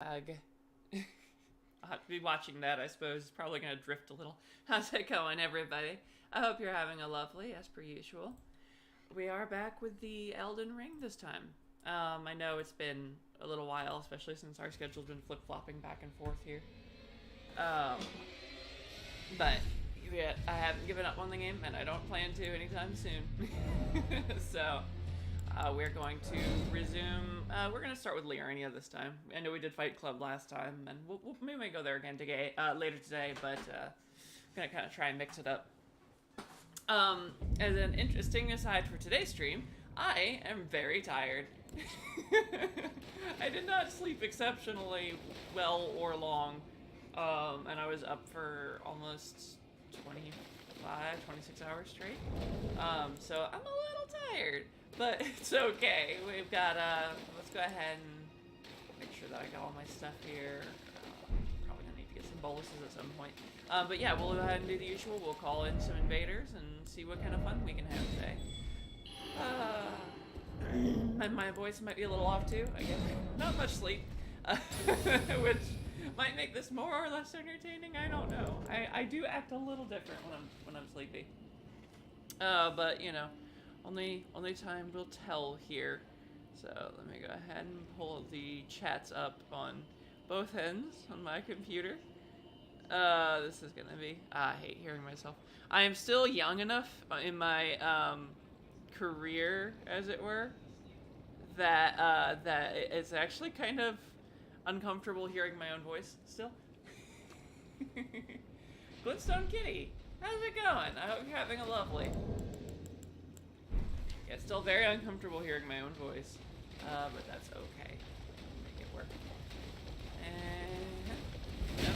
Ag. I'll have to be watching that, I suppose. It's probably going to drift a little. How's it going, everybody? I hope you're having a lovely, as per usual. We are back with the Elden Ring this time. I know it's been a little while, especially since our schedule's been flip-flopping back and forth here. Um, but yeah, I haven't given up on the game, and I don't plan to anytime soon. So we're going to resume. We're going to start with Liurnia this time. I know we did Fight Club last time, and we'll maybe go there again today, later today, but I'm going to kind of try and mix it up. As an interesting aside for today's stream, I am very tired. I did not sleep exceptionally well or long, and I was up for almost 26 hours straight. So I'm a little tired, but it's okay. We've got, let's go ahead and make sure that I got all my stuff here. Probably gonna need to get some boluses at some point. But yeah, we'll go ahead and do the usual. We'll call in some invaders and see what kind of fun we can have today. My voice might be a little off too, I guess. Not much sleep, which might make this more or less entertaining. I don't know. I do act a little different when I'm sleepy. But you know, only time will tell here. So let me go ahead and pull the chats up on both ends on my computer. This is gonna be. I hate hearing myself. I am still young enough in my career, as it were, that that it's actually kind of uncomfortable hearing my own voice still. Glintstone Kitty, how's it going? I hope you're having a lovely. Yeah, it's still very uncomfortable hearing my own voice, but that's okay. Make it work. And no.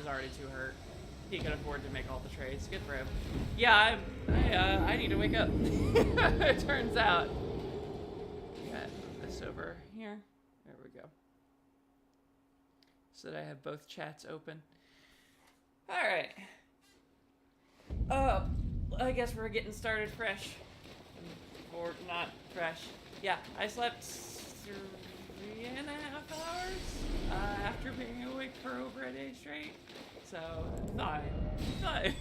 Already too hurt. He could afford to make all the trades. Good for him. Yeah, I need to wake up. It turns out. Got this over here. There we go. So that I have both chats open. All right. I guess we're getting started fresh, or not fresh. Yeah, I slept 3.5 hours after being awake for over a day straight. So, fine.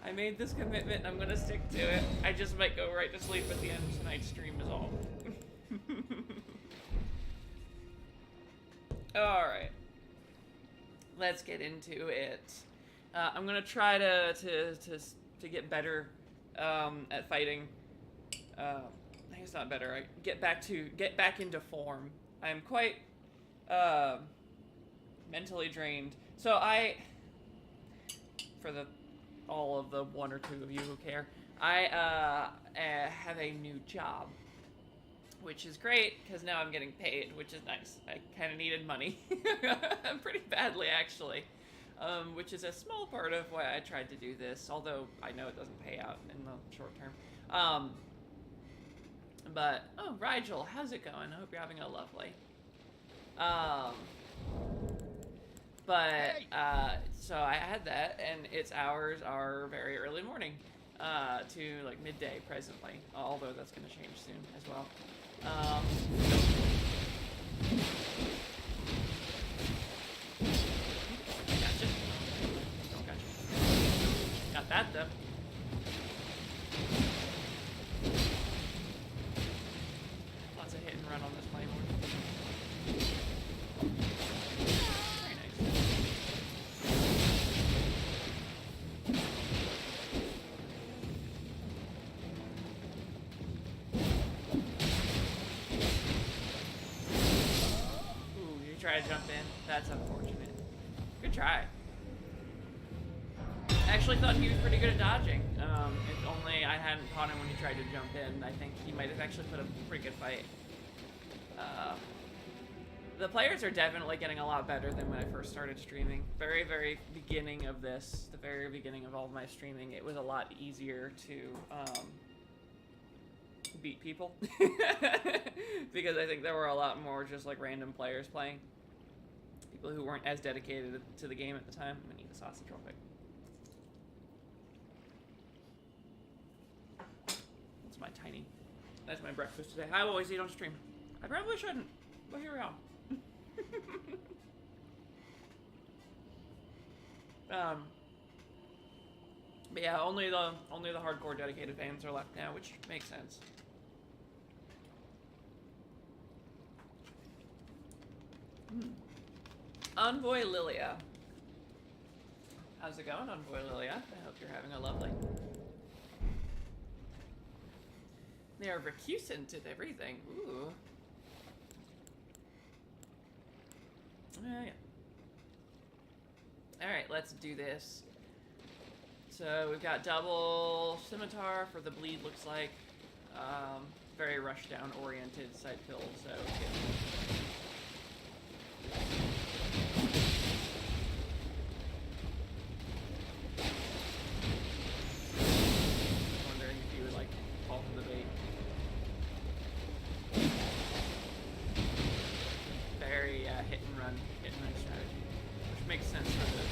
I made this commitment, I'm gonna stick to it. I just might go right to sleep at the end of tonight's stream is all. Alright. Let's get into it. I'm gonna try to get better at fighting. I think it's not better. I get back into form. I'm quite mentally drained. So for all of the one or two of you who care, I have a new job, which is great because now I'm getting paid, which is nice. I kind of needed money, pretty badly actually, which is a small part of why I tried to do this. Although I know it doesn't pay out in the short term. But oh, Rigel, how's it going? I hope you're having a lovely. So I had that, and its hours are very early morning to like midday presently, although that's going to change soon as well. Gotcha. Don't gotcha. Got that though. Lots of hit and run on this playboard. try to jump in. That's unfortunate. Good try. I actually thought he was pretty good at dodging. If only I hadn't caught him when he tried to jump in, I think he might have actually put up a pretty good fight. The players are definitely getting a lot better than when I first started streaming. Very, very beginning of this, the very beginning of all of my streaming, it was a lot easier to beat people. Because I think there were a lot more just like random players playing. People who weren't as dedicated to the game at the time. I'm gonna eat the sausage real quick. That's my breakfast today. I always eat on stream. I probably shouldn't, but here we are. But yeah, only the hardcore dedicated fans are left now, which makes sense. Envoy Lilia. How's it going, Envoy Lilia? I hope you're having a lovely. They are recusant and everything. Ooh. Yeah. Alright, let's do this. So we've got double scimitar for the bleed, looks like. Very rushdown oriented side build, so wondering if you would like fall for the bait. Very hit and run strategy, which makes sense for this.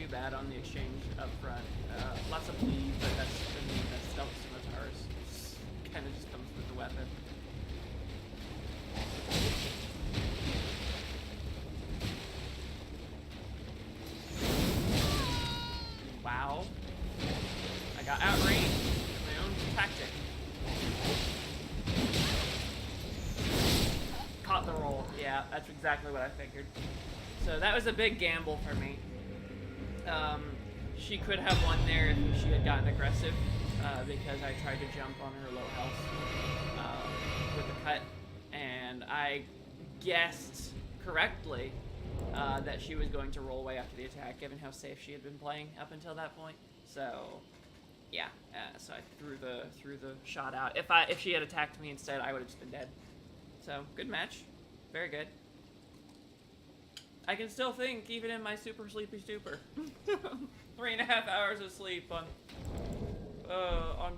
Bad on the exchange up front. Lots of bleed, but that's stealth scimitars. Kind of just comes with the weapon. Wow. I got outraged with my own tactic. Caught the roll. Yeah, that's exactly what I figured. So that was a big gamble for me. She could have won there if she had gotten aggressive, because I tried to jump on her low health with the cut, and I guessed correctly that she was going to roll away after the attack, given how safe she had been playing up until that point. So, yeah, so I threw the shot out. If she had attacked me instead, I would have just been dead. So, good match, very good. I can still think, even in my super sleepy stupor. 3.5 hours of sleep on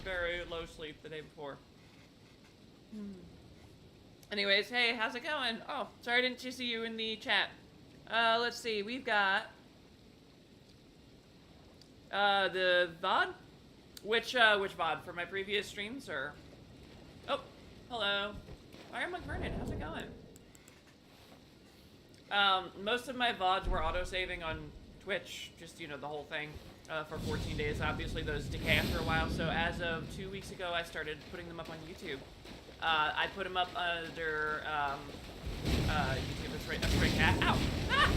very low sleep the day before. Anyways, hey, how's it going? Oh, sorry I didn't see you in the chat. Let's see, we've got the VOD? Which VOD? For my previous streams, or? Oh, hello. Iron McVernon, how's it going? Most of my VODs were auto-saving on Twitch, just, you know, the whole thing, for 14 days. Obviously, those decay after a while, so as of 2 weeks ago, I started putting them up on YouTube. I put them up under, YouTube, a stray cat. Ow! Ah!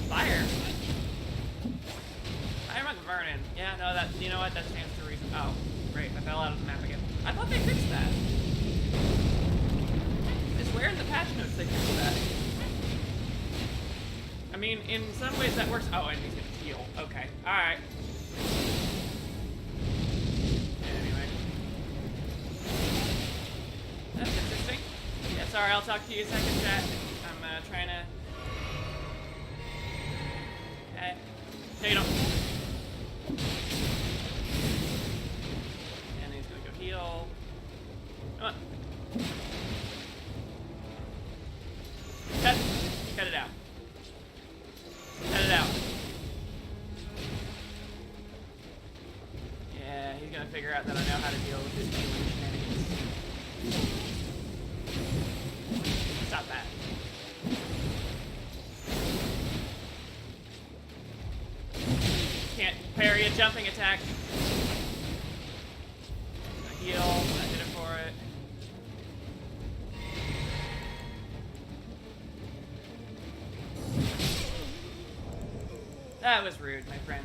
Fire! Iron McVernon. Yeah, no, that, you know what, that stands to reason. Oh, great, I fell out of the map again. I thought they fixed that. I swear in the patch notes they fixed that. I mean, in some ways that works. Oh, and he's gonna heal. Okay. Alright. Anyway. That's interesting. Yeah, sorry, I'll talk to you a second, chat. I'm trying to... Okay. No, you don't. And he's gonna go heal. Come on. Cut it out. Cut it out. Yeah, he's gonna figure out that I know how to deal with his healing shenanigans. Stop that. Can't parry a jumping attack. Heal, I did it for it. That was rude, my friend.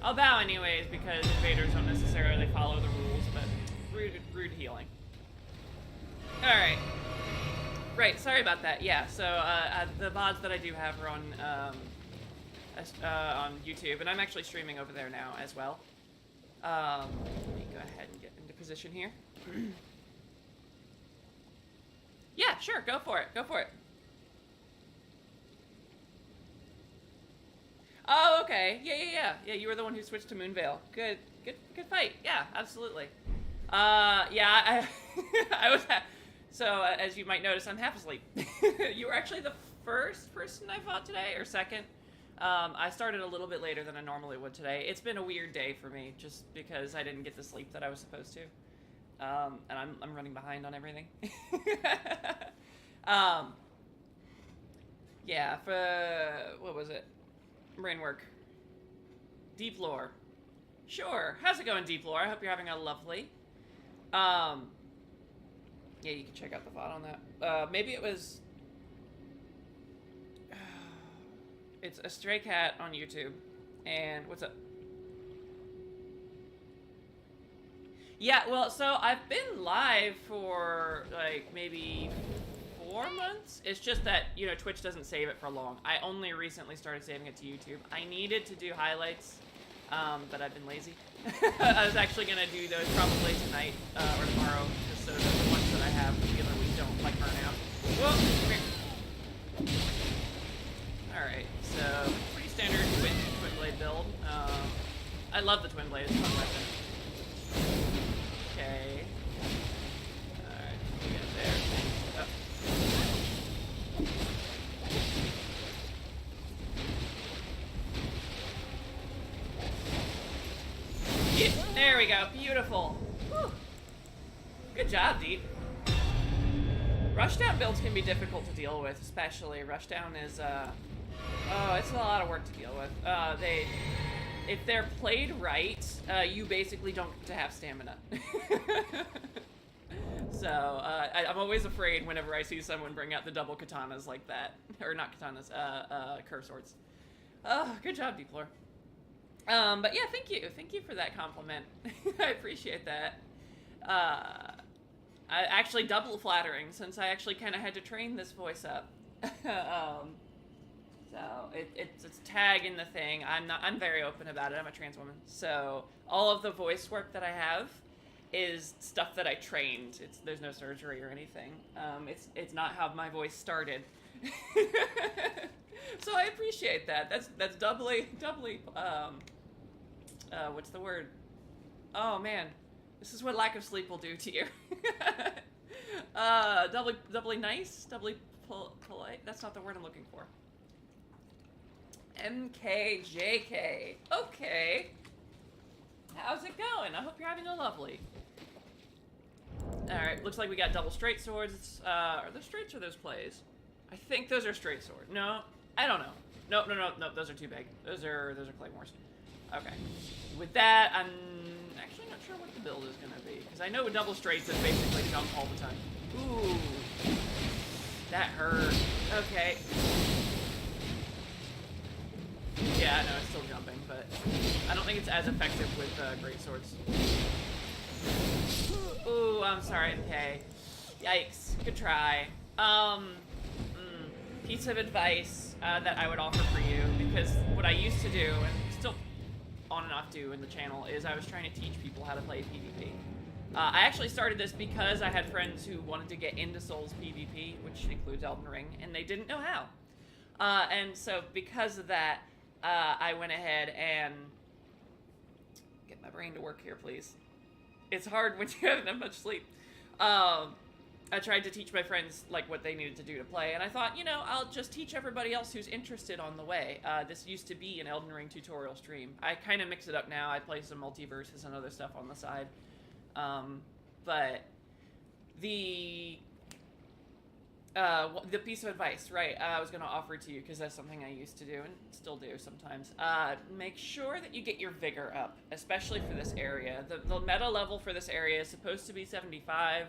I'll bow anyways, because invaders don't necessarily follow the rules, but rude healing. Alright. Right, sorry about that. Yeah, so the VODs that I do have are on YouTube, and I'm actually streaming over there now as well. Let me go ahead and get into position here. Yeah, sure, go for it. Go for it. Oh, okay. Yeah, you were the one who switched to Moonveil. Good fight. Yeah, absolutely. Yeah, I was... So, as you might notice, I'm half asleep. You were actually the first person I fought today, or second. I started a little bit later than I normally would today. It's been a weird day for me, just because I didn't get the sleep that I was supposed to. And I'm running behind on everything. Yeah, what was it? Brain work. Deep lore. Sure. How's it going, Deep lore? I hope you're having a lovely. Yeah, you can check out the VOD on that. Maybe it was... It's a stray cat on YouTube. And what's up? Yeah, well, so I've been live for, like, maybe 4 months. It's just that, you know, Twitch doesn't save it for long. I only recently started saving it to YouTube. I needed to do highlights, but I've been lazy. I was actually going to do those probably tonight or tomorrow, just so that the ones that I have regularly don't, like, burn out. Whoa, come here. Alright, so pretty standard twin blade build. I love the twin blade, it's a fun weapon. Okay. Alright, get there. Oh. Yeah, there we go, beautiful. Whew. Good job, Deep. Rushdown builds can be difficult to deal with, especially. Rushdown is, oh, it's a lot of work to deal with. If they're played right, you basically don't get to have stamina. So, I'm always afraid whenever I see someone bring out the double katanas like that. Or not katanas, curve swords. Oh, good job, Deeplore. But yeah, thank you. Thank you for that compliment. I appreciate that. Actually double flattering, since I actually kind of had to train this voice up. So it's a tag in the thing. I'm very open about it. I'm a trans woman, so all of the voice work that I have is stuff that I trained. There's no surgery or anything. It's not how my voice started. So I appreciate that. That's doubly what's the word? Oh man, this is what lack of sleep will do to you. Doubly nice, doubly polite. That's not the word I'm looking for. MKJK. Okay. How's it going? I hope you're having a lovely. Alright, looks like we got double straight swords. Are those straights or those plays? I think those are straight swords. No, I don't know. No, those are too big. Those are claymores. Okay. With that, I'm actually not sure what the build is gonna be, because I know with double straights it basically jump all the time. Ooh. That hurt. Okay. Yeah, no, it's still jumping, but I don't think it's as effective with great swords. Ooh, I'm sorry, MK. Yikes. Good try. Piece of advice that I would offer for you, because what I used to do, and still on and off do in the channel, is I was trying to teach people how to play PvP. I actually started this because I had friends who wanted to get into Souls PvP, which includes Elden Ring, and they didn't know how. And so because of that, I went ahead and... Get my brain to work here, please. It's hard when you haven't had much sleep. I tried to teach my friends, like, what they needed to do to play, and I thought, you know, I'll just teach everybody else who's interested on the way. This used to be an Elden Ring tutorial stream. I kind of mix it up now. I play some multiverses and other stuff on the side. But the piece of advice, right, I was going to offer to you, because that's something I used to do and still do sometimes. Make sure that you get your vigor up, especially for this area. The meta level for this area is supposed to be 75.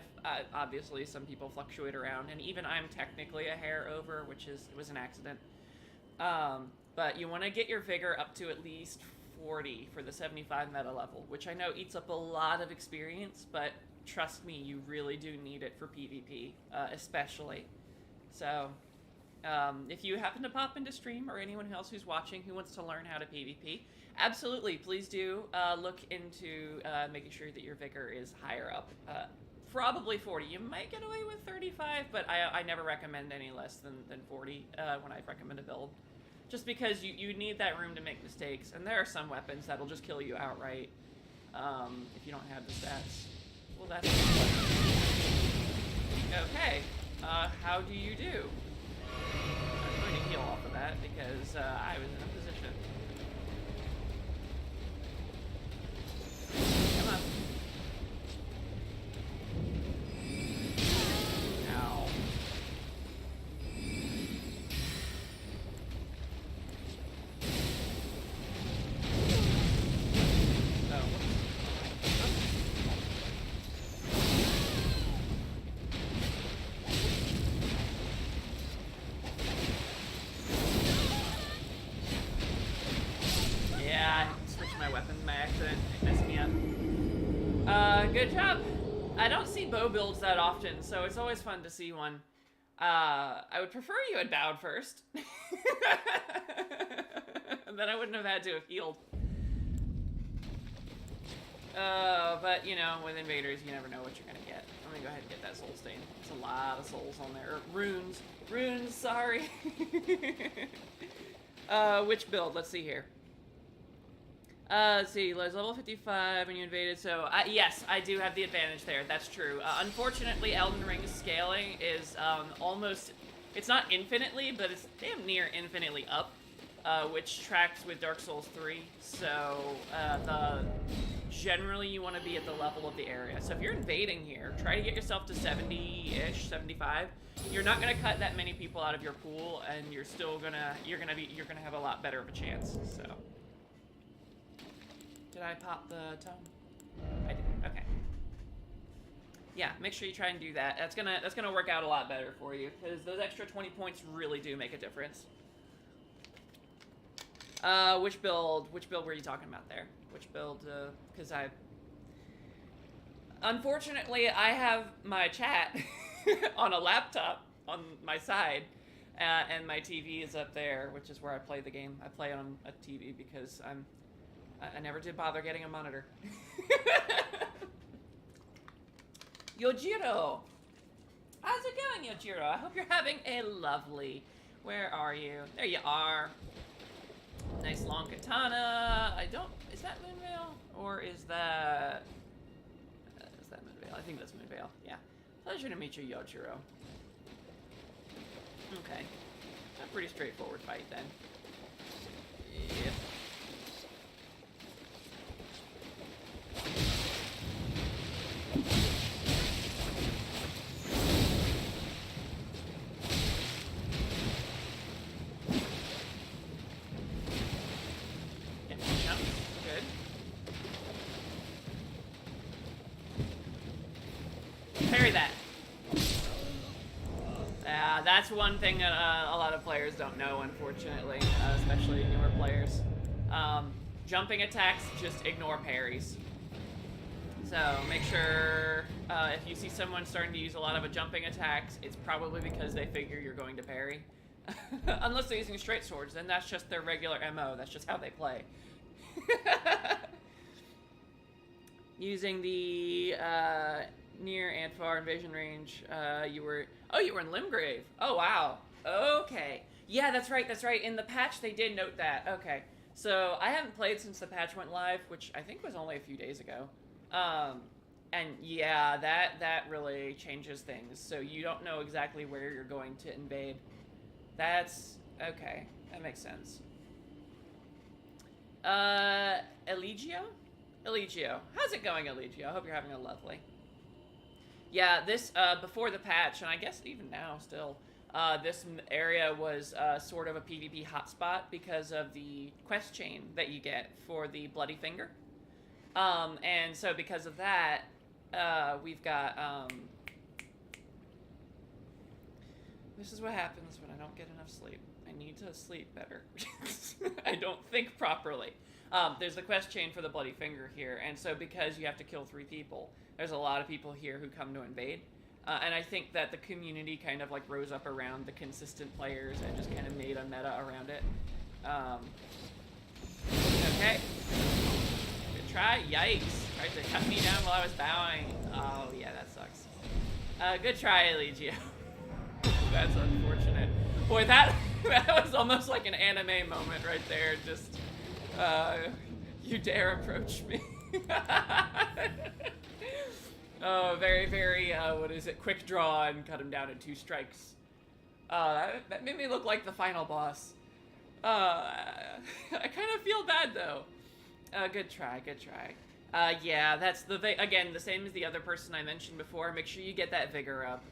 Obviously, some people fluctuate around, and even I'm technically a hair over, which was an accident. But you want to get your vigor up to at least 40 for the 75 meta level, which I know eats up a lot of experience, but trust me, you really do need it for PvP, especially. So, if you happen to pop into stream, or anyone else who's watching who wants to learn how to PvP, absolutely, please do look into making sure that your vigor is higher up. Probably 40. You might get away with 35, but I never recommend any less than 40 when I recommend a build. Just because you need that room to make mistakes, and there are some weapons that'll just kill you outright if you don't have the stats. Well, that's okay. How do you do? I'm going to heal off of that because I was in a position. Come on. Ow. Good job. I don't see bow builds that often, so it's always fun to see one. I would prefer you had bowed first. Then I wouldn't have had to have healed. But, you know, with invaders, you never know what you're gonna get. Let me go ahead and get that soul stain. There's a lot of souls on there. Runes. Runes, sorry. Which build? Let's see here. Let's see, level 55 when you invaded, so, yes, I do have the advantage there, that's true. Unfortunately, Elden Ring's scaling is, almost, it's not infinitely, but it's damn near infinitely up, which tracks with Dark Souls 3, so, generally you want to be at the level of the area. So if you're invading here, try to get yourself to 70-ish, 75. You're not gonna cut that many people out of your pool, and you're still gonna, you're gonna have a lot better of a chance, so. Did I pop the tome? I did. Okay. Yeah, make sure you try and do that. That's gonna work out a lot better for you, because those extra 20 points really do make a difference. Which build were you talking about there? Which build? Because unfortunately, I have my chat on a laptop on my side, and my TV is up there, which is where I play the game. I play on a TV because I never did bother getting a monitor. Yojiro! How's it going, Yojiro? I hope you're having a lovely... Where are you? There you are. Nice long katana. I don't... Is that Moonveil? Or is that... is that Moonveil? I think that's Moonveil. Yeah. Pleasure to meet you, Yojiro. Okay. A pretty straightforward fight, then. Yep. Good. Parry that. That's one thing that a lot of players don't know, unfortunately, especially newer players. Jumping attacks, just ignore parries. So make sure if you see someone starting to use a lot of jumping attacks, it's probably because they figure you're going to parry. Unless they're using straight swords, then that's just their regular MO. That's just how they play. Using the near and far invasion range, you were in Limgrave. Oh wow. Okay. Yeah, that's right. That's right. In the patch, they did note that. Okay. So I haven't played since the patch went live, which I think was only a few days ago. And yeah, that really changes things. So you don't know exactly where you're going to invade. That's okay. That makes sense. Eligio? Eligio. How's it going, Eligio? I hope you're having a lovely. Yeah, this, before the patch, and I guess even now still, this area was sort of a PvP hotspot because of the quest chain that you get for the Bloody Finger. And so because of that, we've got, this is what happens when I don't get enough sleep. I need to sleep better. I don't think properly. There's the quest chain for the Bloody Finger here, and so because you have to kill 3 people, there's a lot of people here who come to invade. And I think that the community kind of like rose up around the consistent players and just kind of made a meta around it. Okay. Good try. Yikes. Tried to cut me down while I was bowing. Oh, yeah, that sucks. Good try, Eligio. That's unfortunate. Boy, that was almost like an anime moment right there. Just, you dare approach me. Oh, very, very, what is it? Quick draw and cut him down in 2 strikes. That made me look like the final boss. I kind of feel bad, though. Good try, good try. Yeah, that's again, the same as the other person I mentioned before. Make sure you get that vigor up.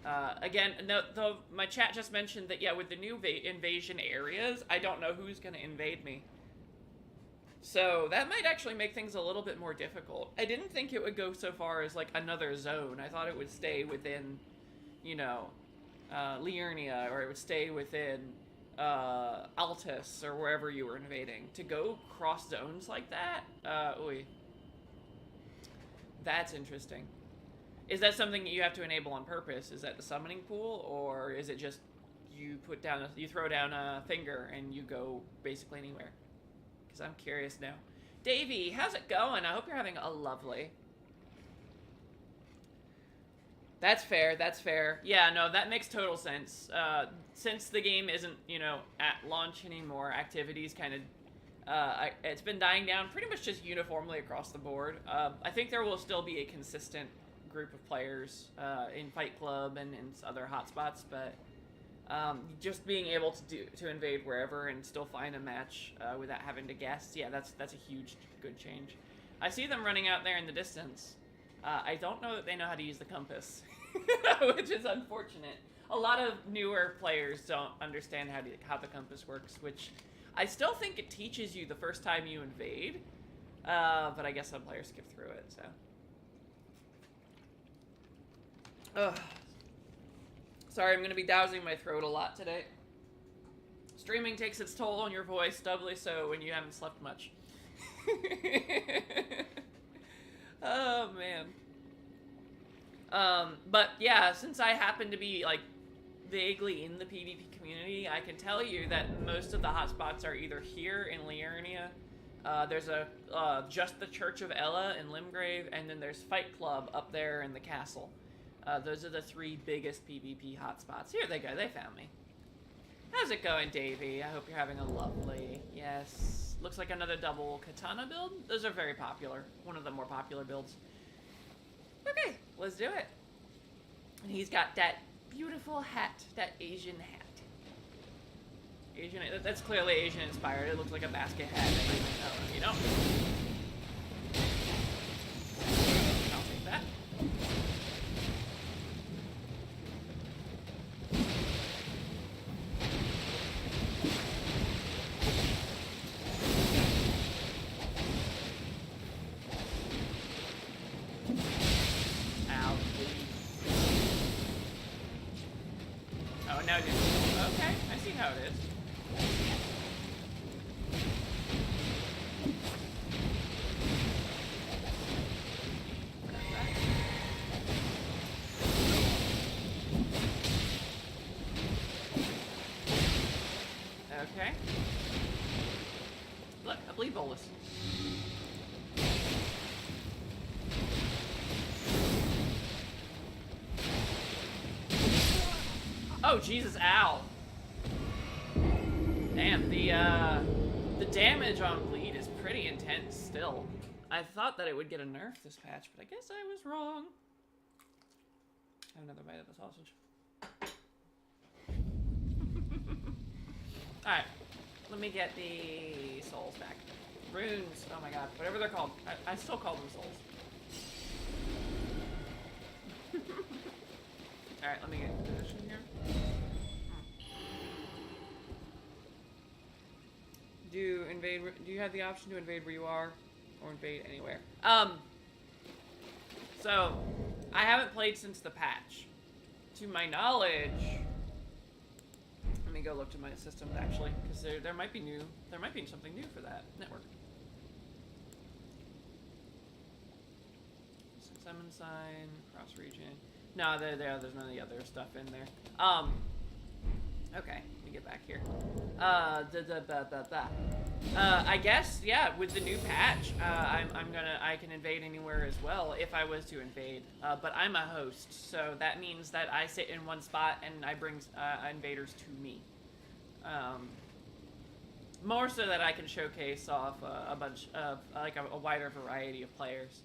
Again, no, my chat just mentioned that, yeah, with the new invasion areas, I don't know who's going to invade me. So that might actually make things a little bit more difficult. I didn't think it would go so far as, like, another zone. I thought it would stay within, you know, Liurnia, or it would stay within Altus, or wherever you were invading. To go cross zones like that? Ooh. That's interesting. Is that something that you have to enable on purpose? Is that the summoning pool, or is it just you throw down a finger and you go basically anywhere? Because I'm curious now. Davey, how's it going? I hope you're having a lovely. That's fair, that's fair. Yeah, no, that makes total sense. Since the game isn't, you know, at launch anymore, activities kind of, it's been dying down pretty much just uniformly across the board. I think there will still be a consistent group of players in Fight Club and in other hotspots, but just being able to invade wherever and still find a match without having to guess, yeah, that's a huge good change. I see them running out there in the distance. I don't know that they know how to use the compass, which is unfortunate. A lot of newer players don't understand how the compass works, which I still think it teaches you the first time you invade, but I guess some players skip through it, so. Ugh. Sorry, I'm going to be dousing my throat a lot today. Streaming takes its toll on your voice, doubly so when you haven't slept much. Oh, man. But yeah, since I happen to be, like, vaguely in the PvP community, I can tell you that most of the hotspots are either here in Liurnia, there's just the Church of Ella in Limgrave, and then there's Fight Club up there in the castle. Those are the 3 biggest PvP hotspots. Here they go, they found me. How's it going, Davey? I hope you're having a lovely, yes. Looks like another double katana build. Those are very popular. One of the more popular builds. Okay, let's do it. And he's got that beautiful hat, that Asian hat. Asian, that's clearly Asian inspired. It looks like a basket hat. You know? I'll take that. Okay, I see how it is. Okay. Look, a bleed bolus. Oh, Jesus, ow. Damn, the damage on bleed is pretty intense still. I thought that it would get a nerf this patch, but I guess I was wrong. Have another bite of the sausage. Alright, let me get the souls back. Runes, oh my god, whatever they're called. I still call them souls. Alright, let me get in position here. Do you have the option to invade where you are? Or invade anywhere? So, I haven't played since the patch. To my knowledge, let me go look to my systems actually, because there might be something new for that network. Summon sign, cross region. No, there's none of the other stuff in there. Okay, let me get back here. I guess, yeah, with the new patch, I can invade anywhere as well if I was to invade. But I'm a host, so that means that I sit in one spot and I bring invaders to me. More so that I can showcase off a bunch of, like a wider variety of players.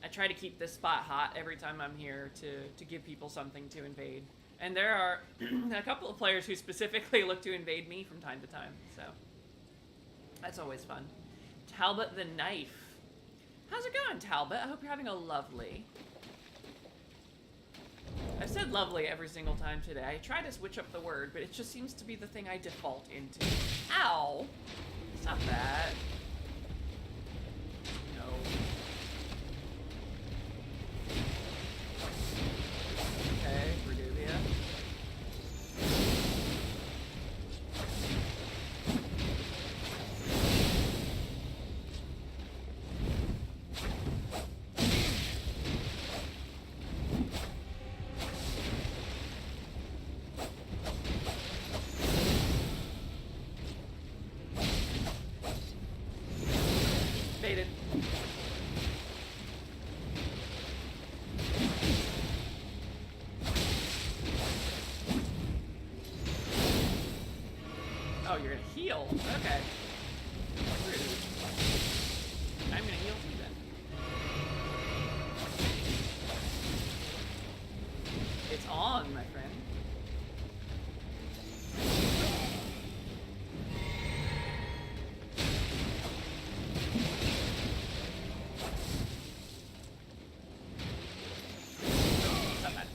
I try to keep this spot hot every time I'm here to give people something to invade. And there are a couple of players who specifically look to invade me from time to time, so that's always fun. Talbot the Knife. How's it going, Talbot? I hope you're having a lovely. I've said lovely every single time today. I try to switch up the word, but it just seems to be the thing I default into. Ow! Stop that. No. Okay, Reduvia. Baited. Oh, you're gonna heal? Okay. Rude. I'm gonna heal too then. It's on, my friend. Not bad.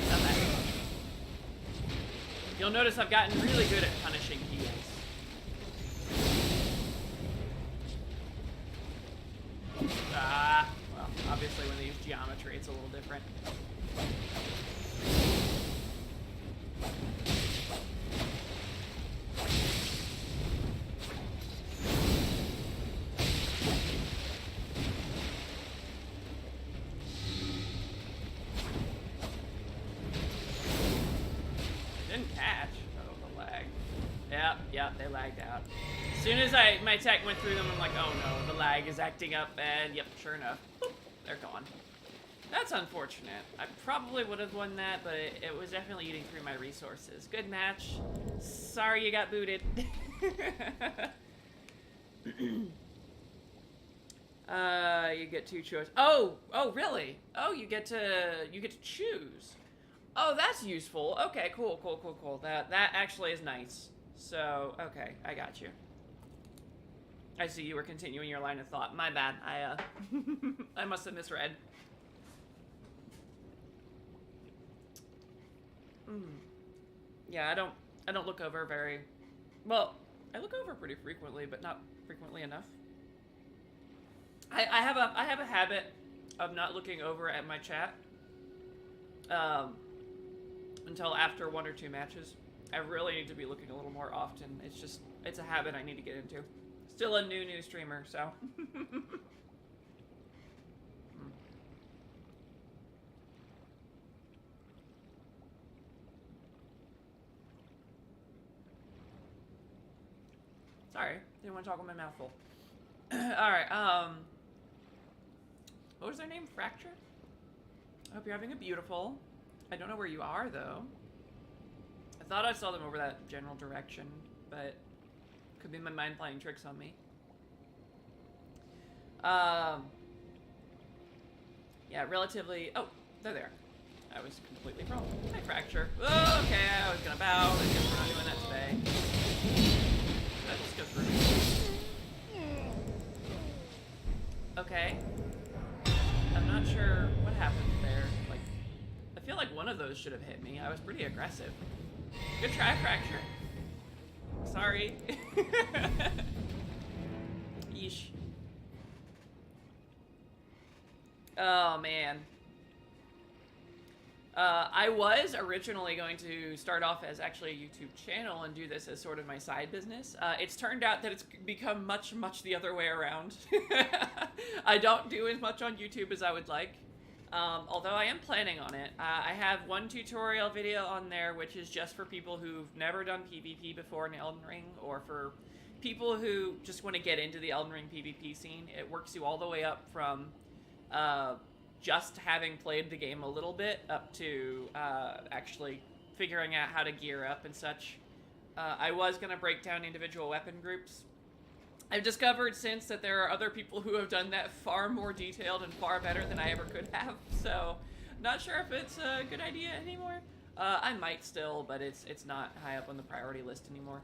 Not bad. You'll notice I've gotten really good at punishing heals. Well, obviously when they use geometry, it's a little different. Didn't catch. Oh, the lag. Yep, they lagged out. As soon as my tech went through them, I'm like, oh no, the lag is acting up, and yep, sure enough, boop, they're gone. That's unfortunate. I probably would have won that, but it was definitely eating through my resources. Good match. Sorry you got booted. You get two choices. Oh, really? Oh, you get to choose. Oh, that's useful. Okay, cool. That actually is nice. So, okay, I got you. I see you were continuing your line of thought. My bad. I must have misread. Yeah, I don't look over very well. I look over pretty frequently, but not frequently enough. I have a habit of not looking over at my chat until after 1 or 2 matches. I really need to be looking a little more often. It's a habit I need to get into. Still a new streamer, so. Sorry, didn't want to talk with my mouth full. Alright, what was their name? Fracture? I hope you're having a beautiful. I don't know where you are, though. I thought I saw them over that general direction, but could be my mind playing tricks on me. Yeah, relatively... Oh, they're there. I was completely wrong. Hi, Fracture. Oh, okay, I was gonna bow. I guess we're not doing that today. Did I just go through? Okay. I'm not sure what happened there. Like, I feel like one of those should have hit me. I was pretty aggressive. Good try, Fracture. Sorry. Yeesh. Oh, man. I was originally going to start off as actually a YouTube channel and do this as sort of my side business. It's turned out that it's become much the other way around. I don't do as much on YouTube as I would like, although I am planning on it. I have one tutorial video on there which is just for people who've never done PvP before in Elden Ring, or for people who just want to get into the Elden Ring PvP scene. It works you all the way up from just having played the game a little bit up to actually figuring out how to gear up and such. I was going to break down individual weapon groups. I've discovered since that there are other people who have done that far more detailed and far better than I ever could have, so not sure if it's a good idea anymore. I might still, but it's not high up on the priority list anymore.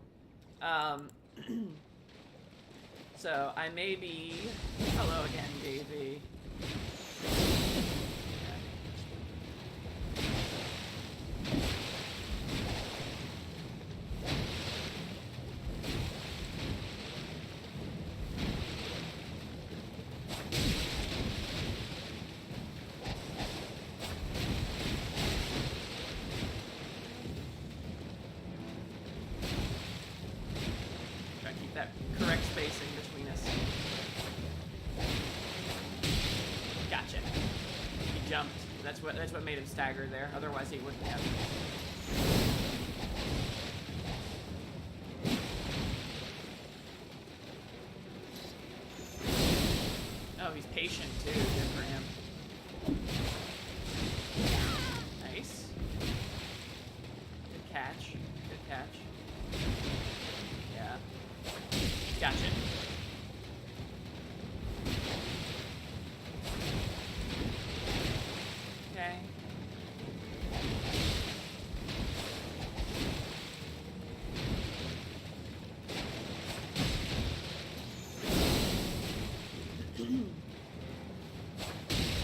So I may be... Hello again, Davey. Try to keep that correct spacing between us. Gotcha. He jumped. That's what made him stagger there. Otherwise he wouldn't have. Oh, he's patient too. Good for him. Nice. Good catch. Good catch. Yeah. Gotcha. Okay.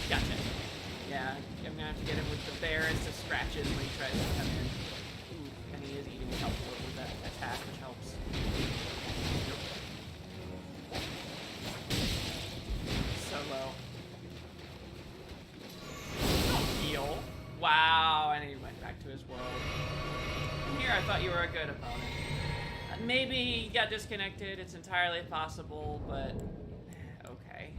Gotcha. Yeah, I'm gonna have to get him with the barest of scratches when he tries to come in. Ooh, and he is eating a couple with that attack, which helps. Nope. So low. Oh, heal. Wow, and he went back to his world. And here I thought you were a good opponent. Maybe he got disconnected, it's entirely possible, but okay.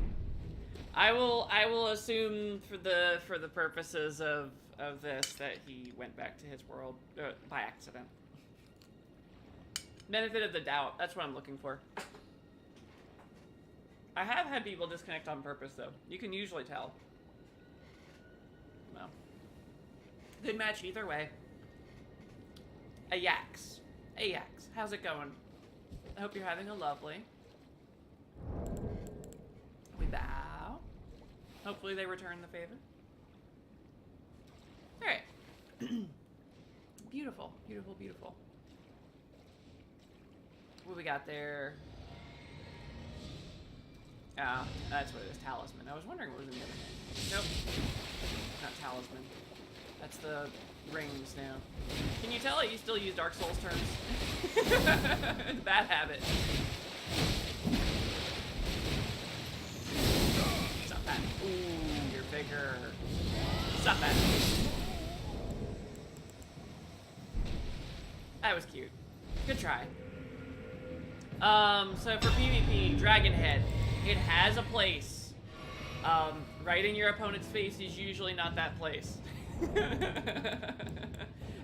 I will assume for the purposes of this that he went back to his world by accident. Benefit of the doubt, that's what I'm looking for. I have had people disconnect on purpose though. You can usually tell. Well, good match either way. Ajax. Ajax, how's it going? I hope you're having a lovely. We bow. Hopefully they return the favor. Alright. Beautiful, beautiful, beautiful. What we got there? Ah, that's what it is, talisman. I was wondering what was in the other name. Nope. Not talisman. That's the rings now. Can you tell that you still use Dark Souls terms? It's a bad habit. Stop that. Ooh, you're bigger. Stop that. That was cute. Good try. So for PvP, Dragon Head. It has a place. Right in your opponent's face is usually not that place.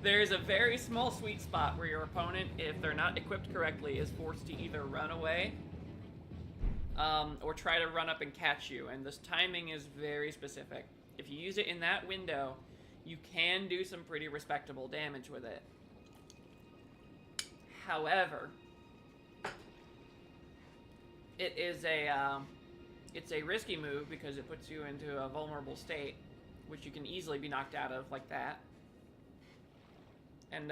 There is a very small sweet spot where your opponent, if they're not equipped correctly, is forced to either run away or try to run up and catch you, and this timing is very specific. If you use it in that window, you can do some pretty respectable damage with it. However, it's a risky move because it puts you into a vulnerable state, which you can easily be knocked out of like that. And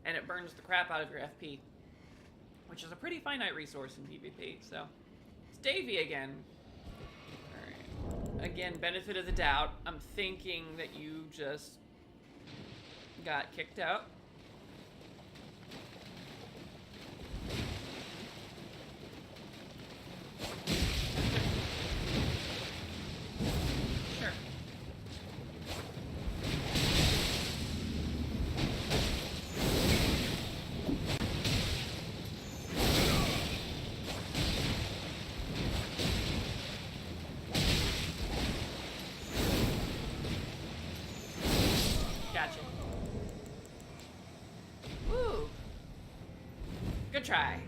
it burns the crap out of your FP, which is a pretty finite resource in PvP. So it's Davey again. All right. Again, benefit of the doubt. I'm thinking that you just got kicked out. a try.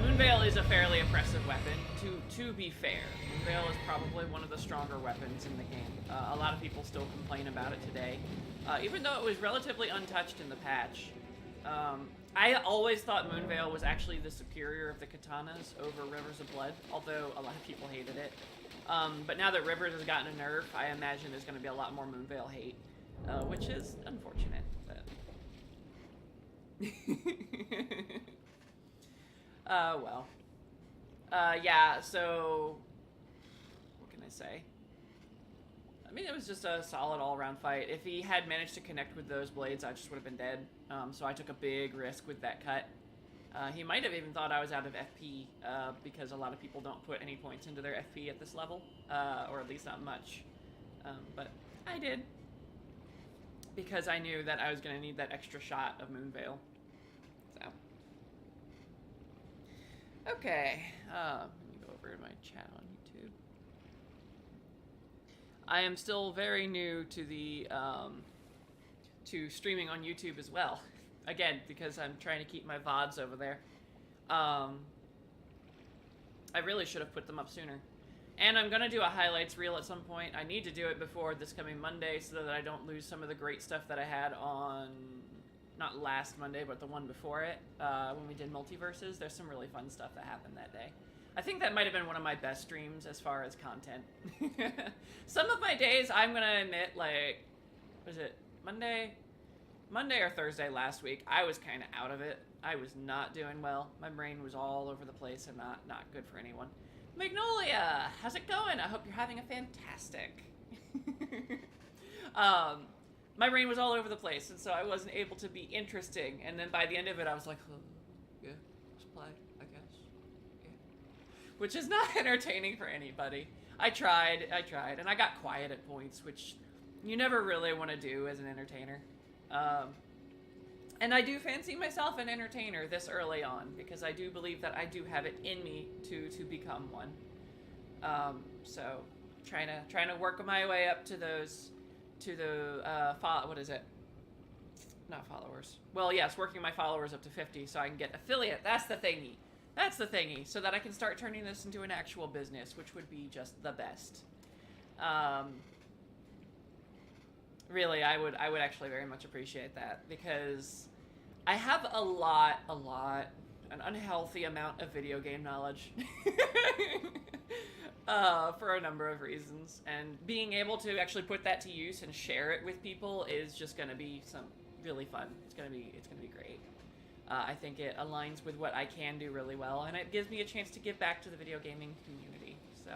Moonveil is a fairly oppressive weapon, to be fair. Moonveil is probably one of the stronger weapons in the game. A lot of people still complain about it today, even though it was relatively untouched in the patch. I always thought Moonveil was actually the superior of the katanas over Rivers of Blood, although a lot of people hated it. But now that Rivers has gotten a nerf, I imagine there's going to be a lot more Moonveil hate, which is unfortunate. But well. Yeah, so what can I say? I mean, it was just a solid all-around fight. If he had managed to connect with those blades, I just would have been dead. So I took a big risk with that cut. He might have even thought I was out of FP, because a lot of people don't put any points into their FP at this level, or at least not much. But I did, because I knew that I was going to need that extra shot of Moonveil. So. Okay, let me go over to my chat on YouTube. I am still very new to the, to streaming on YouTube as well. Again, because I'm trying to keep my VODs over there. I really should have put them up sooner. And I'm gonna do a highlights reel at some point. I need to do it before this coming Monday so that I don't lose some of the great stuff that I had on, not last Monday, but the one before it, when we did Multiverses. There's some really fun stuff that happened that day. I think that might have been one of my best streams as far as content. Some of my days, I'm gonna admit, like, was it Monday or Thursday last week, I was kind of out of it. I was not doing well. My brain was all over the place and not good for anyone. Magnolia, how's it going? I hope you're having a fantastic. My brain was all over the place, and so I wasn't able to be interesting. And then by the end of it, I was like, oh, yeah, let's play, I guess. Yeah. Which is not entertaining for anybody. I tried, and I got quiet at points, which you never really want to do as an entertainer. And I do fancy myself an entertainer this early on, because I do believe that I do have it in me to become one. So trying to work my way up to those, to the, what is it? Not followers. Well, yes, working my followers up to 50 so I can get affiliate. That's the thingy. That's the thingy. So that I can start turning this into an actual business, which would be just the best. Really, I would actually very much appreciate that, because I have an unhealthy amount of video game knowledge for a number of reasons, and being able to actually put that to use and share it with people is just going to be really fun. It's gonna be great. I think it aligns with what I can do really well, and it gives me a chance to give back to the video gaming community. So.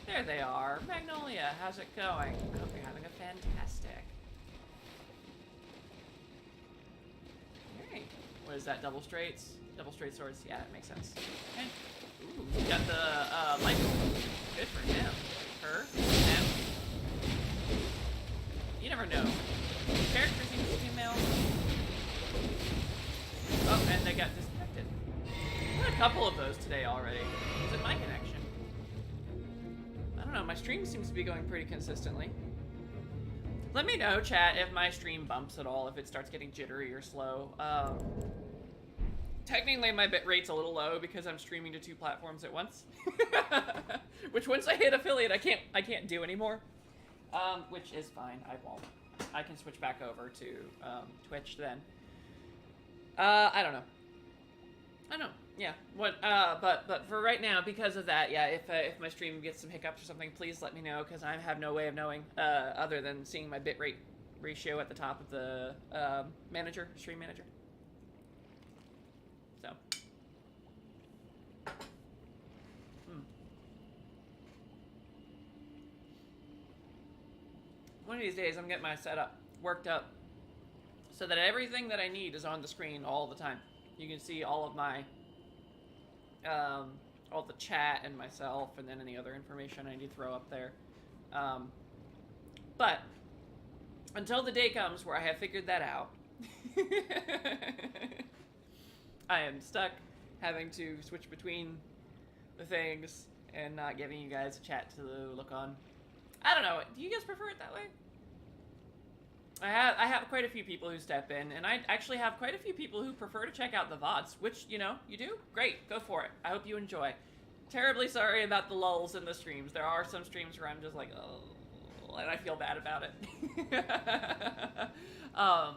There they are. Magnolia, how's it going? I hope you're having a fantastic. Alright. What is that, double straights? Double straight swords? Yeah, that makes sense. Okay. Ooh, we got the, life. Good for him. Her. Him. You never know. The character seems female. Oh, and they got disconnected. I had a couple of those today already. Is it my connection? I don't know, my stream seems to be going pretty consistently. Let me know, chat, if my stream bumps at all, if it starts getting jittery or slow. Technically, my bitrate's a little low because I'm streaming to 2 platforms at once. Which, once I hit affiliate, I can't do anymore. Which is fine, I won't. I can switch back over to Twitch then. I don't know. Yeah. What? But for right now, because of that, yeah. If my stream gets some hiccups or something, please let me know, because I have no way of knowing other than seeing my bitrate ratio at the top of the stream manager. So. One of these days, I'm getting my setup worked up so that everything that I need is on the screen all the time. You can see all of my, all the chat and myself, and then any other information I need to throw up there. But until the day comes where I have figured that out, I am stuck having to switch between the things and not giving you guys a chat to look on. I don't know. Do you guys prefer it that way? I have quite a few people who step in, and I actually have quite a few people who prefer to check out the VODs, which, you know, you do? Great, go for it. I hope you enjoy. Terribly sorry about the lulls in the streams. There are some streams where I'm just like, oh, and I feel bad about it. I'll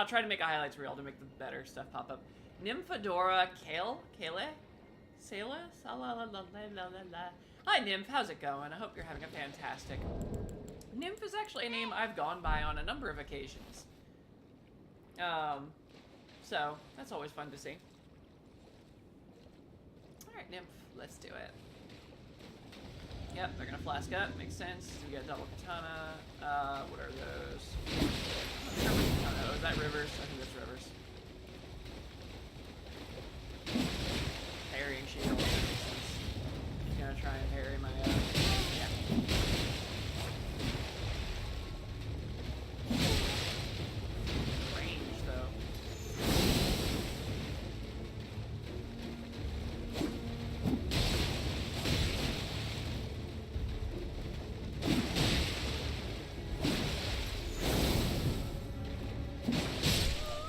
try to make a highlights reel to make the better stuff pop up. Nymphadora Kale? Sela? Hi, Nymph. How's it going? I hope you're having a fantastic. Nymph is actually a name I've gone by on a number of occasions. So that's always fun to see. Alright, Nymph, let's do it. Yep, they're gonna flask up, makes sense. We got double katana. What are those? I'm not sure which katana. Oh, is that Rivers? I think that's Rivers. Parrying shield, that makes sense. Just gonna try and parry my, yeah. Range, though.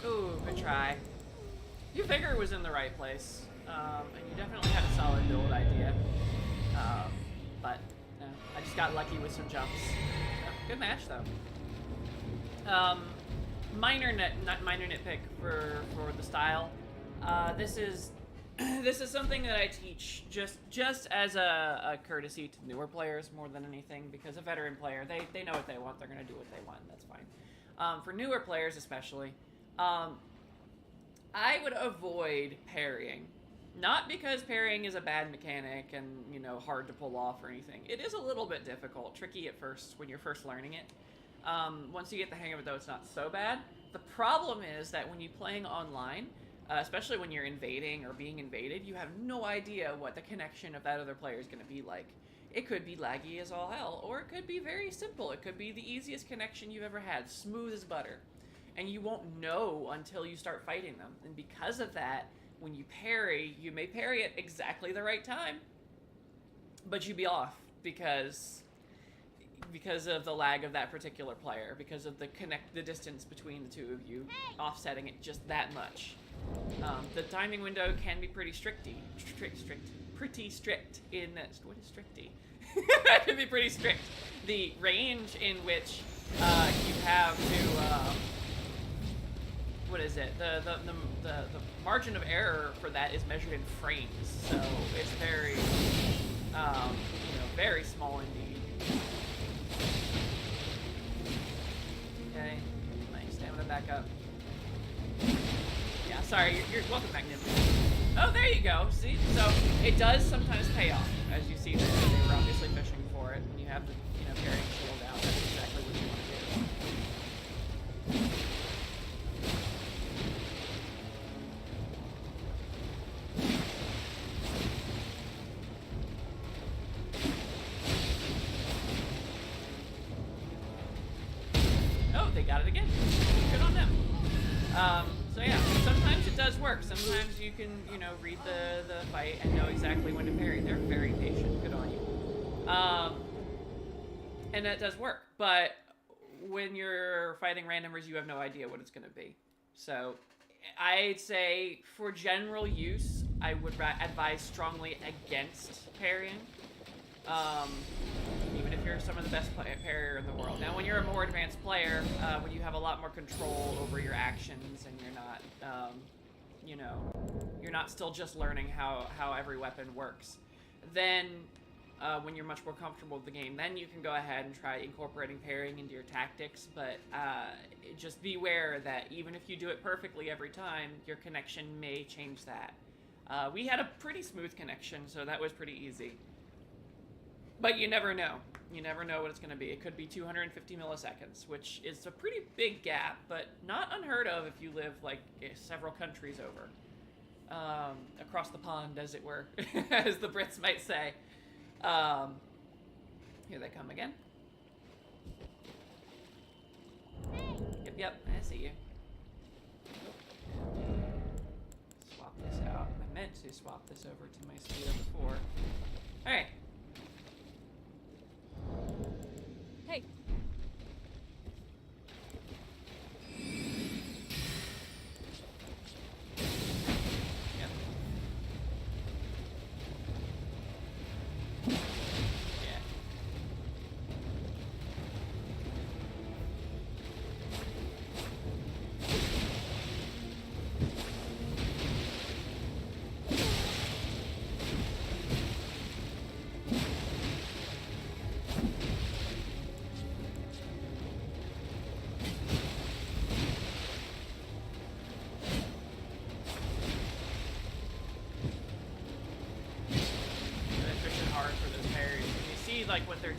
Ooh, good try. Your vigor was in the right place, and you definitely had a solid build idea. But I just got lucky with some jumps. So, good match, though. Minor nitpick for the style. This is something that I teach just as a courtesy to newer players more than anything, because a veteran player, they know what they want, they're gonna do what they want, that's fine. For newer players especially, I would avoid parrying. Not because parrying is a bad mechanic and, you know, hard to pull off or anything. It is a little bit difficult, tricky at first when you're first learning it. Once you get the hang of it, though, it's not so bad. The problem is that when you're playing online, especially when you're invading or being invaded, you have no idea what the connection of that other player is going to be like. It could be laggy as all hell, or it could be very simple. It could be the easiest connection you've ever had, smooth as butter. And you won't know until you start fighting them. And because of that, when you parry, you may parry at exactly the right time, but you'd be off because of the lag of that particular player, because of the distance between the two of you, offsetting it just that much. The timing window can be pretty pretty strict in that. What is stricty? It can be pretty strict. The range in which you have to. What is it? The margin of error for that is measured in frames, so it's very, you know, very small indeed. Okay, my stamina back up. Yeah, sorry, you're welcome back, Nymph. Oh, there you go. See, so it does sometimes pay off, as you see there. They were obviously fishing for it. When you have the, you know, carrying shield out, that's exactly what you want to do. They got it again. Good on them. So yeah, sometimes it does work. Sometimes you can, you know, read the fight and know exactly when to parry. They're very patient. Good on you. And that does work. But when you're fighting randomers, you have no idea what it's going to be. So I'd say for general use, I would advise strongly against parrying. Even if you're some of the best parrier in the world. Now, when you're a more advanced player, when you have a lot more control over your actions and you're not, you know, you're not still just learning how every weapon works, then when you're much more comfortable with the game, then you can go ahead and try incorporating parrying into your tactics, but just beware that even if you do it perfectly every time, your connection may change that. We had a pretty smooth connection, so that was pretty easy. But you never know. You never know what it's going to be. It could be 250 milliseconds, which is a pretty big gap, but not unheard of if you live, like, several countries over. Across the pond, as it were, as the Brits might say. Here they come again. Yep, I see you. Swap this out. I meant to swap this over to my speeder before. Alright. Hey.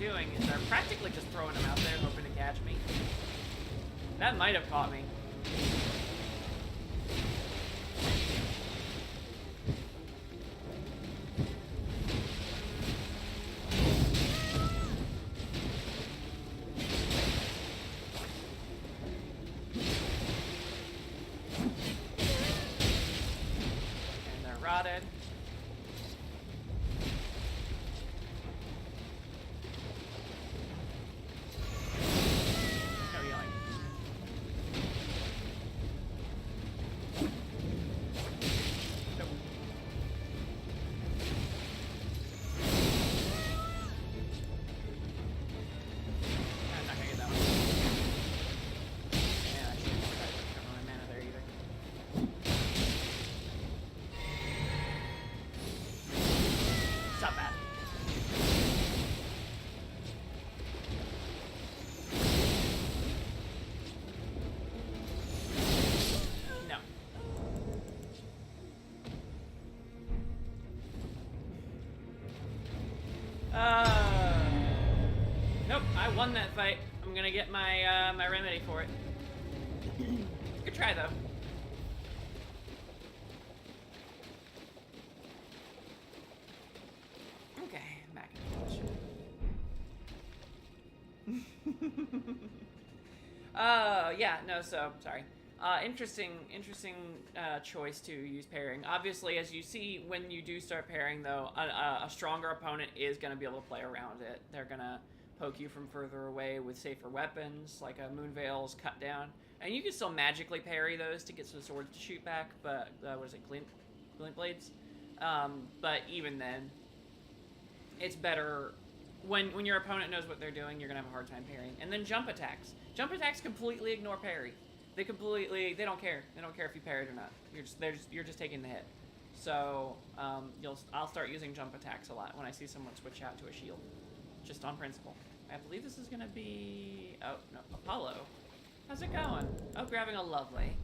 doing is they're practically just throwing them out there hoping to catch me. That might have caught me. And they're rotted. Nope, I won that fight. I'm gonna get my my remedy for it. Good try though. Okay, back in the yeah, no, so sorry. Interesting choice to use pairing. Obviously, as you see, when you do start pairing, though, a stronger opponent is going to be able to play around it. They're going to poke you from further away with safer weapons, like a Moonveil's cut down. And you can still magically parry those to get some swords to shoot back, but, what is it, glint blades? But even then, it's better when your opponent knows what they're doing, you're going to have a hard time parrying. And then jump attacks. Jump attacks completely ignore parry. They don't care. They don't care if you parried or not. You're just taking the hit. So, I'll start using jump attacks a lot when I see someone switch out to a shield. Just on principle. I believe this is gonna be, oh, no, Apollo. How's it going? Oh, grabbing a lovely.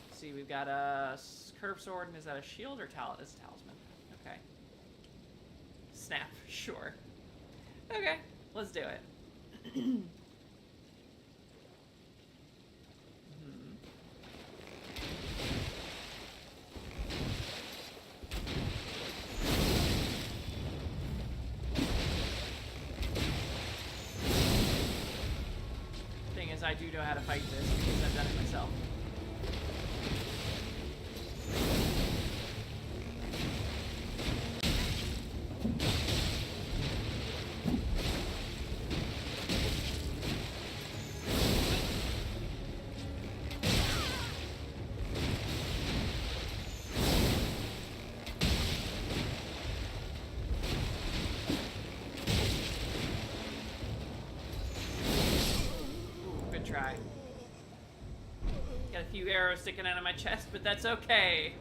Let's see, we've got a curved sword, and is that a shield or talisman? It's a talisman. Okay. Snap, sure. Okay, let's do it. I do know how to fight this because I've done it myself. Try. Got a few arrows sticking out of my chest, but that's okay.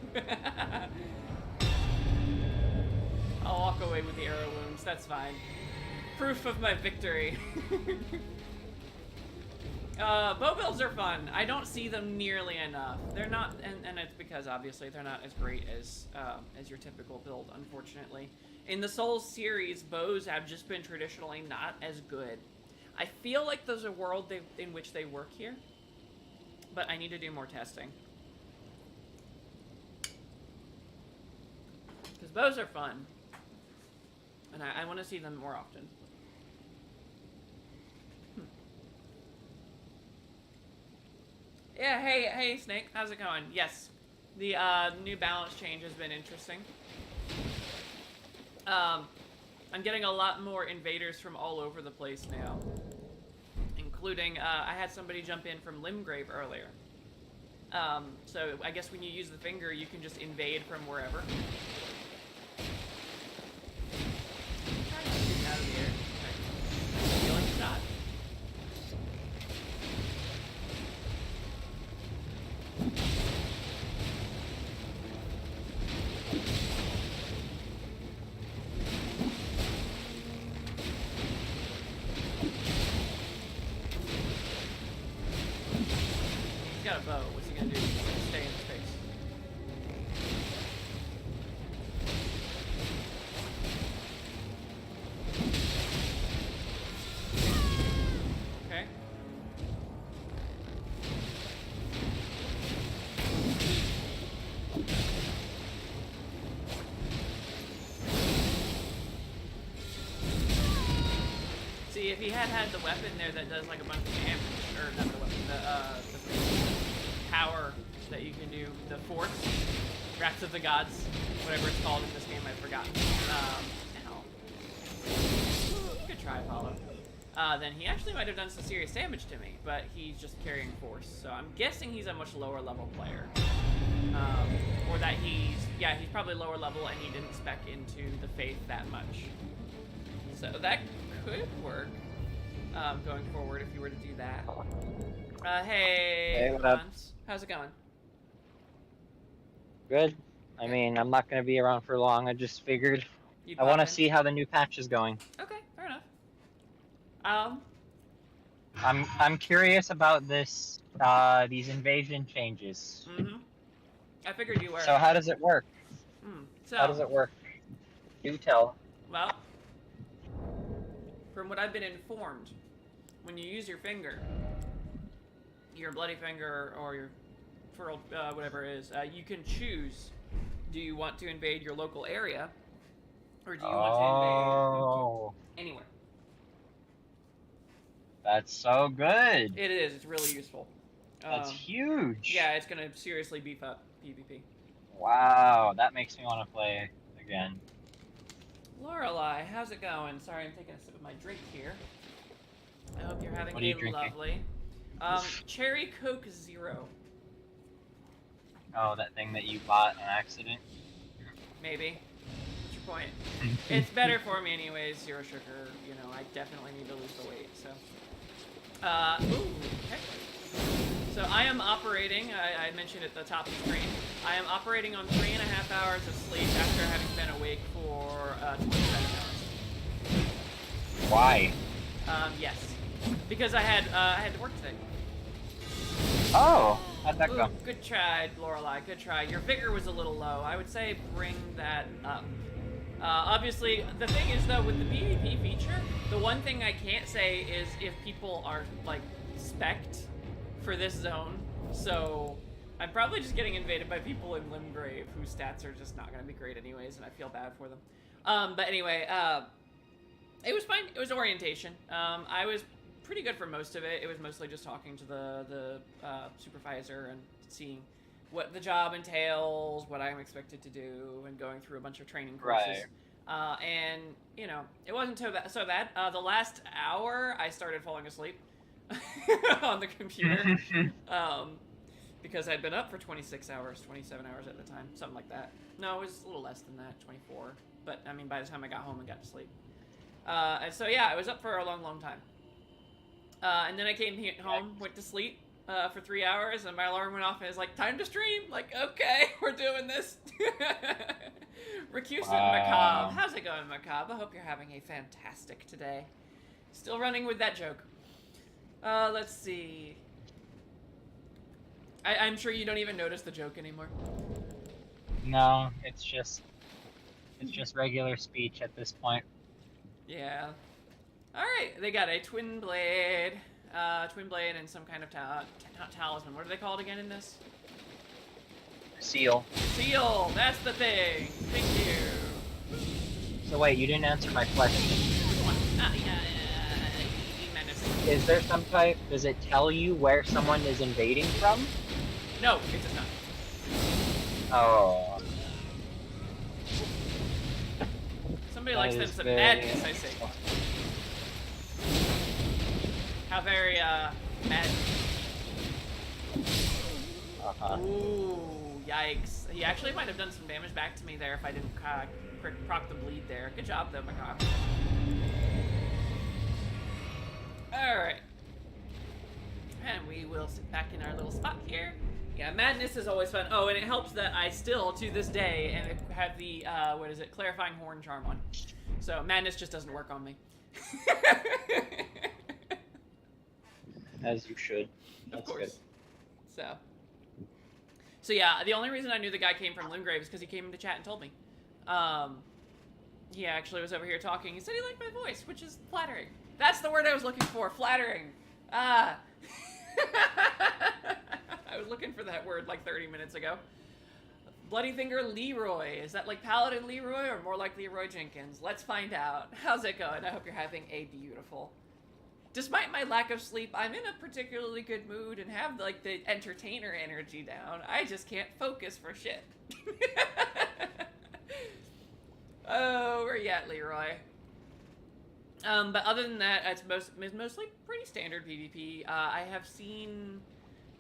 I'll walk away with the arrow wounds, that's fine. Proof of my victory. Bow builds are fun. I don't see them nearly enough. They're not, and it's because obviously they're not as great as your typical build, unfortunately. In the Souls series, bows have just been traditionally not as good. I feel like there's a world in which they work here, but I need to do more testing. Because bows are fun, and I want to see them more often. Yeah, hey, Snake, how's it going? Yes, the new balance change has been interesting. I'm getting a lot more invaders from all over the place now. Including, I had somebody jump in from Limgrave earlier. So I guess when you use the finger, you can just invade from wherever. Out of the air. Okay. Healing shot. He's got a bow. What's he gonna do? He's gonna stay in space. See, if he had the weapon there that does like a bunch of damage, or not the weapon, the power that you can do, the force, Wrath of the Gods, whatever it's called in this game, I've forgotten. Ow. Good try, Apollo. Then he actually might have done some serious damage to me, but he's just carrying force, so I'm guessing he's a much lower level player. Or that he's probably lower level and he didn't spec into the Faith that much. So that could work, going forward if you were to do that. Hey, what up? How's it going? Good. I mean, I'm not going to be around for long. I just figured I want to see how the new patch is going. Okay, fair enough. I'm curious about this these invasion changes. Mm-hmm. I figured you were. So how does it work? How does it work? Do tell. Well, from what I've been informed, when you use your finger, your bloody finger or your furled, whatever it is, you can choose, do you want to invade your local area, or do you want to invade anywhere? That's so good. It is. It's really useful. That's huge. Yeah, it's going to seriously beef up PvP. Wow, that makes me want to play again. Lorelei, how's it going? Sorry, I'm taking a sip of my drink here. I hope you're having lovely. Cherry Coke Zero. Oh, that thing that you bought on accident? Maybe. What's your point? It's better for me anyways, zero sugar. You know, I definitely need to lose the weight, so. Okay. So I am operating, I mentioned at the top of the screen, I am operating on 3.5 hours of sleep after having been awake for 27 hours. Why? Yes. Because I had to work today. Oh, how'd that go? Good try, Lorelei, good try. Your vigor was a little low. I would say bring that up. Obviously, the thing is though, with the PvP feature, the one thing I can't say is if people are like spec'd for this zone. So I'm probably just getting invaded by people in Limgrave whose stats are just not going to be great anyways, and I feel bad for them. But anyway, it was fine. It was orientation. I was pretty good for most of it. It was mostly just talking to the supervisor and seeing what the job entails, what I'm expected to do, and going through a bunch of training courses. Right. And, you know, it wasn't so bad. The last hour, I started falling asleep on the computer because I'd been up for 26 hours, 27 hours at the time, something like that. No, it was a little less than that, 24. But, I mean, by the time I got home and got to sleep. And so, yeah, I was up for a long, long time. And then I came home, went to sleep for 3 hours, and my alarm went off, and it was like, time to stream. Like, okay, we're doing this. Recusant Macabre. How's it going, Macabre? I hope you're having a fantastic today. Still running with that joke. Let's see. I'm sure you don't even notice the joke anymore. No, it's just regular speech at this point. Yeah. Alright, they got a twin blade and some kind of talisman. What are they called again in this? Seal. Seal, that's the thing. Thank you. So wait, you didn't answer my question. Is there some type, does it tell you where someone is invading from? No, it does not. Oh. Somebody likes them some madness, I say. How very, mad. Ooh, yikes. He actually might have done some damage back to me there if I didn't proc the bleed there. Good job, though, Macabre. Alright. And we will sit back in our little spot here. Yeah, madness is always fun. Oh, and it helps that I still, to this day, and have the, clarifying horn charm on. So, madness just doesn't work on me. As you should. That's of course. Good. So yeah, the only reason I knew the guy came from Limgrave is because he came into chat and told me. He actually was over here talking. He said he liked my voice, which is flattering. That's the word I was looking for, flattering. I was looking for that word like 30 minutes ago. Bloody Finger Leroy. Is that like Paladin Leroy or more like Leroy Jenkins? Let's find out. How's it going? I hope you're having a beautiful Despite my lack of sleep, I'm in a particularly good mood and have like the entertainer energy down. I just can't focus for shit. Oh, where you at, Leroy? But other than that, it's mostly pretty standard PvP. I have seen,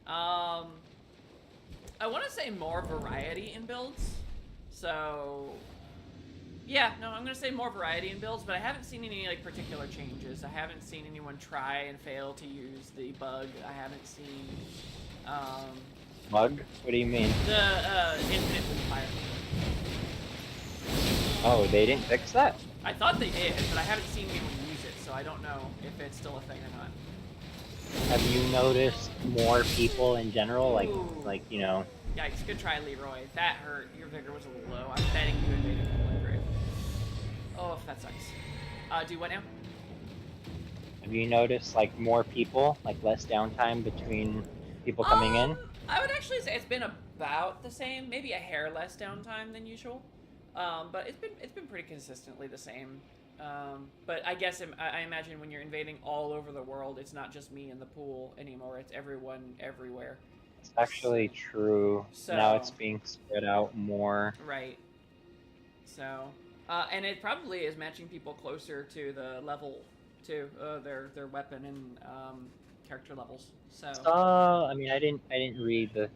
I want to say more variety in builds. So, yeah, no, I'm gonna say more variety in builds, but I haven't seen any like particular changes. I haven't seen anyone try and fail to use the bug. I haven't seen, Bug? What do you mean? the infinite fire. Oh, they didn't fix that? I thought they did, but I haven't seen anyone use it, so I don't know if it's still a thing or not. Have you noticed more people in general? Like you know. Yikes, good try, Leroy. That hurt. Your vigor was a little low. I'm betting you invaded the grave. Oh, that sucks. Do what now? Have you noticed like more people, like less downtime between people coming in? I would actually say it's been about the same, maybe a hair less downtime than usual. But it's been pretty consistently the same. But I guess I imagine when you're invading all over the world, it's not just me in the pool anymore. It's everyone everywhere. It's actually true. So, now it's being spread out more. Right. So, and it probably is matching people closer to the level, to their weapon and character levels. So. I mean, I didn't read the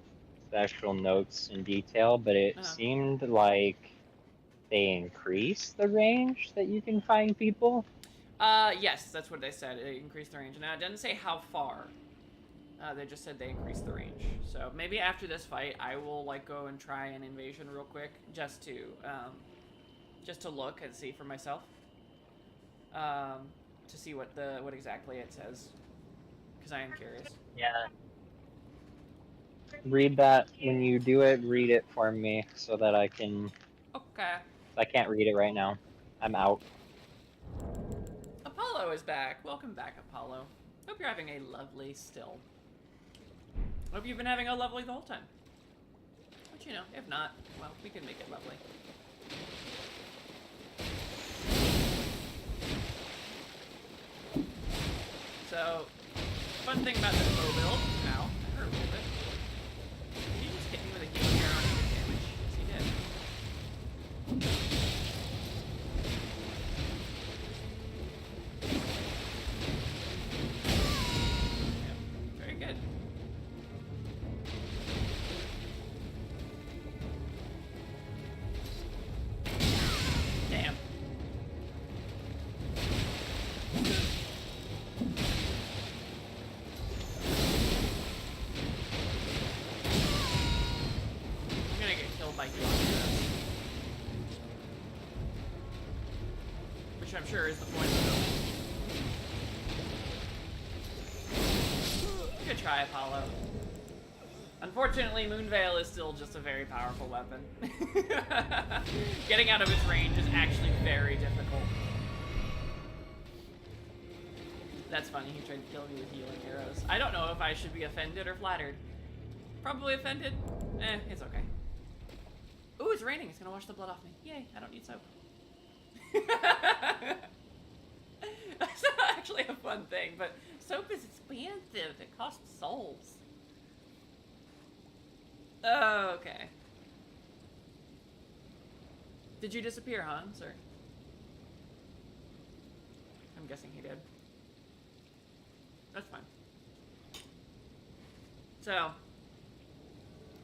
special notes in detail, but it seemed like they increased the range that you can find people. Yes, that's what they said. It increased the range. Now it doesn't say how far. They just said they increased the range. So maybe after this fight, I will like go and try an invasion real quick, just to look and see for myself, to see what exactly it says, because I am curious. Yeah. Read that when you do it. Read it for me so that I can. Okay. I can't read it right now. I'm out. Apollo is back. Welcome back, Apollo. Hope you're having a lovely still. Hope you've been having a lovely the whole time. But you know, if not, well, we can make it lovely. So, fun thing about this bow build. Ow, that hurt a little bit. Did you just hit me with a healing arrow and get damage? Yes, he did. Very good. Damn. I'm gonna get killed by healing arrows. Which I'm sure is the point of the build. Good try, Apollo. Unfortunately, Moonveil is still just a very powerful weapon. Getting out of its range is actually very difficult. That's funny, he tried to kill me with healing arrows. I don't know if I should be offended or flattered. Probably offended. It's okay. Ooh, it's raining. It's gonna wash the blood off me. Yay, I don't need soap. That's not actually a fun thing, but soap is expensive. It costs souls. Oh, okay. Did you disappear, Hans, or? I'm guessing he did. That's fine. So,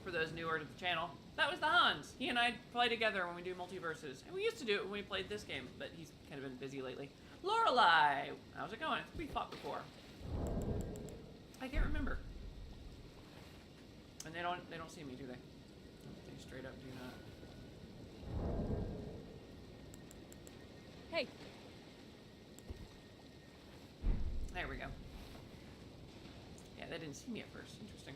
for those newer to the channel, that was the Hans. He and I play together when we do multiverses. And we used to do it when we played this game, but he's kind of been busy lately. Lorelei! How's it going? We fought before. I can't remember. And they don't see me, do they? They straight up do not. Hey! There we go. Yeah, they didn't see me at first. Interesting.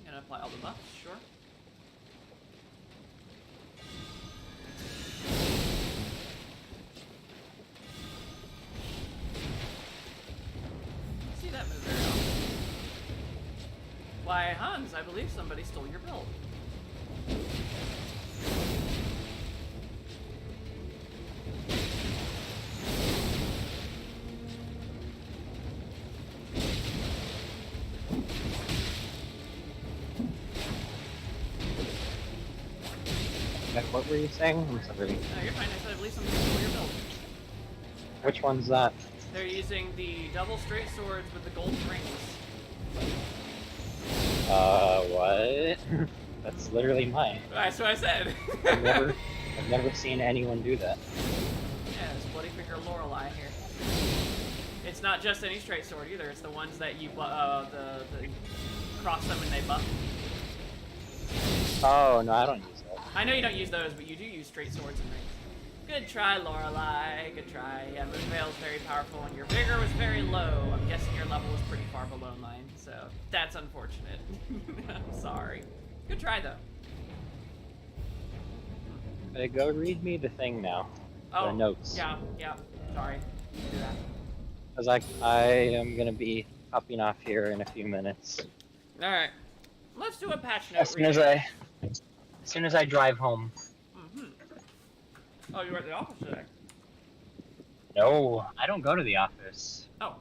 I'm gonna apply all the buffs, sure. See that move very often. Why, Hans, I believe somebody stole your build. What were you saying? I'm sorry. You're fine. I said I believe something for your build. Which one's that? They're using the double straight swords with the golden rings. What? That's literally mine. That's what I said. I've never seen anyone do that. Yeah, it's Bloody Finger Lorelei here. It's not just any straight sword either. It's the ones that you the cross them and they buff. Oh no, I don't use that. I know you don't use those, but you do use straight swords and rings. Good try, Lorelei. Good try. Yeah, Moonveil is very powerful, and your vigor was very low. I'm guessing your level was pretty far below mine, so that's unfortunate. I'm sorry. Good try, though. Go read me the thing now. Oh, the notes. Yeah. Sorry. Do that. Because I am gonna be hopping off here in a few minutes. All right. Let's do a patch note. As soon as I drive home. Oh, you were at the office today? No, I don't go to the office. Oh.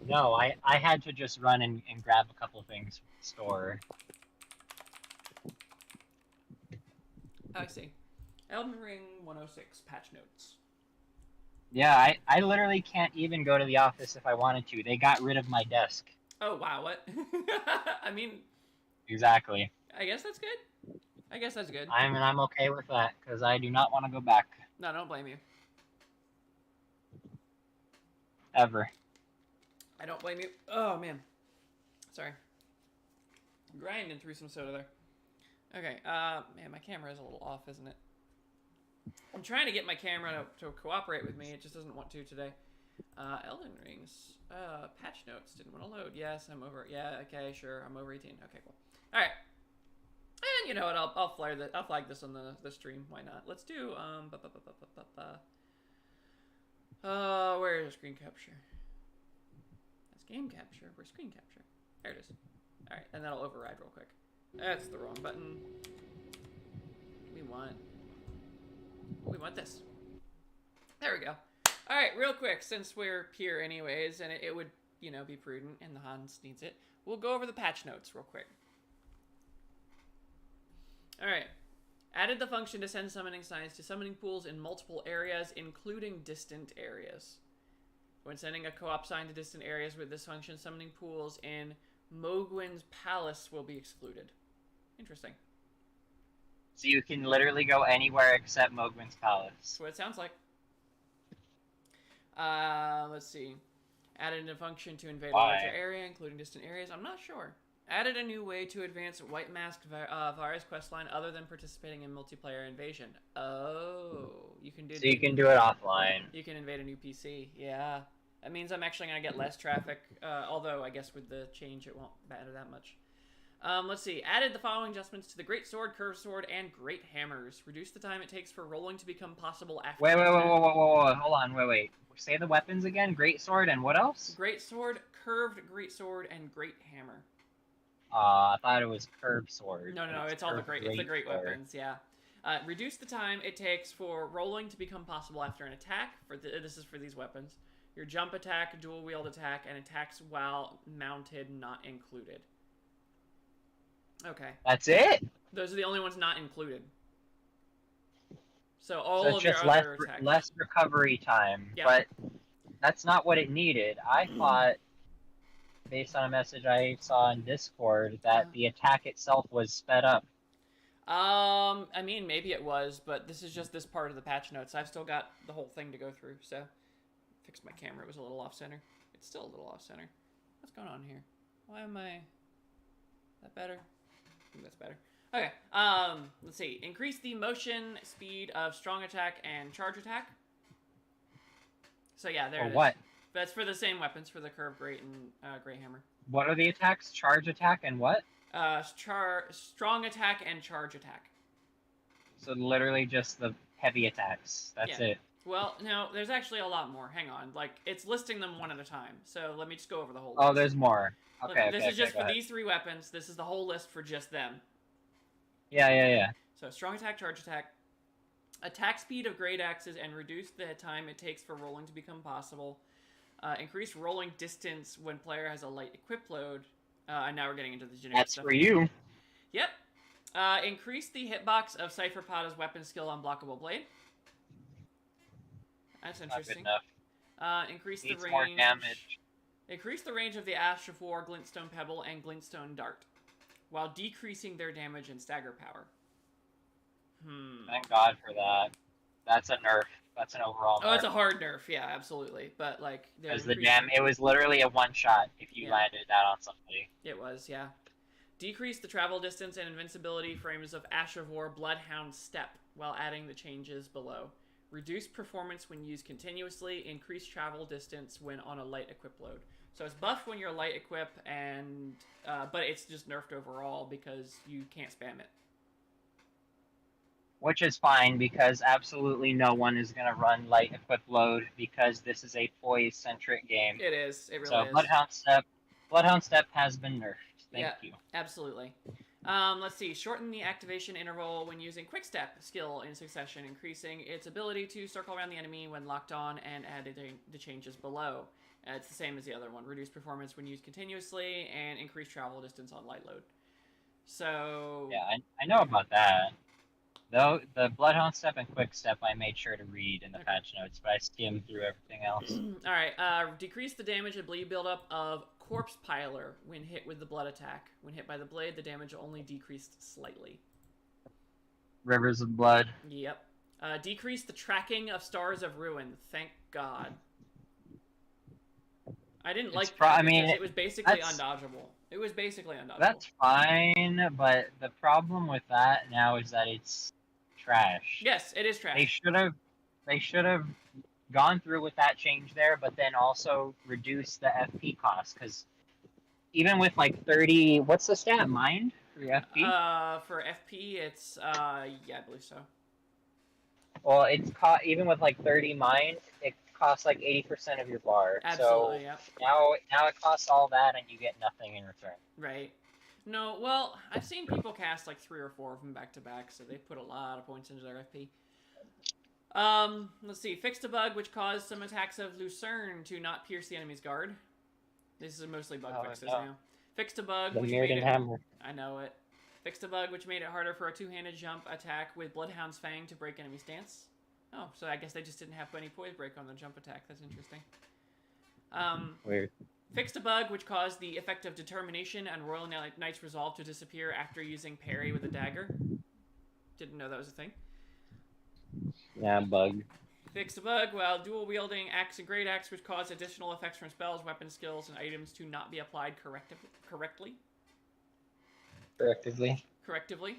No, I had to just run and grab a couple things from the store. I see. Elden Ring 106 patch notes. Yeah, I literally can't even go to the office if I wanted to. They got rid of my desk. Oh, wow, what? I mean... Exactly. I guess that's good. I guess that's good. I'm okay with that, because I do not want to go back. No, don't blame you. Ever. I don't blame you. Oh, man. Sorry. Grinding through some soda there. Okay, man, my camera is a little off, isn't it? I'm trying to get my camera to cooperate with me. It just doesn't want to today. Elden Rings. Patch notes. Didn't want to load. Yes, I'm over. Yeah, okay, sure. I'm over 18. Okay, cool. All right. And you know what? I'll flag this on the stream. Why not? Let's do where is screen capture? That's game capture. Where's screen capture? There it is. All right, and that'll override real quick. That's the wrong button. We want this. There we go. All right, real quick, since we're here anyways, and it would, you know, be prudent, and the Hans needs it, we'll go over the patch notes real quick. All right. Added the function to send summoning signs to summoning pools in multiple areas, including distant areas. When sending a co-op sign to distant areas with this function, summoning pools in Mogwin's Palace will be excluded. Interesting. So you can literally go anywhere except Mogwin's Palace. That's what it sounds like. Let's see. Added a function to invade a larger area, including distant areas. I'm not sure. Added a new way to advance White Mask Vara's questline other than participating in multiplayer invasion. Oh, you can do. So you can do it offline. You can invade a new PC. Yeah, that means I'm actually gonna get less traffic. Although I guess with the change it won't matter that much. Let's see. Added the following adjustments to the Great Sword, Curved Sword, and Great Hammers. Reduce the time it takes for rolling to become possible after. Wait. Hold on. Wait. Say the weapons again. Great Sword and what else? Great Sword, Curved Great Sword, and Great Hammer. I thought it was Curved Sword. No. It's all the great. It's the great weapons. Yeah. Reduce the time it takes for rolling to become possible after an attack. This is for these weapons. Your jump attack, dual wield attack, and attacks while mounted not included. Okay. That's it? Those are the only ones not included. So all so of your other attacks. Less recovery time, yep. But that's not what it needed. I thought, based on a message I saw in Discord, that the attack itself was sped up. I mean, maybe it was, but this is just this part of the patch notes. I've still got the whole thing to go through, so... Fixed my camera. It was a little off-center. It's still a little off-center. What's going on here? Why am I... That better? I think that's better. Okay, let's see. Increase the motion speed of strong attack and charge attack. So yeah, there it is. What? That's for the same weapons, for the Curved Great and Great Hammer. What are the attacks? Charge attack and what? Strong attack and charge attack. So literally just the heavy attacks. That's it. Well, no, there's actually a lot more. Hang on. Like, it's listing them one at a time. So let me just go over the whole list. Oh, there's more. Okay, This is just for these three weapons. This is the whole list for just them. Yeah. So strong attack, charge attack, attack speed of great axes, and reduce the time it takes for rolling to become possible. Increase rolling distance when player has a light equip load. And now we're getting into the generic stuff. That's for you. Yep. Increase the hitbox of Cypher Pada's weapon skill Unblockable Blade. That's Not good interesting. enough. Increase the Needs more range. damage. Increase the range of the Ash of War, Glintstone Pebble, and Glintstone Dart, while decreasing their damage and stagger power. Thank God for that. That's a nerf. That's an overall nerf. Oh, it's a hard nerf, yeah, absolutely. But like, because it was literally a one shot if you landed that on somebody. It was, yeah. Decrease the travel distance and invincibility frames of Ash of War Bloodhound Step while adding the changes below. Reduce performance when used continuously. Increase travel distance when on a light equip load. So it's buffed when you're light equip, and but it's just nerfed overall because you can't spam it. Which is fine because absolutely no one is going to run light equip load because this is a poise centric game. It is. It really so is. Bloodhound Step has been nerfed. Thank you. Absolutely. Let's see. Shorten the activation interval when using Quick Step skill in succession, increasing its ability to circle around the enemy when locked on, and add the changes below. It's the same as the other one. Reduce performance when used continuously, and increase travel distance on light load. So... Yeah, I know about that. Though the Bloodhound Step and Quick Step I made sure to read in the patch notes, but I skimmed through everything else. Alright, decrease the damage and bleed buildup of Corpse Piler when hit with the blood attack. When hit by the blade, the damage only decreased slightly. Rivers of Blood. Yep. Decrease the tracking of Stars of Ruin. Thank God. I didn't like that because it was basically undodgeable. It was basically undodgeable. That's fine, but the problem with that now is that it's trash. Yes, it is trash. They should have gone through with that change there, but then also reduce the FP cost, because even with like 30, what's the stat? Mind for your FP? For FP, it's yeah, I believe so. Well, it's even with like 30 mind, it costs like 80% of your bar. Absolutely, so yeah. Now it costs all that, and you get nothing in return. Right. No, well, I've seen people cast like 3 or 4 of them back to back, so they put a lot of points into their FP. Let's see. Fixed a bug which caused some attacks of Lucerne to not pierce the enemy's guard. This is mostly bug fixes now. Fixed a bug which made it... Hammer. I know it. Fixed a bug which made it harder for a two-handed jump attack with Bloodhound's Fang to break enemy stance. Oh, so I guess they just didn't have any poise break on the jump attack. That's interesting. Weird. Fixed a bug which caused the effect of Determination and Royal Knight's Resolve to disappear after using parry with a dagger. Didn't know that was a thing. Yeah, bug. Fixed a bug while dual-wielding Axe and Great Axe which caused additional effects from spells, weapon skills, and items to not be applied correctly. Correctively.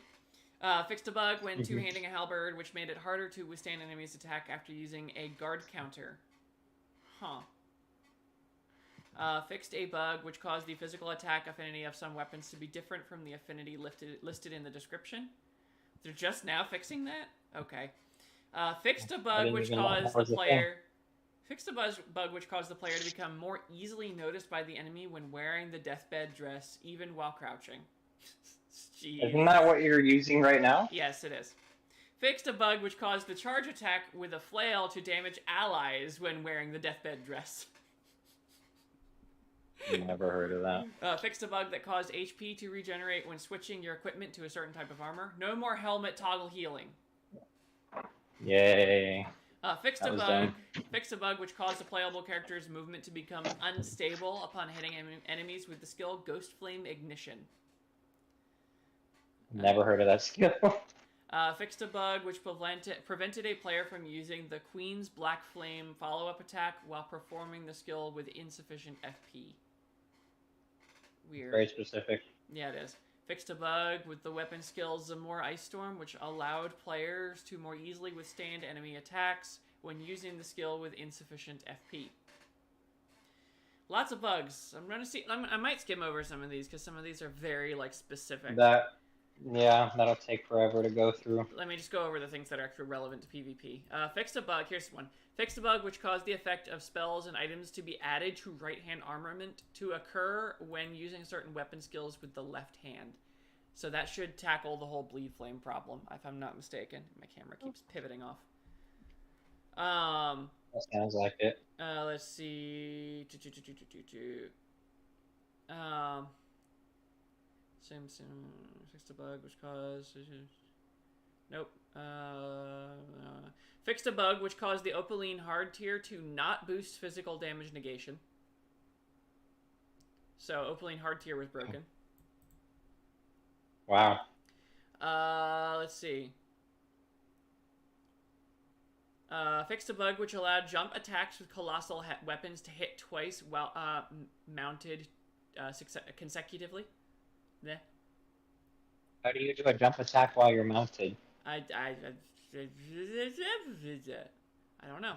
Fixed a bug when two-handing a halberd, which made it harder to withstand enemy's attack after using a guard counter. Huh. Fixed a bug which caused the physical attack affinity of some weapons to be different from the affinity listed in the description. They're just now fixing that? Okay. Fixed a bug which caused the player... Fixed a bug which caused the player to become more easily noticed by the enemy when wearing the deathbed dress, even while crouching. Jeez. Isn't that what you're using right now? Yes, it is. Fixed a bug which caused the charge attack with a flail to damage allies when wearing the deathbed dress. Never heard of that. Fixed a bug that caused HP to regenerate when switching your equipment to a certain type of armor. No more helmet toggle healing. Yay. Fixed a bug which caused the playable character's movement to become unstable upon hitting enemies with the skill Ghost Flame Ignition. Never heard of that skill. Fixed a bug which prevented a player from using the Queen's Black Flame follow-up attack while performing the skill with insufficient FP. Weird. Very specific. Yeah, it is. Fixed a bug with the weapon skill Zamor Ice Storm, which allowed players to more easily withstand enemy attacks when using the skill with insufficient FP. Lots of bugs. I'm gonna see. I might skim over some of these because some of these are very like specific. Yeah, that'll take forever to go through. Let me just go over the things that are actually relevant to PvP. Fixed a bug. Here's one. Fixed a bug which caused the effect of spells and items to be added to right-hand armament to occur when using certain weapon skills with the left hand. So that should tackle the whole bleed flame problem, if I'm not mistaken. My camera keeps pivoting off. That sounds like it. Let's see. Fixed a bug which caused... Nope. Fixed a bug which caused the Opaline hard tier to not boost physical damage negation. So Opaline hard tier was broken. Wow. Let's see. Fixed a bug which allowed jump attacks with colossal weapons to hit twice while mounted consecutively. Yeah. How do you do a jump attack while you're mounted? I don't know.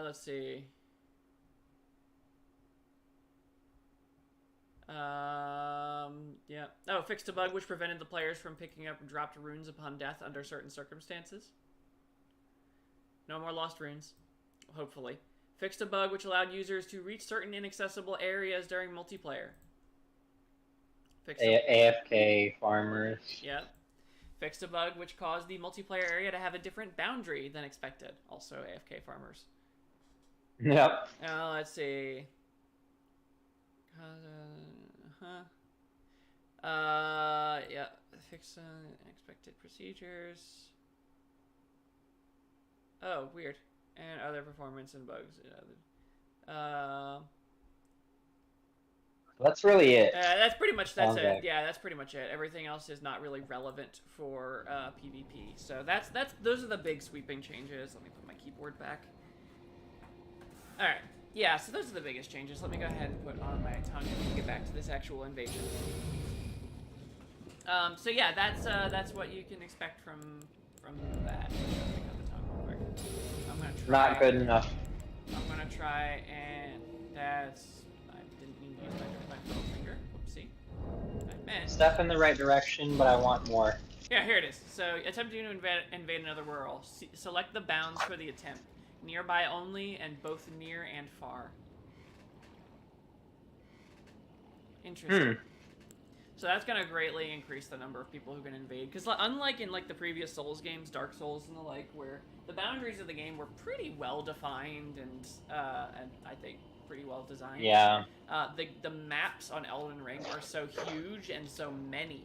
Let's see. Yeah. Oh, fixed a bug which prevented the players from picking up dropped runes upon death under certain circumstances. No more lost runes, hopefully. Fixed a bug which allowed users to reach certain inaccessible areas during multiplayer. AFK farmers. Yep. Fixed a bug which caused the multiplayer area to have a different boundary than expected. Also AFK farmers. Yep. Let's see. Yeah. Fix unexpected procedures. Oh, weird. And other performance and bugs. That's really it. That's pretty much it. Yeah, that's pretty much it. Everything else is not really relevant for PvP. So those are the big sweeping changes. Let me put my keyboard back. All right. Yeah, so those are the biggest changes. Let me go ahead and put on my tongue and get back to this actual invasion. So yeah, that's what you can expect from that. Pick up the tongue real quick. I'm gonna try. Not good enough. I'm gonna try, and that's. I didn't mean to use my middle finger. Whoopsie. I meant. Step in the right direction, but I want more. Yeah, here it is. So, attempting to invade another world. Select the bounds for the attempt. Nearby only, and both near and far. Interesting. So that's going to greatly increase the number of people who can invade. Because unlike in like the previous Souls games, Dark Souls and the like, where the boundaries of the game were pretty well defined and I think pretty well designed. Yeah. The maps on Elden Ring are so huge and so many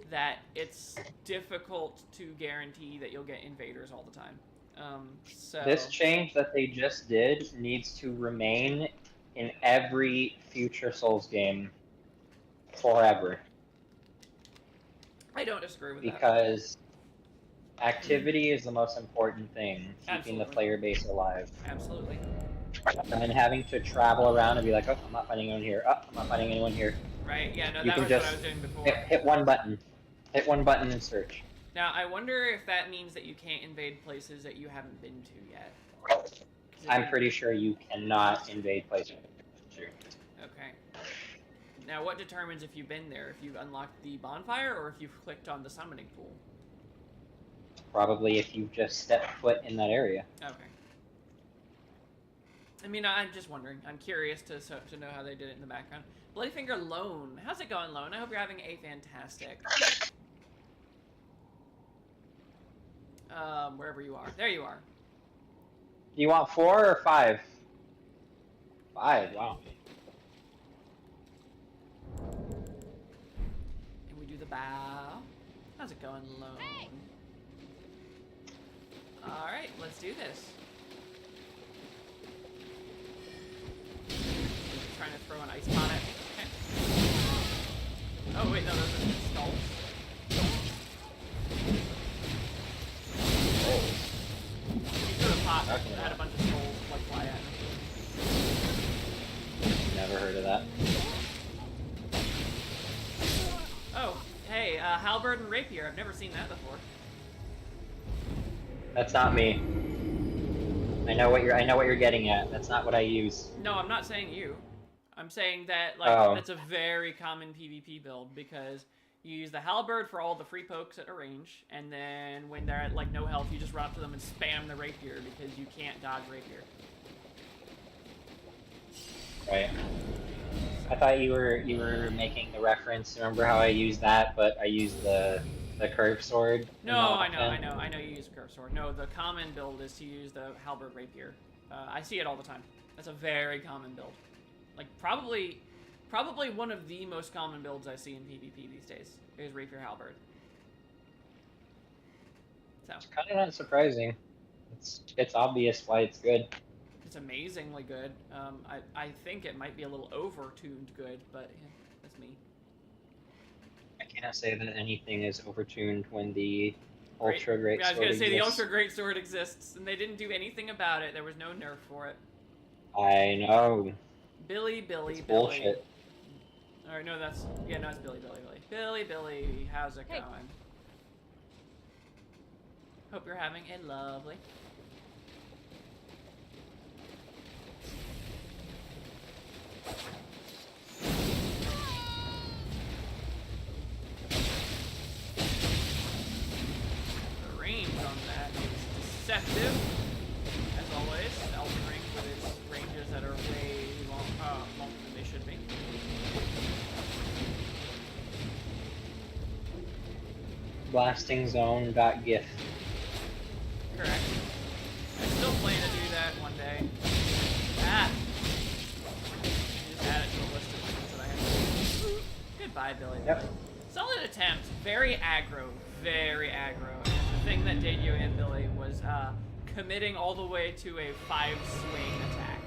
that it's difficult to guarantee that you'll get invaders all the time. So this change that they just did needs to remain in every future Souls game forever. I don't disagree with that. Because activity is the most important thing, keeping the player base alive. Absolutely. And then having to travel around and be like, oh, I'm not finding anyone here. Oh, I'm not finding anyone here. Right, yeah, no, You that can was just what I was doing before. hit one button. Hit one button and search. Now, I wonder if that means that you can't invade places that you haven't been to yet. I'm pretty sure you cannot invade places. Okay. Now, what determines if you've been there? If you've unlocked the bonfire, or if you've clicked on the summoning pool? Probably if you just step foot in that area. Okay. I mean, I'm just wondering. I'm curious to know how they did it in the background. Bloodyfinger Lone. How's it going, Lone? I hope you're having a fantastic... wherever you are. There you are. Do you want 4 or 5? 5, wow. And we do the bow. How's it going, Lone? Hey! Alright, let's do this. Trying to throw an ice on it. Okay. Oh, wait, no, those are skulls. He threw a pot that had a bunch of skulls like fly at him. Never heard of that. Oh, hey, halberd and rapier. I've never seen that before. That's not me. I know what you're getting at. That's not what I use. No, I'm not saying you. I'm saying that like that's a very common PvP build because you use the halberd for all the free pokes at a range, and then when they're at like no health, you just run up to them and spam the rapier because you can't dodge rapier. Right. I thought you were making the reference. Remember how I used that, but I used the curved sword? No, I know you use a curved sword. No, the common build is to use the halberd rapier. I see it all the time. That's a very common build. Like, probably Probably one of the most common builds I see in PvP these days is Rapier Halberd. So It's kind of not surprising. It's obvious why it's good. it's amazingly good. I think it might be a little over-tuned good, but yeah, that's me. I can't say that anything is overtuned when the Ultra Great I was Sword gonna say exists. the Ultra Great Sword exists, and they didn't do anything about it. There was no nerf for it. I know. Billy. It's bullshit. Or no, that's no, it's Billy. Billy, how's it going? Hope you're having a lovely. The range on that is deceptive, as always. Elden Ring with its ranges that are way longer than they should be. Blasting zone got GIF. Correct. I still plan to do that one day. Ah! Just add it to the list of things that I have to do. Goodbye, Billy. Yep. Solid attempt. Very aggro. Very aggro. And the thing that did you in, Billy, was committing all the way to a 5-swing attack.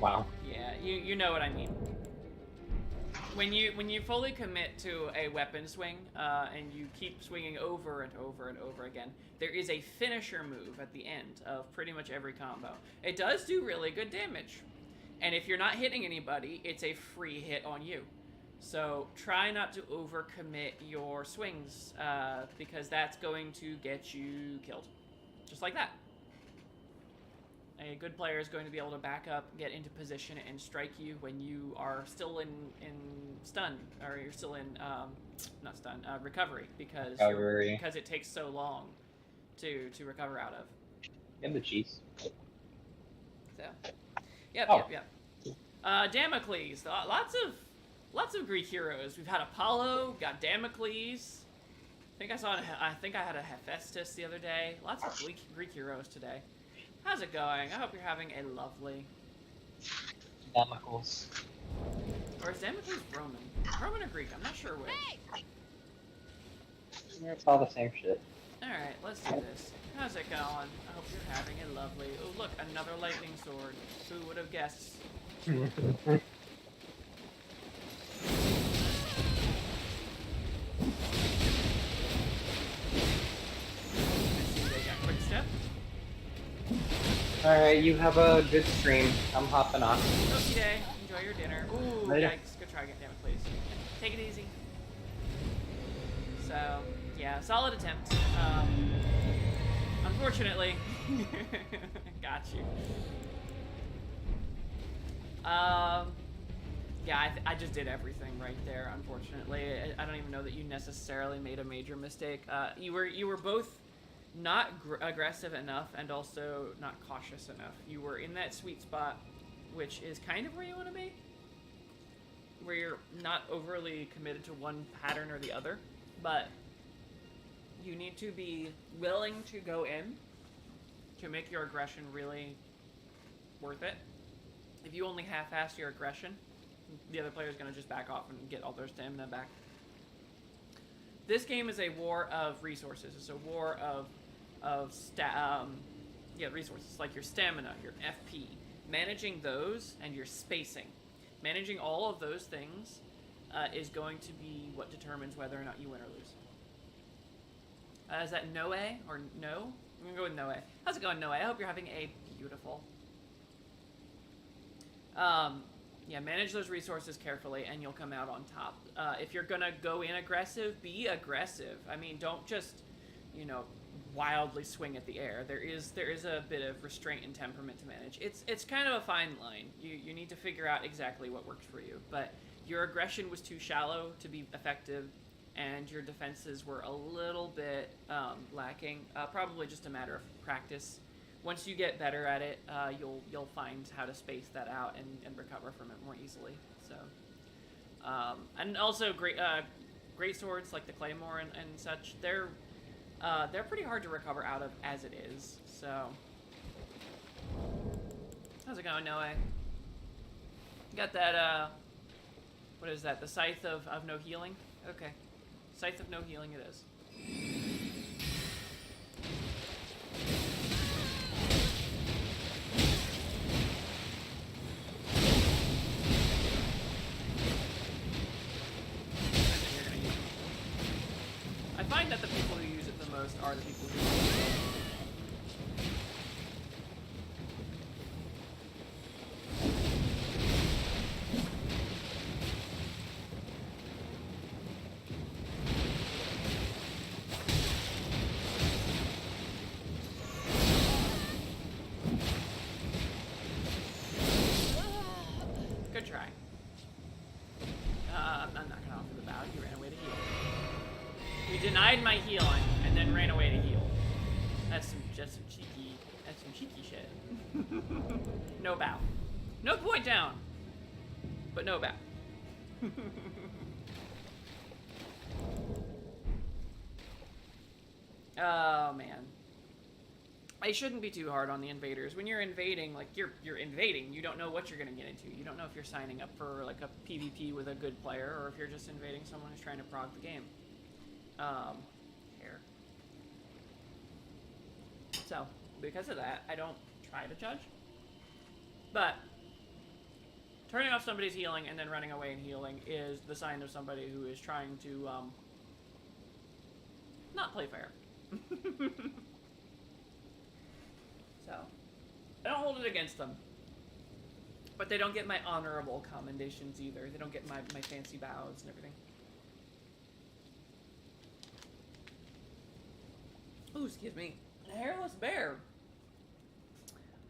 Wow. Yeah, you know what I mean. When you fully commit to a weapon swing and you keep swinging over and over and over again, there is a finisher move at the end of pretty much every combo. It does do really good damage, and if you're not hitting anybody, it's a free hit on you. So try not to overcommit your swings because that's going to get you killed, just like that. A good player is going to be able to back up, get into position, and strike you when you are still in stun, or you're still in not stun, recovery, because it takes so long to recover out of. And the cheese. So, yep. Damocles, lots of Greek heroes. We've had Apollo, got Damocles. I think I had a Hephaestus the other day. Lots of Greek heroes today. How's it going? I hope you're having a lovely... Damocles. Or is Damocles Roman? Roman or Greek? I'm not sure which. It's all the same shit. Alright, let's do this. How's it going? I hope you're having a lovely... Oh, look, another lightning sword. Who would have guessed? Quick step. Alright, you have a good stream. I'm hopping off. Okie day. Enjoy your dinner. Ooh, Later. yikes. Good try again, damn it, please. Take it easy. So, yeah, solid attempt. Unfortunately, got you. Yeah, I just did everything right there, unfortunately. I don't even know that you necessarily made a major mistake. You were both not aggressive enough and also not cautious enough. You were in that sweet spot, which is kind of where you want to be, where you're not overly committed to one pattern or the other, but you need to be willing to go in to make your aggression really worth it. If you only half-ass your aggression, the other player is going to just back off and get all their stamina back. This game is a war of resources. It's a war of resources, like your stamina, your FP. Managing those and your spacing. Managing all of those things is going to be what determines whether or not you win or lose. Is that Noe or no? I'm going to go with Noe. How's it going, Noe? I hope you're having a beautiful... yeah, manage those resources carefully and you'll come out on top. If you're gonna go in aggressive, be aggressive. I mean, don't just, wildly swing at the air. There is a bit of restraint and temperament to manage. It's kind of a fine line. You need to figure out exactly what works for you. But your aggression was too shallow to be effective, and your defenses were a little bit lacking. Probably just a matter of practice. Once you get better at it, you'll find how to space that out and recover from it more easily. So, and also great swords like the claymore and such. They're pretty hard to recover out of as it is. So, how's it going, Noe? Got that, what is that? The Scythe of no healing? Okay. Scythe of no healing it is. I find that the people who use it the most are the people who use it. Good try. I'm not gonna offer the bow. You ran away to heal. You denied my healing and then ran away to heal. That's some cheeky shit. No bow. No point down. But no bow. Oh man. It shouldn't be too hard on the invaders. When you're invading, like you're invading, you don't know what you're gonna get into. You don't know if you're signing up for like a PvP with a good player or if you're just invading someone who's trying to prog the game. Here. So, because of that, I don't try to judge. But turning off somebody's healing and then running away and healing is the sign of somebody who is trying to not play fair. So, I don't hold it against them. But they don't get my honorable commendations either. They don't get my fancy bows and everything. Ooh, excuse me. Hairless Bear.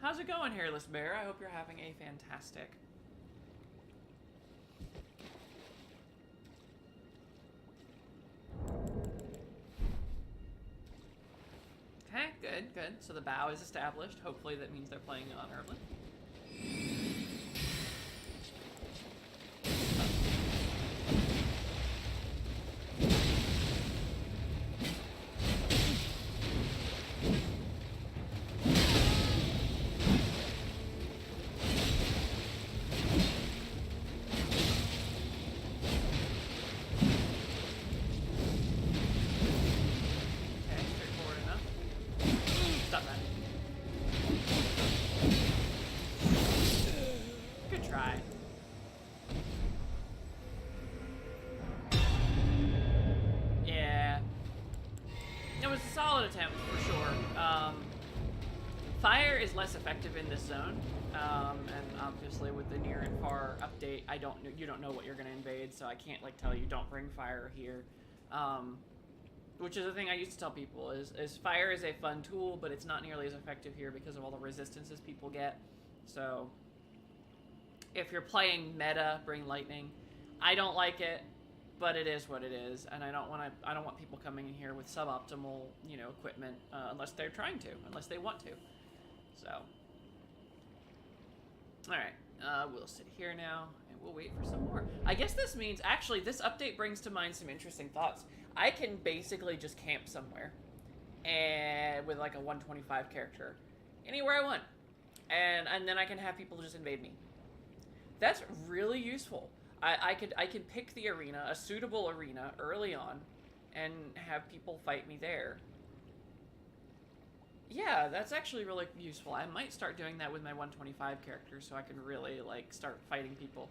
How's it going, Hairless Bear? I hope you're having a fantastic. Okay, good, good. So the bow is established. Hopefully that means they're playing honorably. Attempt for sure. Fire is less effective in this zone, and obviously with the near and far update, you don't know what you're going to invade, so I can't like tell you don't bring fire here. Which is the thing I used to tell people is fire is a fun tool, but it's not nearly as effective here because of all the resistances people get. So if you're playing meta, bring lightning. I don't like it. But it is what it is, and I don't want people coming in here with suboptimal, equipment unless they're trying to, unless they want to. So, all right, we'll sit here now and we'll wait for some more. I guess this means actually this update brings to mind some interesting thoughts. I can basically just camp somewhere, and with like a 125 character, anywhere I want, and then I can have people just invade me. That's really useful. I could pick the arena, a suitable arena, early on, and have people fight me there. Yeah, that's actually really useful. I might start doing that with my 125 characters so I can really, like, start fighting people.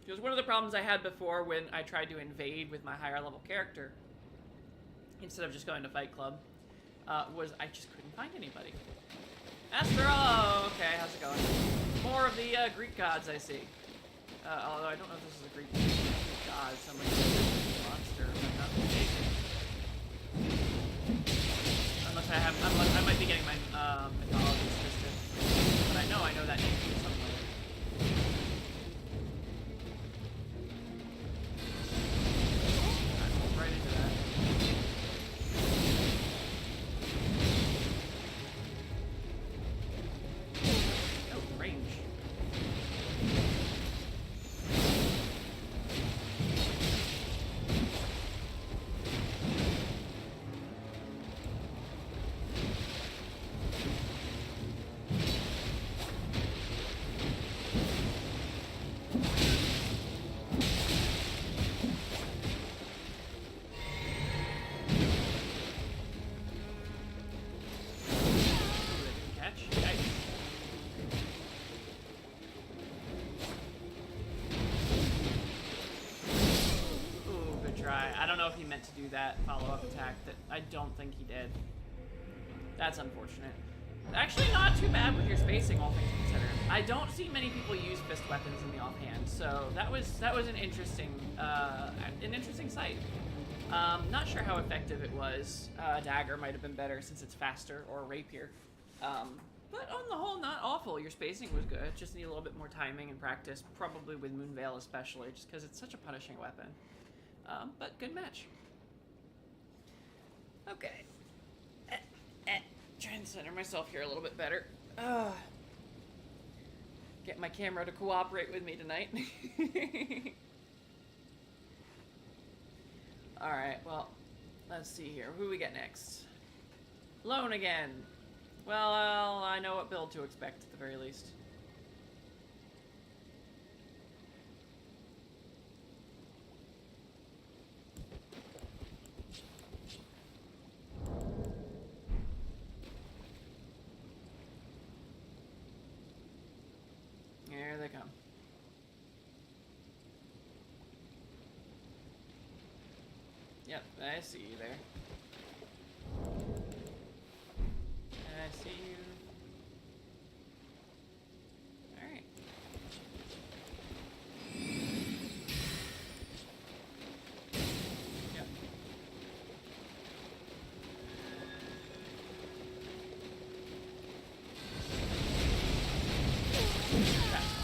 Because one of the problems I had before when I tried to invade with my higher level character, instead of just going to Fight Club, was I just couldn't find anybody. Astro! Okay, how's it going? More of the Greek gods I see. Although I don't know if this is a Greek god, somebody monster, if I'm not mistaken. Unless I might be getting my mythology twisted. But I know that name from somewhere. I rolled right into that. Oh, range. don't know if he meant to do that follow-up attack. That I don't think he did. That's unfortunate. Actually, not too bad with your spacing, all things considered. I don't see many people use fist weapons in the offhand, so that was an interesting sight. Not sure how effective it was. Dagger might have been better since it's faster, or rapier. But on the whole, not awful. Your spacing was good. Just need a little bit more timing and practice, probably with Moonveil especially, just because it's such a punishing weapon. But good match. Okay. Try and center myself here a little bit better. Get my camera to cooperate with me tonight. Alright, well, let's see here. Who we get next? Lone again. Well, I know what build to expect at the very least. Here they come. Yep, I see you there. I see you. Alright. Yep.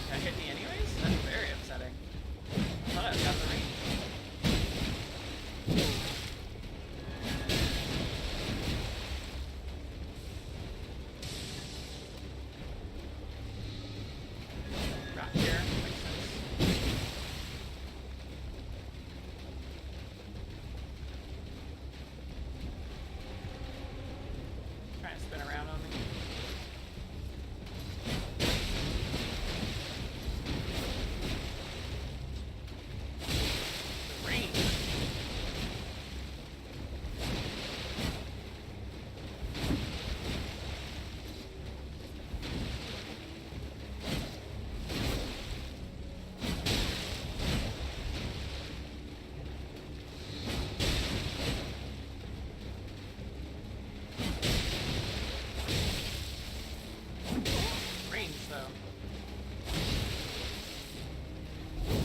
That hit me anyways? That's very upsetting. I thought I got the range. Right here. Makes sense. Trying to spin around on me.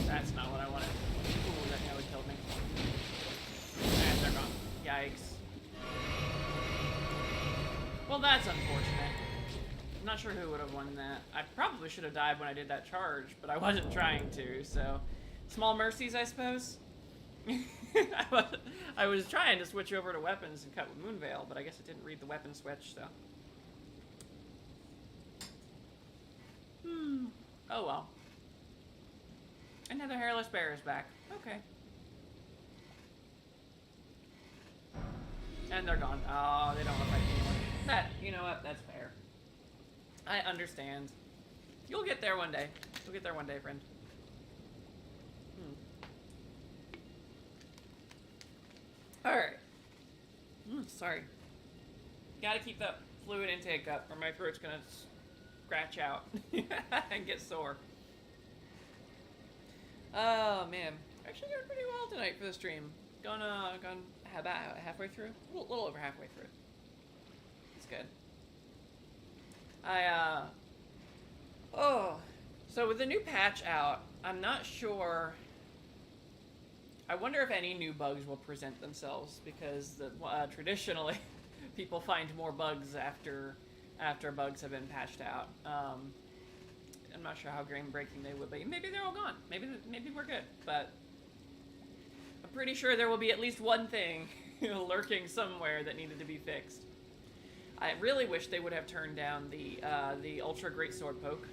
That's not what I wanted. Ooh, that nearly killed me. And they're gone. Yikes. Well, that's unfortunate. I'm not sure who would have won that. I probably should have died when I did that charge, but I wasn't trying to, so... Small mercies, I suppose? I was trying to switch over to weapons and cut with Moonveil, but I guess it didn't read the weapon switch, so... Oh well. Another hairless bear is back. Okay. And they're gone. Oh, they don't look like anyone. That, you know what? That's fair. I understand. You'll get there one day. You'll get there one day, friend. Alright. Sorry. Gotta keep that fluid intake up or my throat's gonna scratch out and get sore. Oh man, actually going pretty well tonight for the stream. Gone about halfway through, a little over halfway through. It's good. So with the new patch out, I'm not sure. I wonder if any new bugs will present themselves because traditionally people find more bugs after bugs have been patched out. I'm not sure how game-breaking they would be. Maybe they're all gone. Maybe we're good. But I'm pretty sure there will be at least one thing lurking somewhere that needed to be fixed. I really wish they would have turned down the Ultra Great Sword Poke.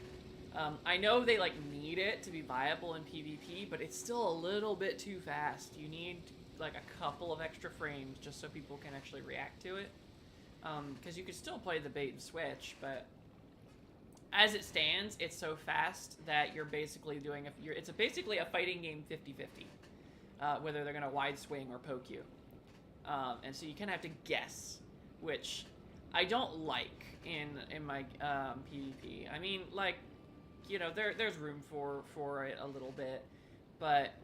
I know they need it to be viable in PvP, but it's still a little bit too fast. You need a couple of extra frames just so people can actually react to it. Because you could still play the bait and switch, but as it stands, it's so fast that you're basically doing it's basically a fighting game 50-50, whether they're gonna wide swing or poke you, and so you kind of have to guess, which I don't like in my PvP. I mean, there's room for it a little bit, but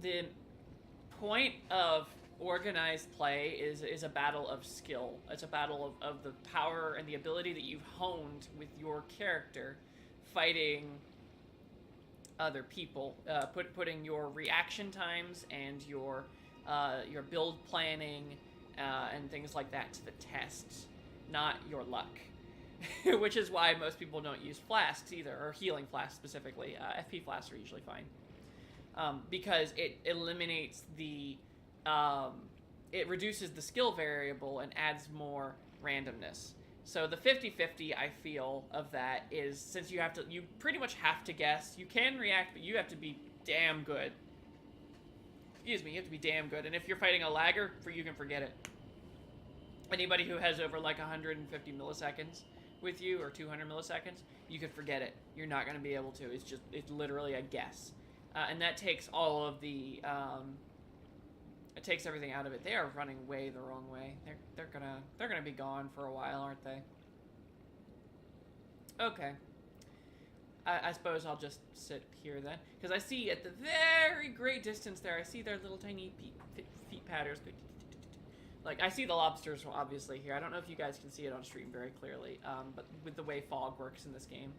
the point of organized play is a battle of skill. It's a battle of the power and the ability that you've honed with your character fighting other people, putting your reaction times and your build planning and things like that to the test, not your luck. Which is why most people don't use flasks either, or healing flasks specifically. FP flasks are usually fine. Because it eliminates the... it reduces the skill variable and adds more randomness. So the 50-50, I feel, of that is, since you pretty much have to guess. You can react, but you have to be damn good. Excuse me, you have to be damn good. And if you're fighting a lagger, you can forget it. Anybody who has over like 150 milliseconds with you, or 200 milliseconds, you could forget it. You're not going to be able to. It's literally a guess. And that takes all of the, it takes everything out of it. They are running way the wrong way. They're gonna be gone for a while, aren't they? Okay. I suppose I'll just sit here then, because I see at the very great distance there, I see their little tiny feet patters. Like, I see the lobsters obviously here. I don't know if you guys can see it on stream very clearly, but with the way fog works in this game,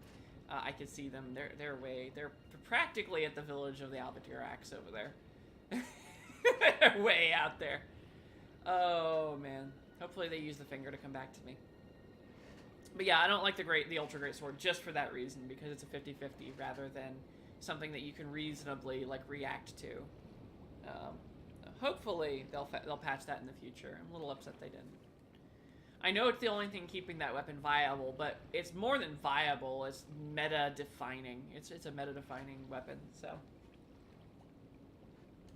I can see them. They're practically at the village of the Albatirax over there. They're way out there. Oh man. Hopefully they use the finger to come back to me. But yeah, I don't like the Ultra Great Sword just for that reason, because it's a 50-50 rather than something that you can reasonably like react to. Hopefully they'll patch that in the future. I'm a little upset they didn't. I know it's the only thing keeping that weapon viable, but it's more than viable. It's meta-defining. It's a meta-defining weapon, so.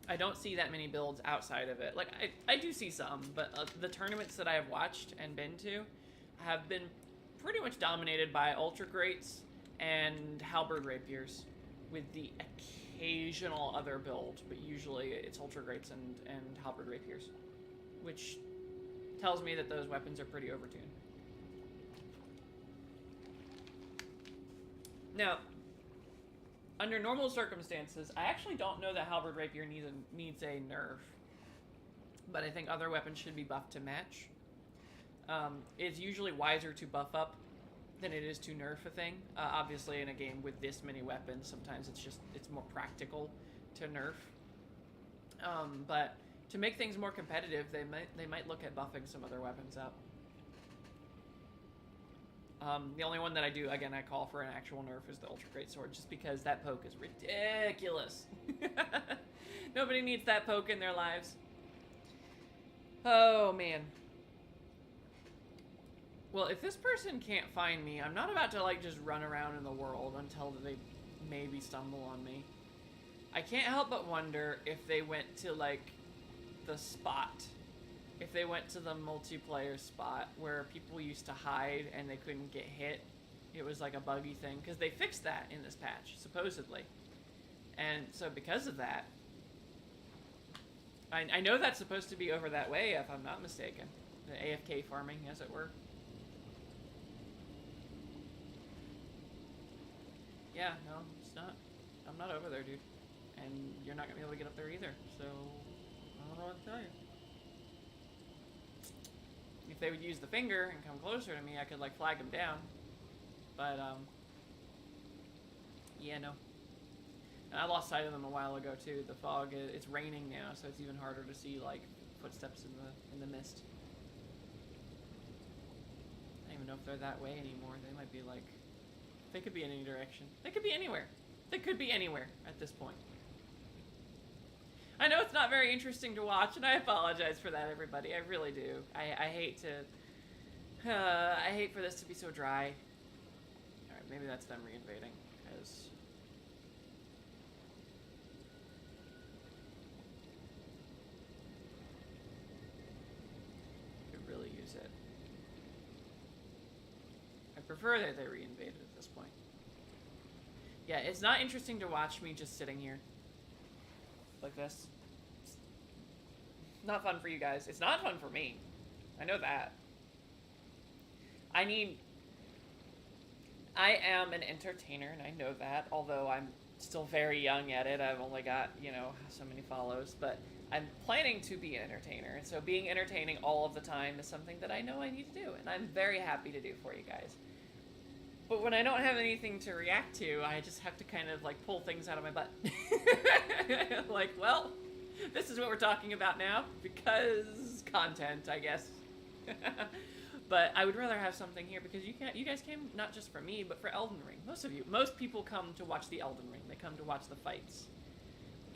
I don't see that many builds outside of it. Like, I do see some, but the tournaments that I have watched and been to have been pretty much dominated by Ultra Greats and Halberd Rapiers, with the occasional other build, but usually it's Ultra Greats and Halberd Rapiers, which tells me that those weapons are pretty overtuned. Now, under normal circumstances, I actually don't know that Halberd Rapier needs a nerf, but I think other weapons should be buffed to match. It's usually wiser to buff up than it is to nerf a thing. Obviously, in a game with this many weapons, sometimes it's more practical to nerf. But to make things more competitive, they might look at buffing some other weapons up. The only one that I do, again, I call for an actual nerf is the Ultra Great Sword, just because that poke is ridiculous. Nobody needs that poke in their lives. Oh, man. Well, if this person can't find me, I'm not about to, like, just run around in the world until they maybe stumble on me. I can't help but wonder if they went to, like, the spot. If they went to the multiplayer spot where people used to hide and they couldn't get hit. It was like a buggy thing, because they fixed that in this patch, supposedly. And so because of that, I know that's supposed to be over that way, if I'm not mistaken. The AFK farming, as it were. Yeah, no, it's not. I'm not over there, dude. And you're not going to be able to get up there either, so I don't know what to tell you. If they would use the finger and come closer to me, I could, like, flag them down. But, yeah, no. And I lost sight of them a while ago, too. The fog, it's raining now, so it's even harder to see, like, footsteps in the mist. I don't even know if they're that way anymore. They might be, like, they could be in any direction. They could be anywhere. They could be anywhere at this point. I know it's not very interesting to watch, and I apologize for that, everybody. I really do. I hate to... I hate for this to be so dry. Alright, maybe that's them reinvading, because... could really use it. I prefer that they reinvaded at this point. Yeah, it's not interesting to watch me just sitting here. Like this. It's not fun for you guys. It's not fun for me. I know that. I am an entertainer, and I know that, although I'm still very young at it. I've only got, you know, so many follows, but I'm planning to be an entertainer, and so being entertaining all of the time is something that I know I need to do, and I'm very happy to do for you guys. But when I don't have anything to react to, I just have to kind of, like, pull things out of my butt. Like, well, this is what we're talking about now, because content, I guess. But I would rather have something here, because you guys came not just for me, but for Elden Ring. Most people come to watch the Elden Ring. They come to watch the fights.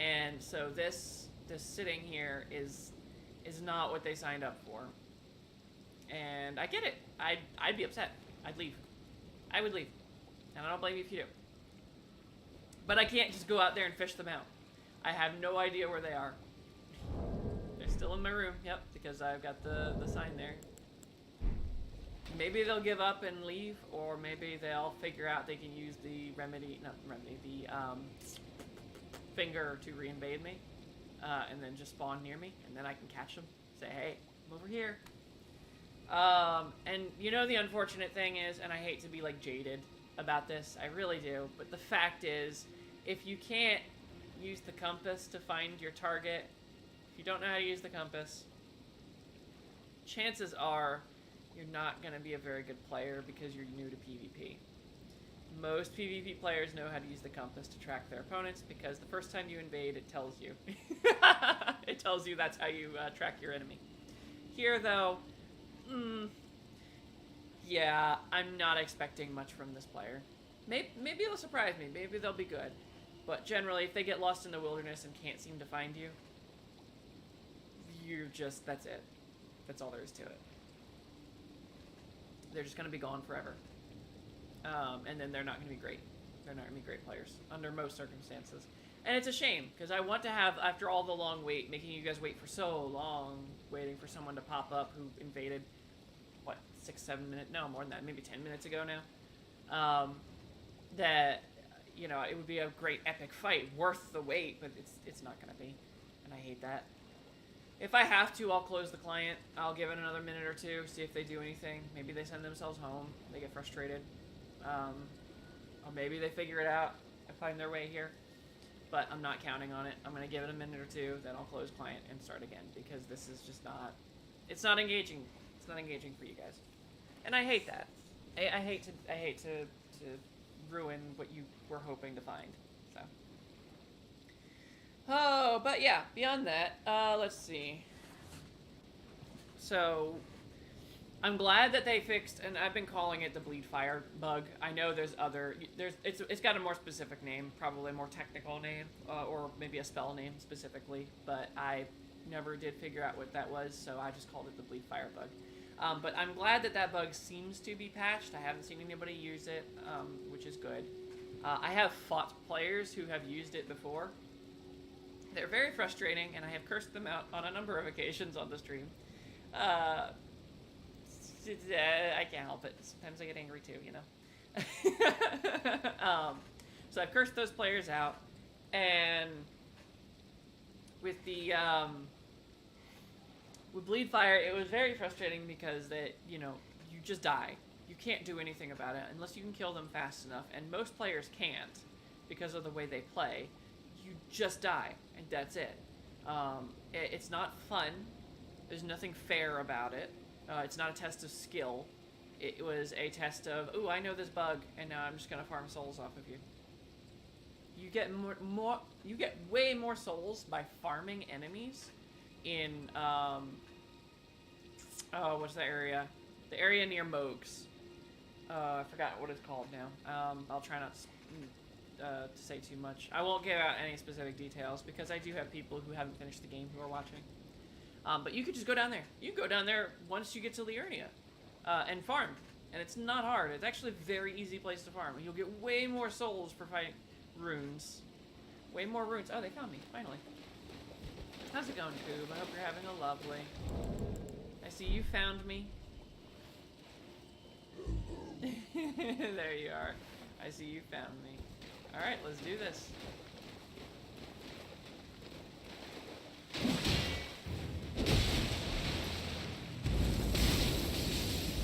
And so this sitting here is not what they signed up for. And I get it. I'd be upset. I'd leave. I would leave. And I don't blame you if you do. But I can't just go out there and fish them out. I have no idea where they are. They're still in my room, yep, because I've got the sign there. Maybe they'll give up and leave, or maybe they'll figure out they can use the finger to reinvade me, and then just spawn near me, and then I can catch them, say, hey, I'm over here. And you know the unfortunate thing is, and I hate to be like jaded about this, I really do, but the fact is, if you can't use the compass to find your target, if you don't know how to use the compass, chances are you're not going to be a very good player because you're new to PvP. Most PvP players know how to use the compass to track their opponents because the first time you invade, it tells you. It tells you that's how you track your enemy. Here, though, yeah, I'm not expecting much from this player. Maybe it'll surprise me. Maybe they'll be good. But generally, if they get lost in the wilderness and can't seem to find you, that's it. That's all there is to it. They're just going to be gone forever. And then they're not going to be great. They're not going to be great players under most circumstances. And it's a shame, because I want to have, after all the long wait, making you guys wait for so long, waiting for someone to pop up who invaded, what, 6-7 minutes, no, more than that, maybe 10 minutes ago now, that, you know, it would be a great epic fight, worth the wait, but it's not going to be, and I hate that. If I have to, I'll close the client, I'll give it another minute or two, see if they do anything, maybe they send themselves home, they get frustrated, or maybe they figure it out and find their way here. But I'm not counting on it. I'm going to give it a minute or two, then I'll close client and start again, because this is just not, it's not engaging. It's not engaging for you guys. And I hate that. I hate to ruin what you were hoping to find. So. Oh, but yeah, beyond that, let's see. So, I'm glad that they fixed, and I've been calling it the bleed fire bug. I know it's got a more specific name, probably a more technical name, or maybe a spell name specifically, but I never did figure out what that was, so I just called it the bleed fire bug. But I'm glad that bug seems to be patched. I haven't seen anybody use it, which is good. I have fought players who have used it before. They're very frustrating, and I have cursed them out on a number of occasions on the stream. I can't help it. Sometimes I get angry too, you know. So I've cursed those players out, and with the with Bleed Fire, it was very frustrating because you just die. You can't do anything about it unless you can kill them fast enough, and most players can't because of the way they play. You just die, and that's it. It's not fun. There's nothing fair about it. It's not a test of skill. It was a test of, ooh, I know this bug, and now I'm just gonna farm souls off of you. You get you get way more souls by farming enemies in, what's that area? The area near Mogues. I forgot what it's called now. I'll try not to say too much. I won't give out any specific details because I do have people who haven't finished the game who are watching. But you could just go down there. You can go down there once you get to Liurnia and farm. And it's not hard. It's actually a very easy place to farm. You'll get way more souls for fighting runes. Way more runes. Oh, they found me, finally. How's it going, Coob? I hope you're having a lovely. I see you found me. There you are. I see you found me. Alright, let's do this.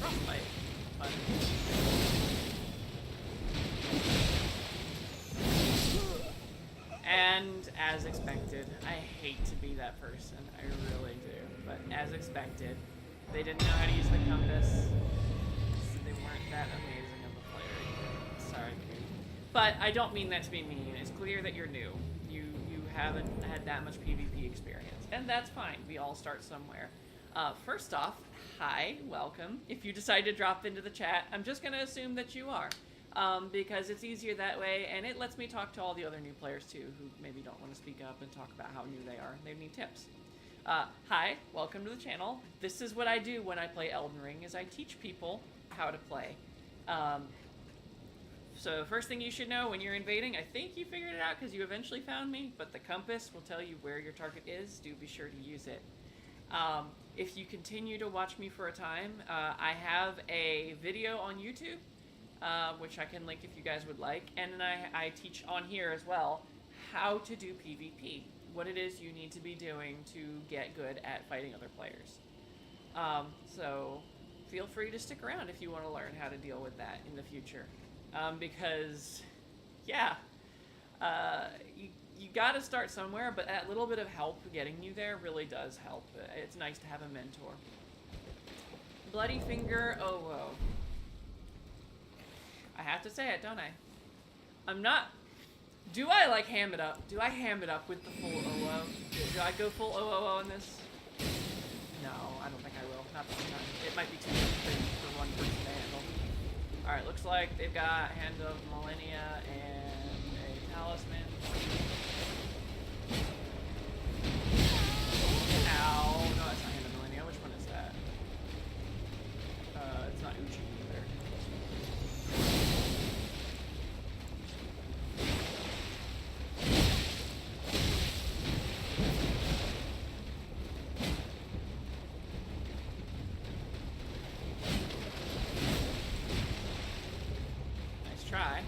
Frostbite. Fun. And as expected. I hate to be that person. I really do. But as expected, they didn't know how to use the compass. So they weren't that amazing of a player either. Sorry, dude. But I don't mean that to be mean. It's clear that you're new. You haven't had that much PvP experience. And that's fine. We all start somewhere. First off, hi, welcome. If you decide to drop into the chat, I'm just going to assume that you are. Because it's easier that way, and it lets me talk to all the other new players too, who maybe don't want to speak up and talk about how new they are. They need tips. Hi, welcome to the channel. This is what I do when I play Elden Ring, is I teach people how to play. So first thing you should know when you're invading, I think you figured it out because you eventually found me, but the compass will tell you where your target is. Do be sure to use it. If you continue to watch me for a time, I have a video on YouTube, which I can link if you guys would like, and then I teach on here as well how to do PvP, what it is you need to be doing to get good at fighting other players. So feel free to stick around if you want to learn how to deal with that in the future, because yeah, you got to start somewhere, but that little bit of help getting you there really does help. It's nice to have a mentor. Bloody finger, oh whoa. I have to say it, don't I? I'm not... Do I, like, ham it up? Do I ham it up with the full OO? Do I go full OOO in this? No, I don't think I will. Not this time. It might be too big for one person to handle. Alright, looks like they've got Hand of Millennia and a Talisman. Ow. No, that's not Hand of Millennia. Which one is that? It's not Uchi either. Try.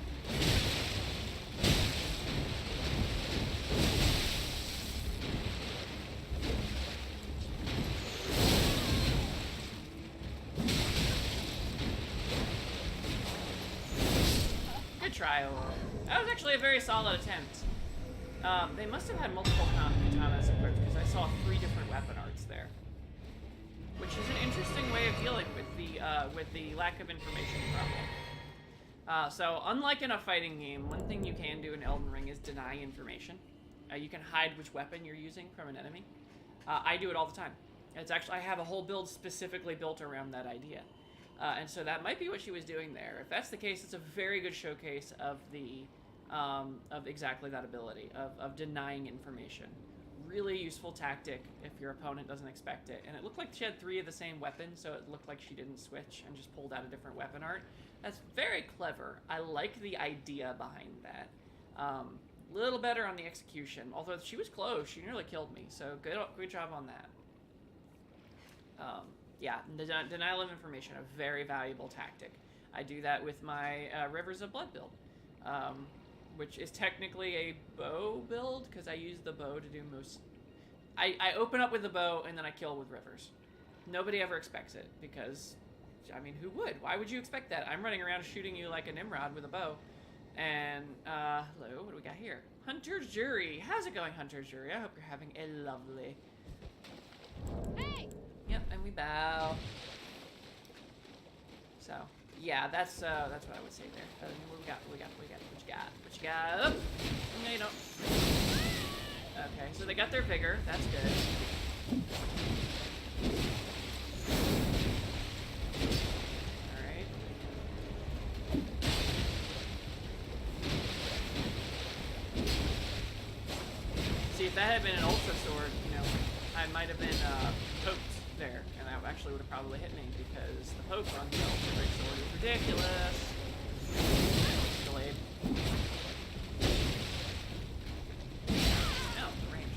Good try, Oro. That was actually a very solid attempt. They must have had multiple katanas equipped because I saw 3 different weapon arts there, which is an interesting way of dealing with the lack of information problem. So, unlike in a fighting game, one thing you can do in Elden Ring is deny information. You can hide which weapon you're using from an enemy. I do it all the time. It's actually, I have a whole build specifically built around that idea. And so that might be what she was doing there. If that's the case, it's a very good showcase of exactly that ability, of denying information. Really useful tactic if your opponent doesn't expect it. And it looked like she had 3 of the same weapon, so it looked like she didn't switch and just pulled out a different weapon art. That's very clever. I like the idea behind that. Little better on the execution, although she was close. She nearly killed me, so good job on that. Yeah, denial of information, a very valuable tactic. I do that with my Rivers of Blood build, which is technically a bow build, because I use the bow to do most... I open up with the bow, and then I kill with Rivers. Nobody ever expects it, because... I mean, who would? Why would you expect that? I'm running around shooting you like a Nimrod with a bow. And, hello, what do we got here? Hunter's Jury. How's it going, Hunter's Jury? I hope you're having a lovely... Hey! Yep, and we bow. So, yeah, that's what I would say there. What we got? What you got? Oh, no, you don't. Okay, so they got their vigor. That's good. See, if that had been an Ultra Sword, you know, I might have been poked there, and that actually would have probably hit me, because the poke on the Ultra Great Sword is ridiculous. Delayed. No, range.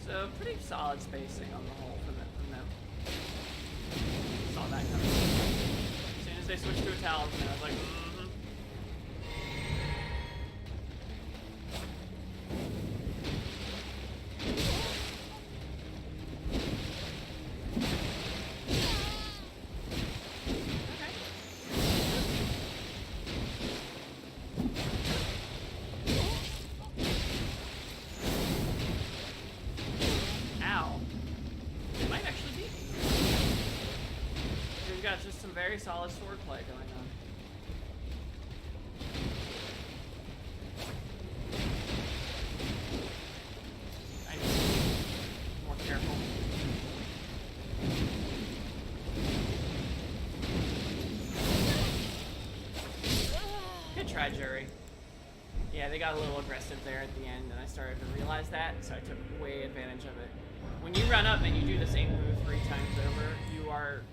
So pretty solid spacing on the whole from them. Saw that coming. As soon as they switched to a talisman, I was like, mm-hmm. very solid sword play going on. I need to be more careful. Good try, Jury. Yeah, they got a little aggressive there at the end, and I started to realize that, so I took way advantage of it. When you run up and you do the same move 3 times over,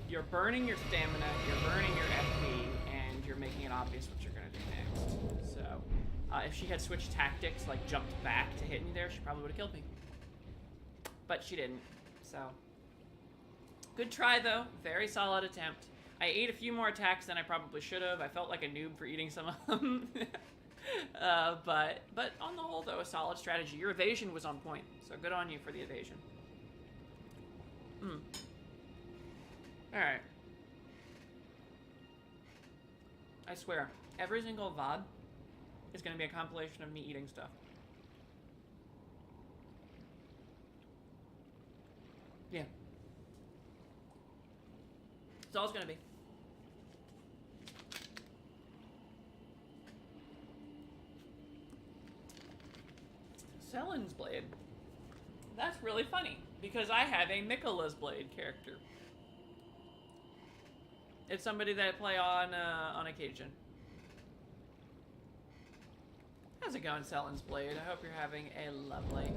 you're burning your stamina, you're burning your FP, and you're making it obvious what you're gonna do next. So, if she had switched tactics, like jumped back to hit me there, she probably would have killed me. But she didn't, so. Good try though, very solid attempt. I ate a few more attacks than I probably should have. I felt like a noob for eating some of them. But on the whole though, a solid strategy. Your evasion was on point, so good on you for the evasion. Alright. I swear, every single VOD is going to be a compilation of me eating stuff. Yeah. That's all it's going to be. Selen's Blade. That's really funny, because I have a Miquella's Blade character. It's somebody that I play on occasion. How's it going, Selen's Blade? I hope you're having a lovely...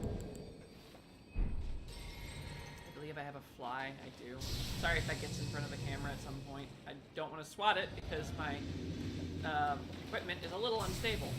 I believe I have a fly. I do. Sorry if that gets in front of the camera at some point. I don't want to swat it because my equipment is a little unstable.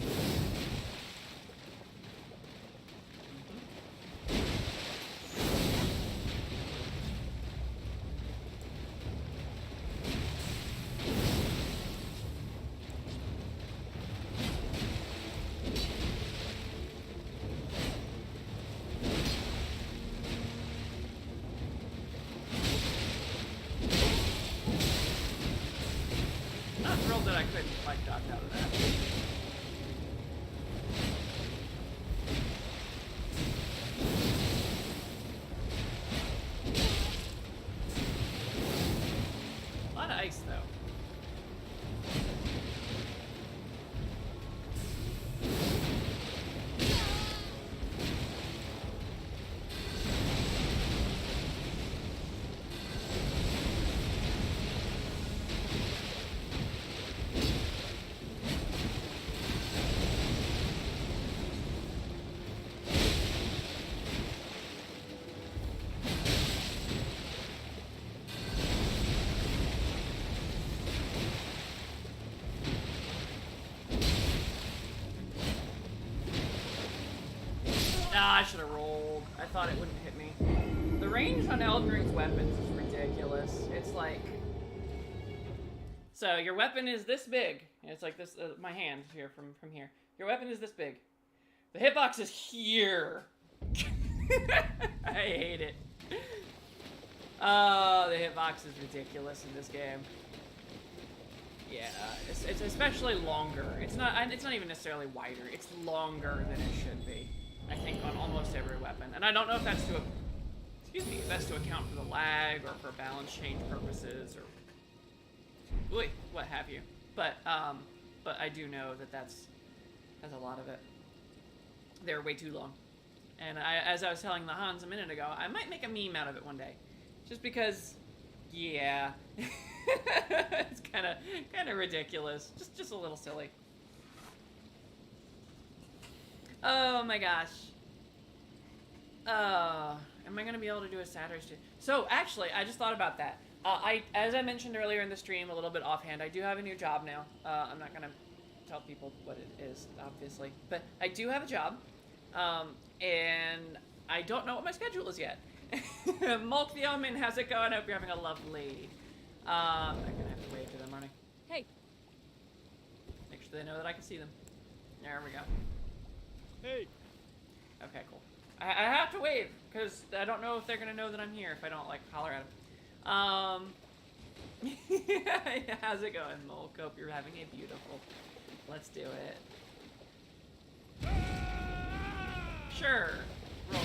I should have rolled. I thought it wouldn't hit me. The range on Elden Ring's weapons is ridiculous. It's like... So, your weapon is this big. It's like this, my hand here, from here. Your weapon is this big. The hitbox is here. I hate it. Oh, the hitbox is ridiculous in this game. Yeah, it's especially longer. It's not even necessarily wider. It's longer than it should be. I think on almost every weapon, and I don't know if that's to, if that's to account for the lag or for balance change purposes or, what have you. But I do know that that's a lot of it. They're way too long, and as I was telling the Hans a minute ago, I might make a meme out of it one day, just because, yeah, it's kind of ridiculous, just a little silly. Oh my gosh. Am I gonna be able to do a Saturday stream? So actually, I just thought about that. As I mentioned earlier in the stream, a little bit offhand, I do have a new job now. I'm not gonna tell people what it is, obviously, but I do have a job, and I don't know what my schedule is yet. Mulk the Omen, how's it going? I hope you're having a lovely. I'm gonna have to wave to them, aren't I? Hey. Make sure they know that I can see them. There we go. Hey. Okay, cool. I have to wave, because I don't know if they're going to know that I'm here if I don't, like, holler at them. How's it going, Mulk? Hope you're having a beautiful. Let's do it. Sure. Roar.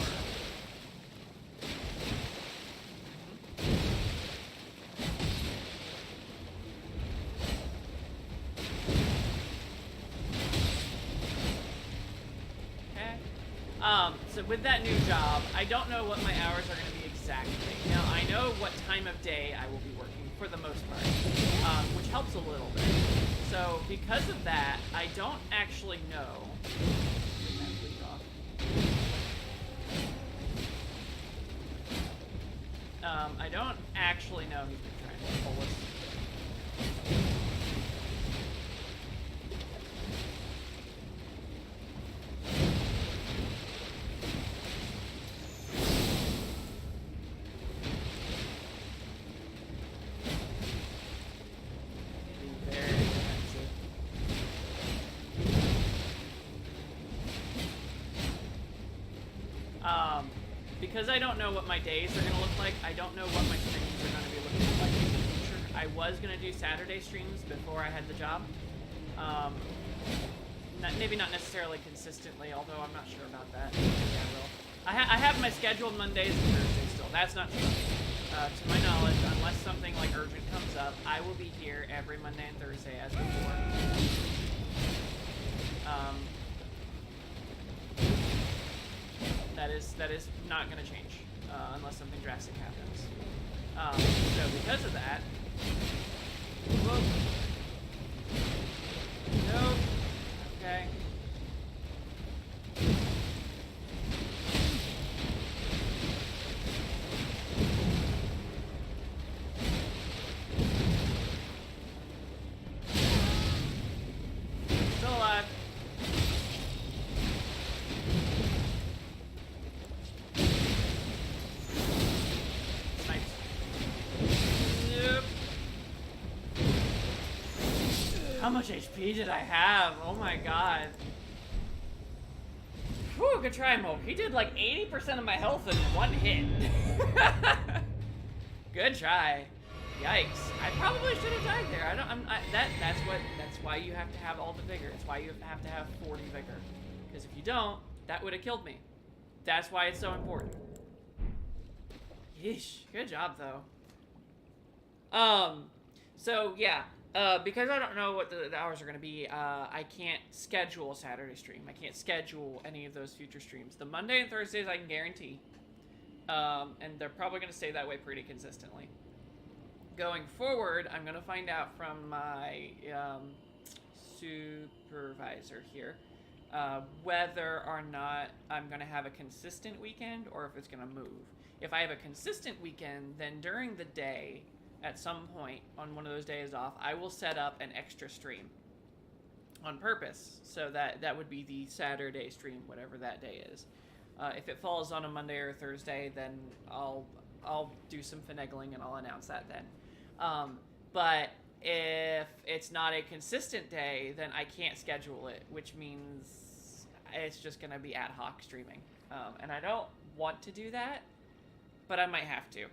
So with that new job, I don't know what my hours are going to be exactly. Now, I know what time of day I will be working for the most part, which helps a little bit. So because of that, I don't actually know. I don't actually know who's been trying to pull us. Because I don't know what my days are going to look like, I don't know what my streams are going to be looking like in the future. I was going to do Saturday streams before I had the job. Maybe not necessarily consistently, although I'm not sure about that. Maybe I will. I have my scheduled Mondays and Thursdays still. That's not changing. To my knowledge, unless something like urgent comes up, I will be here every Monday and Thursday as before. That is not going to change unless something drastic happens. So because of that, whoa, nope, okay. Still alive. How much HP did I have? Oh my god. Whew, good try, Mo. He did like 80% of my health in one hit. Good try. Yikes. I probably should have died there. That's why you have to have all the vigor. It's why you have to have 40 vigor. Because if you don't, that would have killed me. That's why it's so important. Yeesh. Good job, though. So yeah. Because I don't know what the hours are going to be, I can't schedule a Saturday stream. I can't schedule any of those future streams. The Monday and Thursdays I can guarantee. And they're probably going to stay that way pretty consistently. Going forward, I'm going to find out from my supervisor here whether or not I'm going to have a consistent weekend or if it's going to move. If I have a consistent weekend, then during the day, at some point on one of those days off, I will set up an extra stream on purpose. So that would be the Saturday stream, whatever that day is. If it falls on a Monday or a Thursday, then I'll do some finagling and I'll announce that then. But if it's not a consistent day, then I can't schedule it, which means it's just going to be ad hoc streaming. And I don't want to do that, but I might have to.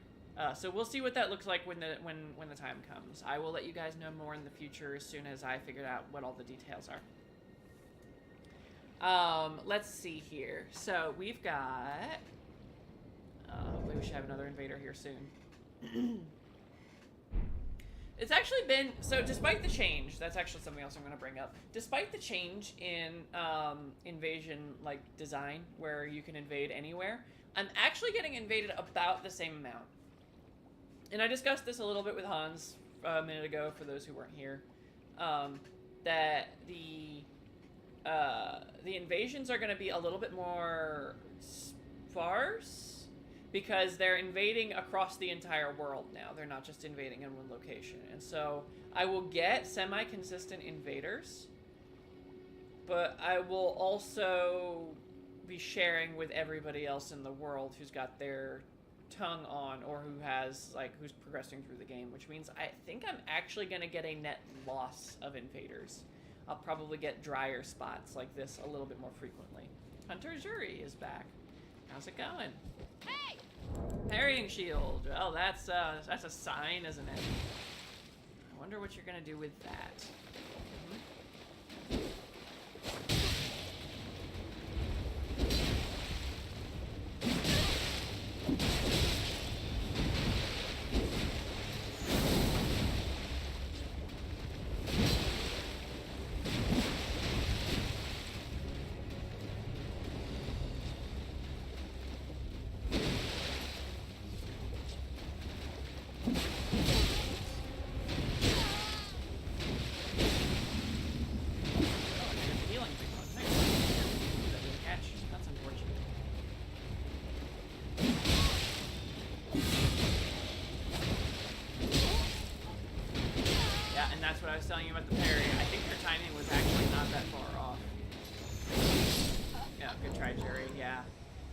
So we'll see what that looks like when the time comes. I will let you guys know more in the future as soon as I figure out what all the details are. Let's see here. So we've got... hopefully we should have another invader here soon. It's actually been... So despite the change, that's actually something else I'm going to bring up. Despite the change in invasion design, where you can invade anywhere, I'm actually getting invaded about the same amount. And I discussed this a little bit with Hans a minute ago, for those who weren't here, that the invasions are going to be a little bit more sparse, because they're invading across the entire world now. They're not just invading in one location. And so I will get semi-consistent invaders, but I will also be sharing with everybody else in the world who's got their tongue on, or who has who's progressing through the game, which means I think I'm actually going to get a net loss of invaders. I'll probably get drier spots like this a little bit more frequently. Hunter Jury is back. How's it going? Hey! Parrying shield. Well, that's a sign, isn't it? I wonder what you're going to do with that. telling you about the parry, I think your timing was actually not that far off. Yeah, good try, Jerry. Yeah.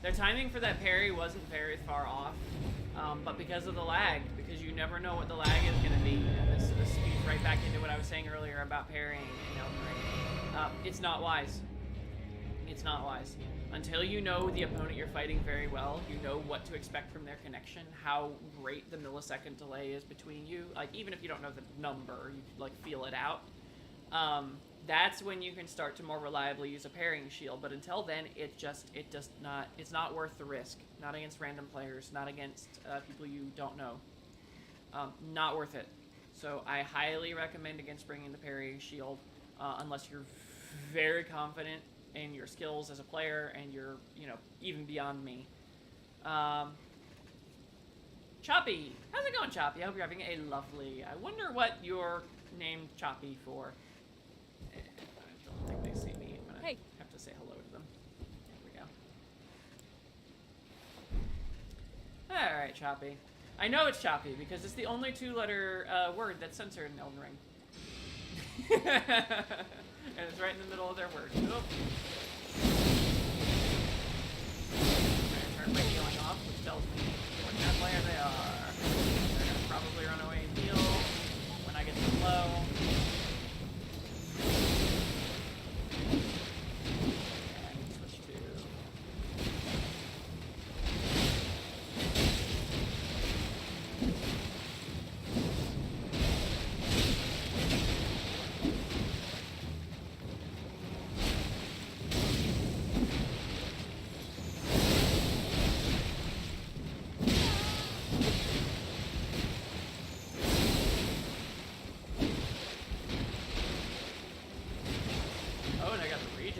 Their timing for that parry wasn't very far off, but because of the lag, because you never know what the lag is going to be. And this feeds right back into what I was saying earlier about parrying in Elden Ring. It's not wise. It's not wise. Until you know the opponent you're fighting very well, you know what to expect from their connection, how great the millisecond delay is between you. Like, even if you don't know the number, you like feel it out. That's when you can start to more reliably use a parrying shield. But until then, it's not worth the risk. Not against random players, not against people you don't know. Not worth it. So I highly recommend against bringing the parrying shield, unless you're very confident in your skills as a player and you're, even beyond me. Choppy! How's it going, Choppy? I hope you're having a lovely... I wonder what you're named Choppy for. I don't think they see me. I'm gonna have to say hello to them. There we go. Alright, Choppy. I know it's Choppy because it's the only two-letter word that's censored in Elden Ring. And it's right in the middle of their word. Oh. Turn my healing off, which tells me what kind of player they are. They're gonna probably run away and heal when I get them low. And switch to...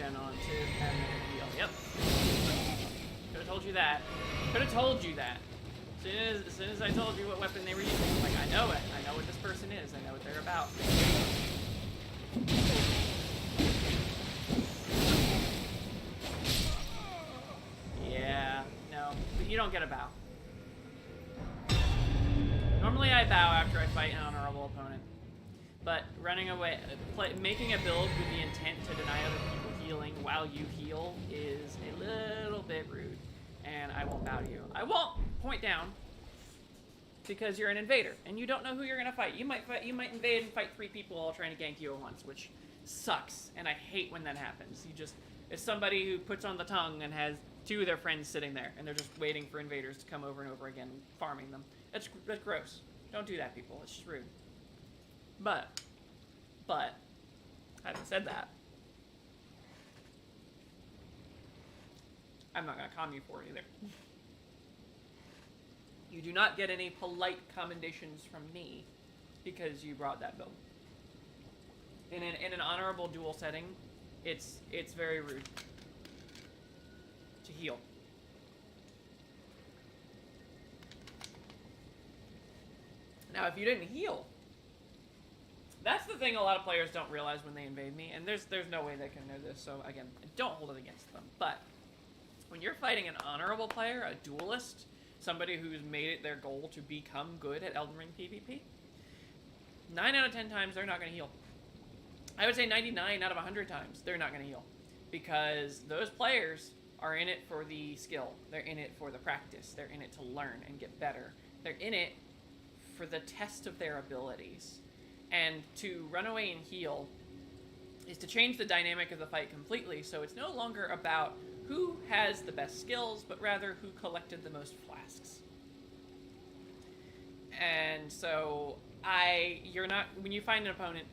on too, and heal. Yep. Could have told you that. Could have told you that. As soon as I told you what weapon they were using, I'm like, I know it. I know what this person is. I know what they're about. Yeah, no. But you don't get a bow. Normally I bow after I fight an honorable opponent. But running away, making a build with the intent to deny other people healing while you heal is a little bit rude, and I won't bow to you. I won't point down because you're an invader and you don't know who you're gonna fight. You might invade and fight 3 people all trying to gank you at once, which sucks, and I hate when that happens. It's somebody who puts on the tongue and has 2 of their friends sitting there, and they're just waiting for invaders to come over and over again, farming them. That's gross. Don't do that, people. It's just rude. But, having said that, I'm not going to calm you for it either. You do not get any polite commendations from me because you brought that build. In an honorable duel setting, it's very rude to heal. Now, if you didn't heal, that's the thing a lot of players don't realize when they invade me, and there's no way they can know this, so again, don't hold it against them. But when you're fighting an honorable player, a duelist, somebody who's made it their goal to become good at Elden Ring PvP, 9 out of 10 times they're not going to heal. I would say 99 out of 100 times they're not going to heal, because those players are in it for the skill. They're in it for the practice. They're in it to learn and get better. They're in it for the test of their abilities. And to run away and heal is to change the dynamic of the fight completely, so it's no longer about who has the best skills, but rather who collected the most flasks. And so when you find an opponent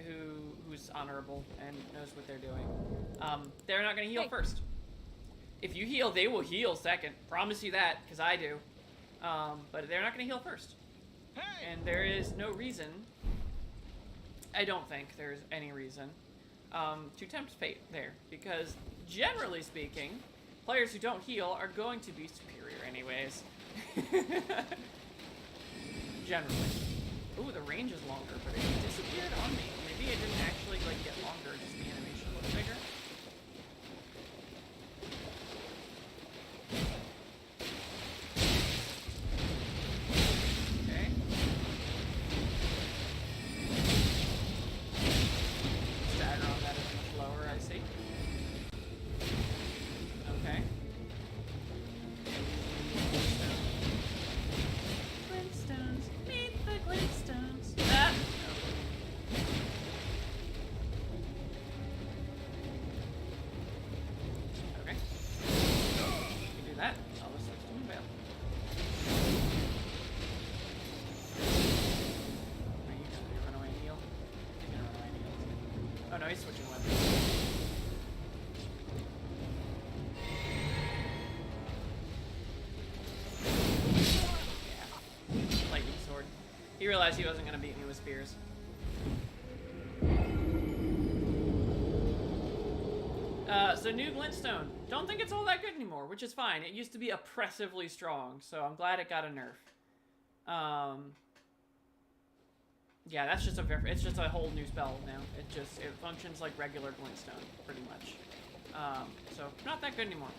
who's honorable and knows what they're doing, they're not going to heal first. If you heal, they will heal second. Promise you that, because I do. But they're not going to heal first. And there is no reason, I don't think there's any reason, to tempt fate there. Because, generally speaking, players who don't heal are going to be superior anyways. Generally. Ooh, the range is longer, but it disappeared on me. Maybe it didn't actually, get longer, just the animation looked bigger. Okay. He realized he wasn't gonna beat me with spears. So new glintstone. Don't think it's all that good anymore, which is fine. It used to be oppressively strong, so I'm glad it got a nerf. Yeah, that's just it's just a whole new spell now. It functions like regular glintstone, pretty much. So not that good anymore.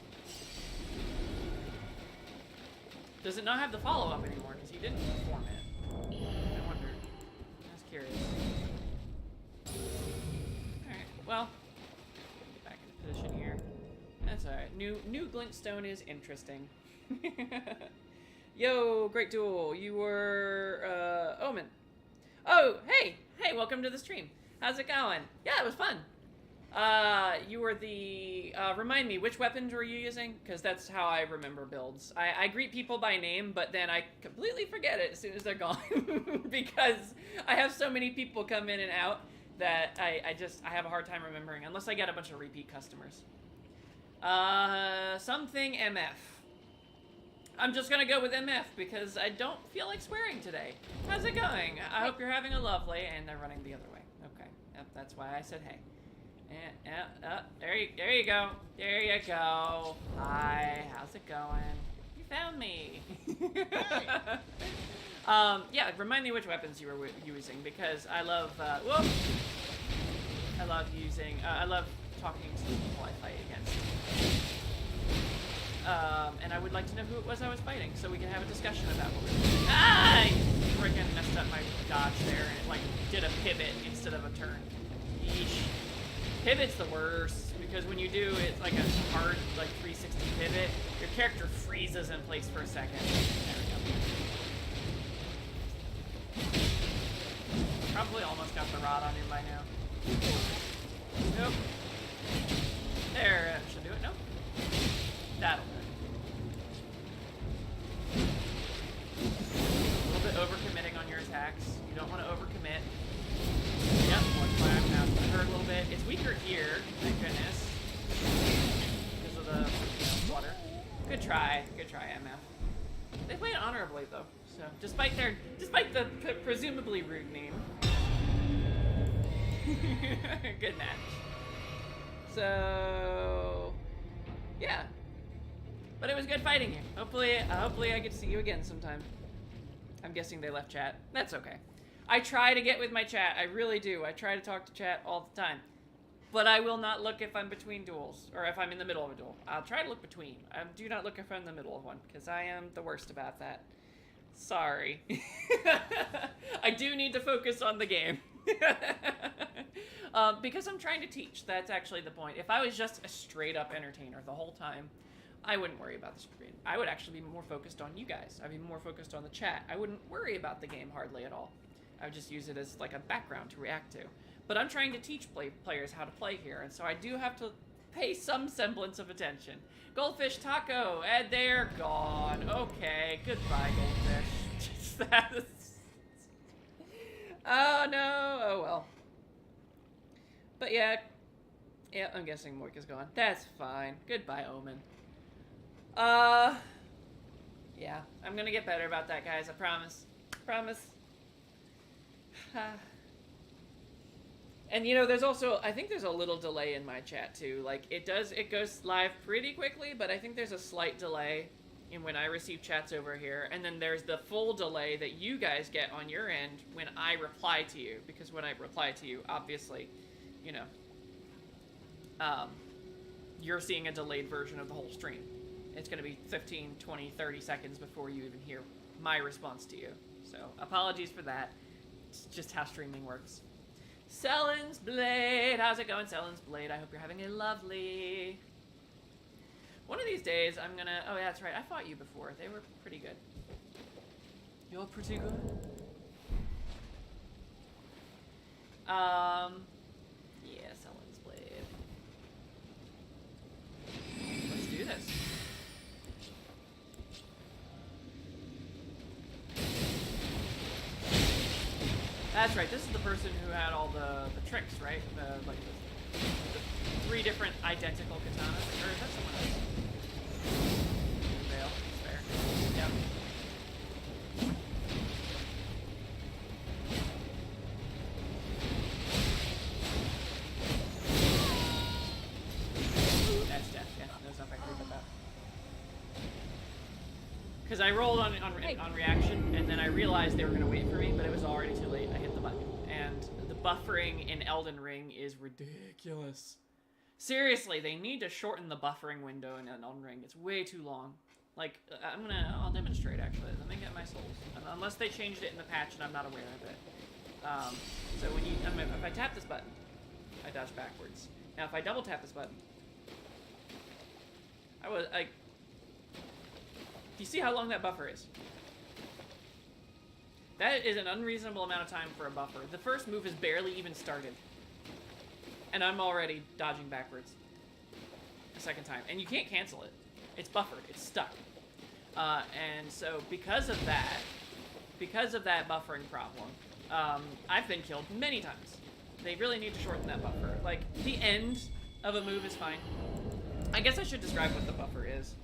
Does it not have the follow-up anymore? Because he didn't perform it. I wondered. I was curious. Alright, well. Get back into position here. That's alright. New glintstone is interesting. Yo, great duel. You were, Omen. Oh, hey! Hey, welcome to the stream. How's it going? Yeah, it was fun. You were the, remind me, which weapons were you using? Because that's how I remember builds. I greet people by name, but then I completely forget it as soon as they're gone. Because I have so many people come in and out that I have a hard time remembering, unless I get a bunch of repeat customers. Something MF. I'm just gonna go with MF because I don't feel like swearing today. How's it going? I hope you're having a lovely, and they're running the other way. Okay, yep, that's why I said hey. There you go. There you go. Hi, how's it going? You found me. Yeah, remind me which weapons you were using because I love, whoop. I love using, I love talking to the people I fight against. And I would like to know who it was I was fighting so we can have a discussion about what we're doing. Ah! I freaking messed up my dodge there and it like did a pivot instead of a turn. Yeesh. Pivot's the worst, because when you do, it's like a hard, like, 360 pivot, your character freezes in place for a second. There we go. Probably almost got the rod on him by now. Nope. There, should do it? Nope. That'll do it. A little bit overcommitting on your attacks. You don't want to overcommit. Yep, that's why I'm now hurt a little bit. It's weaker here, thank goodness. Because of the water. Good try, MF. They played honorably though, so despite the presumably rude name. Good match. So yeah. But it was good fighting you. Hopefully I get to see you again sometime. I'm guessing they left chat. That's okay. I try to get with my chat. I really do. I try to talk to chat all the time. But I will not look if I'm between duels, or if I'm in the middle of a duel. I'll try to look between. I do not look if I'm in the middle of one, because I am the worst about that. Sorry. I do need to focus on the game. Because I'm trying to teach. That's actually the point. If I was just a straight up entertainer the whole time, I wouldn't worry about the screen. I would actually be more focused on you guys. I'd be more focused on the chat. I wouldn't worry about the game hardly at all. I would just use it as like a background to react to. But I'm trying to teach players how to play here, and so I do have to pay some semblance of attention. Goldfish taco, and they're gone. Okay, goodbye, goldfish. Oh no, oh well. But yeah, I'm guessing Moika's gone. That's fine. Goodbye, Omen. Yeah, I'm gonna get better about that, guys. I promise. Promise. And you know, there's also, I think there's a little delay in my chat too. Like it goes live pretty quickly, but I think there's a slight delay in when I receive chats over here. And then there's the full delay that you guys get on your end when I reply to you. Because when I reply to you, obviously, you know, you're seeing a delayed version of the whole stream. It's going to be 15, 20, 30 seconds before you even hear my response to you. So apologies for that. It's just how streaming works. Sellen's Blade. How's it going, Sellen's Blade? I hope you're having a lovely... One of these days, I'm gonna... Oh, yeah, that's right. I fought you before. They were pretty good. You're pretty good? Yeah, Sellen's Blade. Let's do this. That's right, this is the person who had all the tricks, right? Like the 3 different identical katanas. Or is that someone else? Veil, fair. Yep. Because I rolled on reaction, and then I realized they were gonna wait for me, but it was already too late. I hit the button, and the buffering in Elden Ring is ridiculous. Seriously, they need to shorten the buffering window in Elden Ring. It's way too long. Like, I'll demonstrate actually. Let me get my souls. Unless they changed it in the patch and I'm not aware of it. So when you, if I tap this button, I dodge backwards. Now if I double tap this button, do you see how long that buffer is? That is an unreasonable amount of time for a buffer. The first move is barely even started. And I'm already dodging backwards. A second time. And you can't cancel it. It's buffered. It's stuck. And so because of that buffering problem, I've been killed many times. They really need to shorten that buffer. Like, the end of a move is fine. I guess I should describe what the buffer is.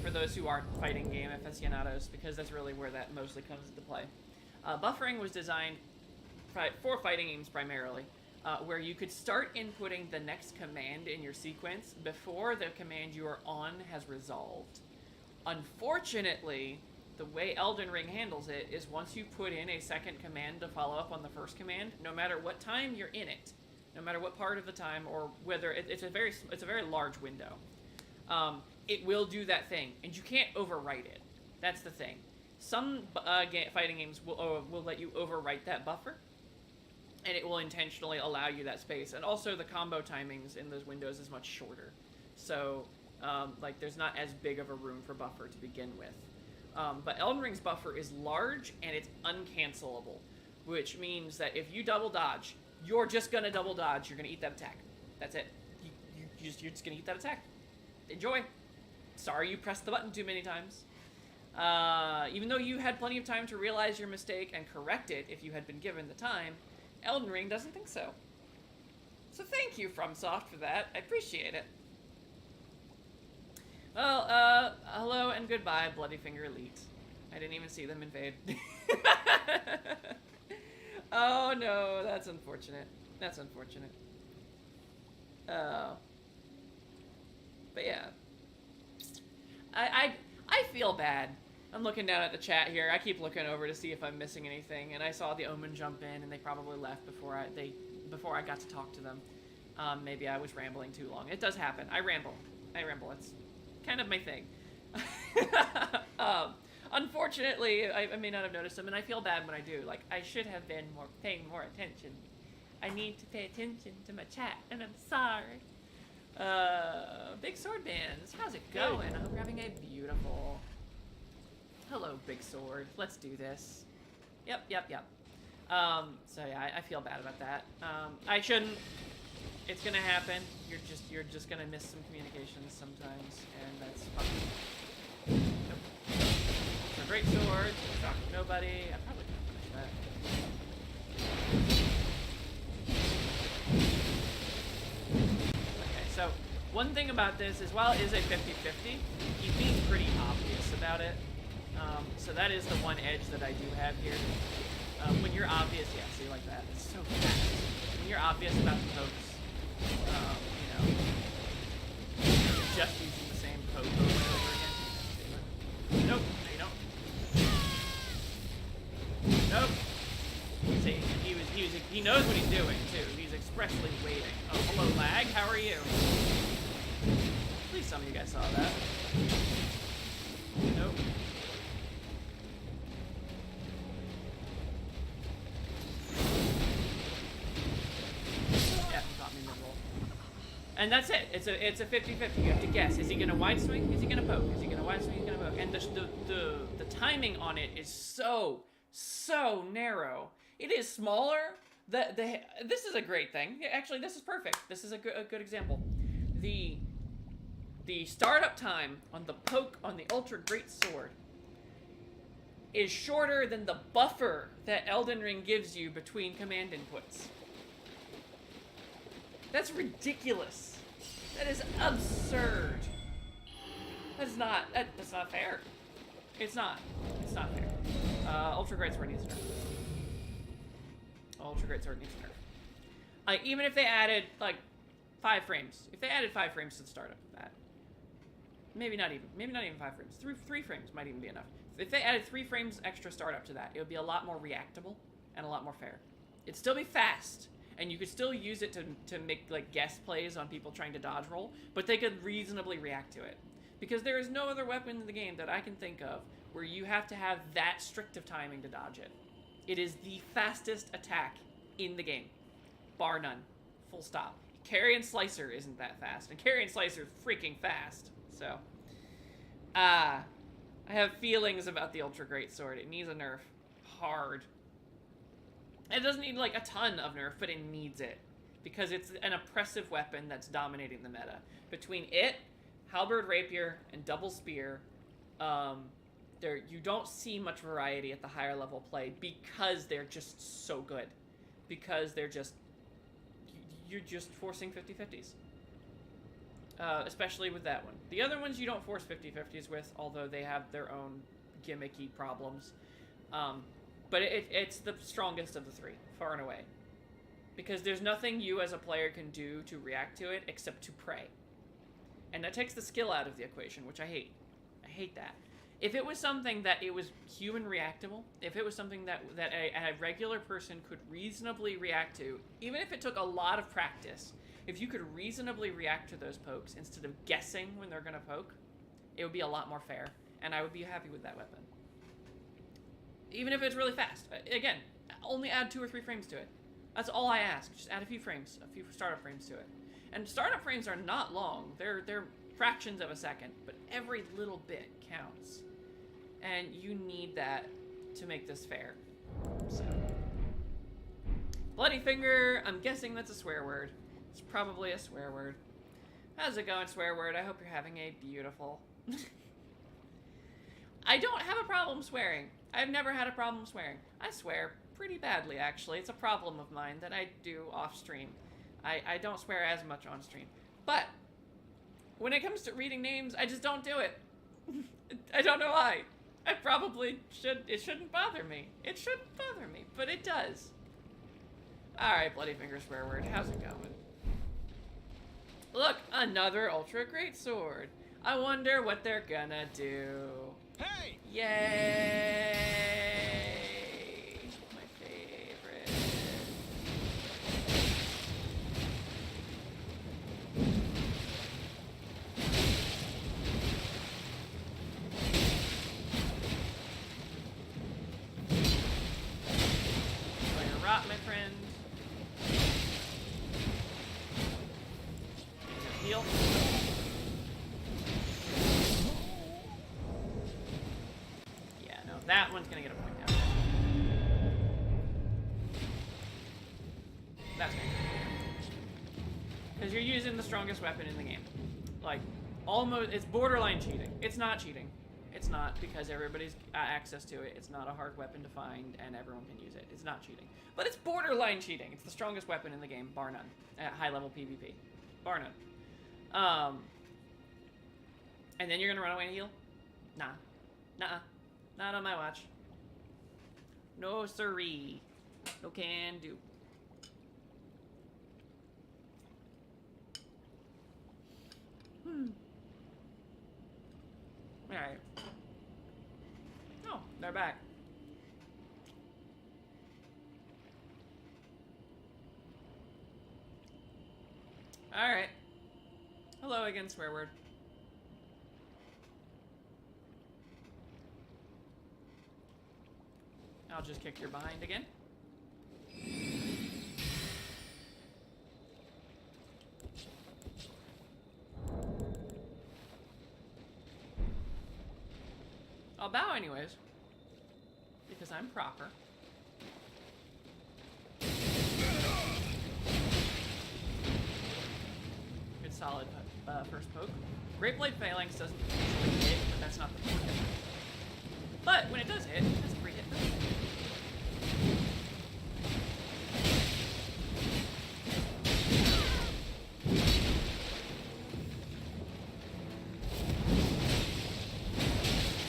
For those who aren't fighting game aficionados, because that's really where that mostly comes into play. Buffering was designed for fighting games primarily, where you could start inputting the next command in your sequence before the command you are on has resolved. Unfortunately, the way Elden Ring handles it is once you put in a second command to follow up on the first command, no matter what time you're in it, no matter what part of the time, or whether it's a very large window, it will do that thing, and you can't overwrite it. That's the thing. Some fighting games will let you overwrite that buffer, and it will intentionally allow you that space. And also the combo timings in those windows is much shorter. So, like, there's not as big of a room for buffer to begin with. But Elden Ring's buffer is large, and it's uncancelable, which means that if you double dodge, you're just gonna double dodge. You're gonna eat that attack. That's it. You're just gonna eat that attack. Enjoy. Sorry you pressed the button too many times. Even though you had plenty of time to realize your mistake and correct it if you had been given the time, Elden Ring doesn't think so. So thank you, FromSoft, for that. I appreciate it. Well, hello and goodbye, Bloody Finger Elite. I didn't even see them invade. Oh no, that's unfortunate. That's unfortunate. But yeah. I feel bad. I'm looking down at the chat here. I keep looking over to see if I'm missing anything, and I saw the Omen jump in, and they probably left before I got to talk to them. Maybe I was rambling too long. It does happen. I ramble. It's kind of my thing. Unfortunately, I may not have noticed them, and I feel bad when I do. Like, I should have been paying more attention. I need to pay attention to my chat, and I'm sorry. Big Sword Bands, how's it going? I hope you're having a beautiful... Hello, Big Sword. Let's do this. Yep. So yeah, I feel bad about that. I shouldn't. It's gonna happen. You're just gonna miss some communications sometimes, and that's fine. Nope. It's a great sword. It's not nobody. I probably could finish that. Okay, so one thing about this is while it is a 50-50, he's being pretty obvious about it. So that is the one edge that I do have here. When you're obvious, yeah, see, like that. It's so fast. When you're obvious about the pokes, you know, just using the same poke over and over again. Nope, no, you don't. Nope. See, he knows what he's doing too. He's expressly waiting. Oh, hello, lag. How are you? At least some of you guys saw that. Nope. And that's it. It's a 50-50. You have to guess. Is he gonna wide swing? Is he gonna poke? Is he gonna wide swing? He's gonna poke. And the timing on it is so narrow. It is smaller. This is a great thing. Actually, this is perfect. This is a good example. The startup time on the poke on the Ultra Great Sword is shorter than the buffer that Elden Ring gives you between command inputs. That's ridiculous. That is absurd. That's not fair. It's not fair. Ultra Great Sword needs a nerf. Ultra Great Sword needs a nerf. Like, even if they added, like, 5 frames. If they added 5 frames to the startup of that. maybe not even 5 frames. Three frames might even be enough. If they added 3 frames extra startup to that, it would be a lot more reactable and a lot more fair. It'd still be fast, and you could still use it to make like guest plays on people trying to dodge roll, but they could reasonably react to it. Because there is no other weapon in the game that I can think of where you have to have that strict of timing to dodge it. It is the fastest attack in the game. Bar none. Full stop. Carry and Slicer isn't that fast, and Carry and Slicer is freaking fast. So, I have feelings about the Ultra Great Sword. It needs a nerf. Hard. It doesn't need, like, a ton of nerf, but it needs it. Because it's an oppressive weapon that's dominating the meta. Between it, Halberd Rapier, and Double Spear, you don't see much variety at the higher level play because they're just so good. Because they're just... You're just forcing 50-50s. Especially with that one. The other ones you don't force 50-50s with, although they have their own gimmicky problems. But it's the strongest of the 3, far and away. Because there's nothing you as a player can do to react to it except to pray. And that takes the skill out of the equation, which I hate. I hate that. If it was something that it was human reactable, if it was something that a regular person could reasonably react to, even if it took a lot of practice, if you could reasonably react to those pokes instead of guessing when they're going to poke, it would be a lot more fair, and I would be happy with that weapon. Even if it's really fast. Again, only add 2 or 3 frames to it. That's all I ask. Just add a few frames, a few startup frames to it. And startup frames are not long. They're fractions of a second, but every little bit counts. And you need that to make this fair. So. Bloody finger, I'm guessing that's a swear word. It's probably a swear word. How's it going, swear word? I hope you're having a beautiful... I don't have a problem swearing. I've never had a problem swearing. I swear pretty badly, actually. It's a problem of mine that I do off-stream. I don't swear as much on stream. But when it comes to reading names, I just don't do it. I don't know why. I probably should. It shouldn't bother me. It shouldn't bother me, but it does. Alright, Bloody Finger swear word. How's it going? Look, another Ultra Great Sword. I wonder what they're gonna do. Hey! Yay! My favorite. Fire rot, my friend. Heal. That one's gonna get a point down. That's right. Because you're using the strongest weapon in the game. Like, almost, it's borderline cheating. It's not cheating. It's not, because everybody's got access to it. It's not a hard weapon to find, and everyone can use it. It's not cheating. But it's borderline cheating. It's the strongest weapon in the game, bar none. At high-level PvP. Bar none. And then you're gonna run away and heal? Nah. Nuh-uh. Not on my watch. No siree. No can do. Alright. Oh, they're back. Alright. Hello again, swear word. I'll just kick your behind again. I'll bow anyways, because I'm proper. Good solid first poke. Great Blade Phalanx doesn't usually hit, but that's not the point. But when it does hit, that's a free hit.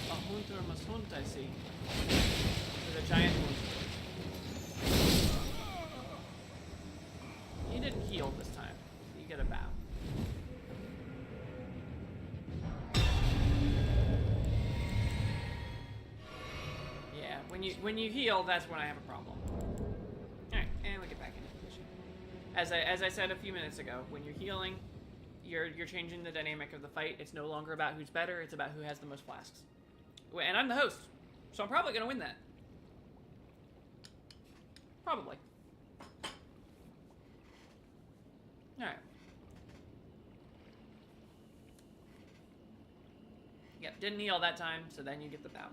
A hunter must hunt, I see. With a giant wound. You didn't heal this time. You get a bow. When you heal, that's when I have a problem. Alright, and we get back into position. As I said a few minutes ago, when you're healing, you're changing the dynamic of the fight. It's no longer about who's better, it's about who has the most flasks. And I'm the host, so I'm probably gonna win that. Probably. Alright. Yep, didn't heal that time, so then you get the bow.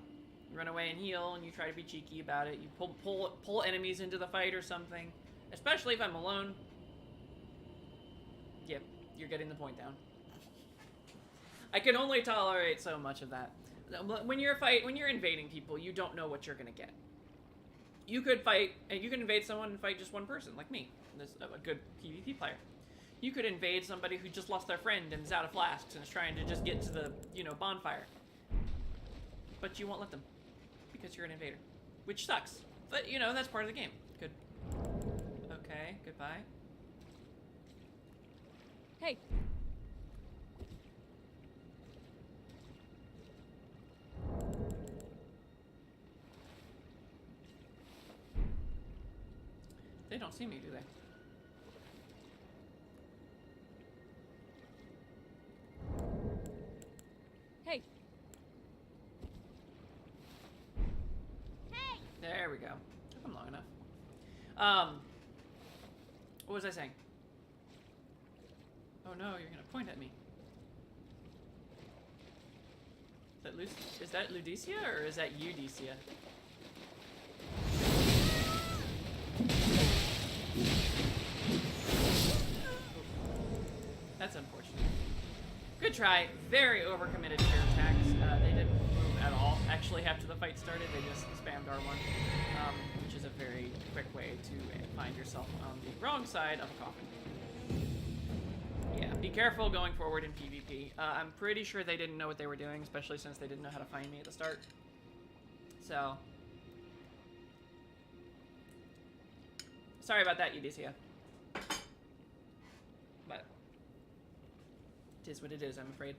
You run away and heal, and you try to be cheeky about it. You pull enemies into the fight or something. Especially if I'm alone. Yep, you're getting the point down. I can only tolerate so much of that. When you're invading people, you don't know what you're gonna get. You could fight, and you can invade someone and fight just one person, like me. This a good PvP player. You could invade somebody who just lost their friend and is out of flasks and is trying to just get to the, bonfire. But you won't let them. Because you're an invader. Which sucks. But, that's part of the game. Good. Okay, goodbye. Hey. They don't see me, do they? Hey. Hey! There we go. Took them long enough. What was I saying? Oh no, you're gonna point at me. Is that Ludicia or is that Eudicia? That's unfortunate. Good try. Very overcommitted to your attacks. They didn't move at all. Actually, after the fight started, they just spammed R1, which is a very quick way to find yourself on the wrong side of a coffin. Yeah, be careful going forward in PvP. I'm pretty sure they didn't know what they were doing, especially since they didn't know how to find me at the start. So, sorry about that, Eudicia. But it is what it is, I'm afraid.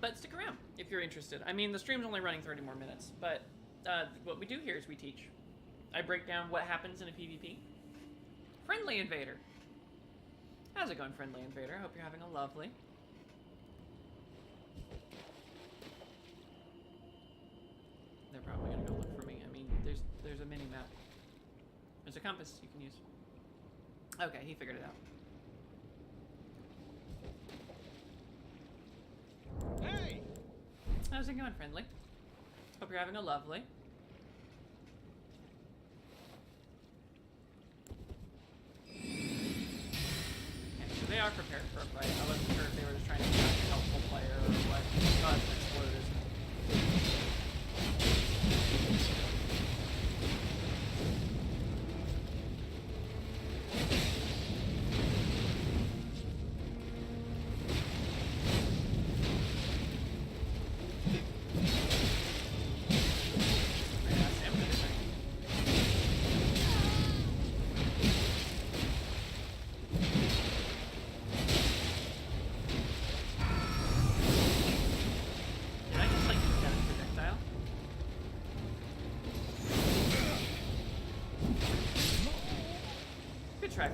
But stick around if you're interested. I mean, the stream's only running 30 more minutes, but what we do here is we teach. I break down what happens in a PvP. Friendly Invader. How's it going, Friendly Invader? Hope you're having a lovely. They're probably gonna go look for me. I mean, there's a mini map. There's a compass you can use. Okay, he figured it out. Hey! How's it going, Friendly? Hope you're having a lovely. Okay, so they are prepared for a fight. I wasn't sure if they were just trying to be like a helpful player or what. Oh, it's an exploder.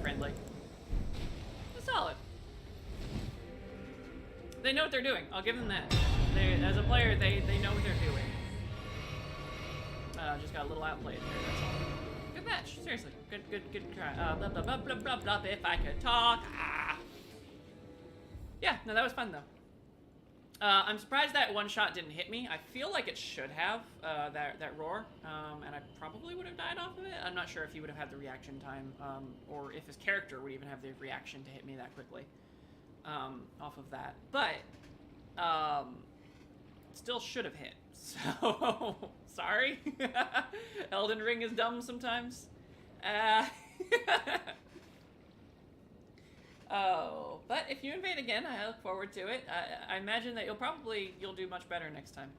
Friendly. Solid. They know what they're doing. I'll give them that. As a player, they know what they're doing. Just got a little outplayed there, that's all. Good match. Seriously. Good try. Blah, blah, blah, blah, blah, blah, if I could talk. Ah. Yeah, no, that was fun, though. I'm surprised that one shot didn't hit me. I feel like it should have, that roar, and I probably would have died off of it. I'm not sure if he would have had the reaction time, or if his character would even have the reaction to hit me that quickly, off of that. But, still should have hit, so, sorry. Elden Ring is dumb sometimes. Oh, but if you invade again, I look forward to it. I imagine that you'll do much better next time.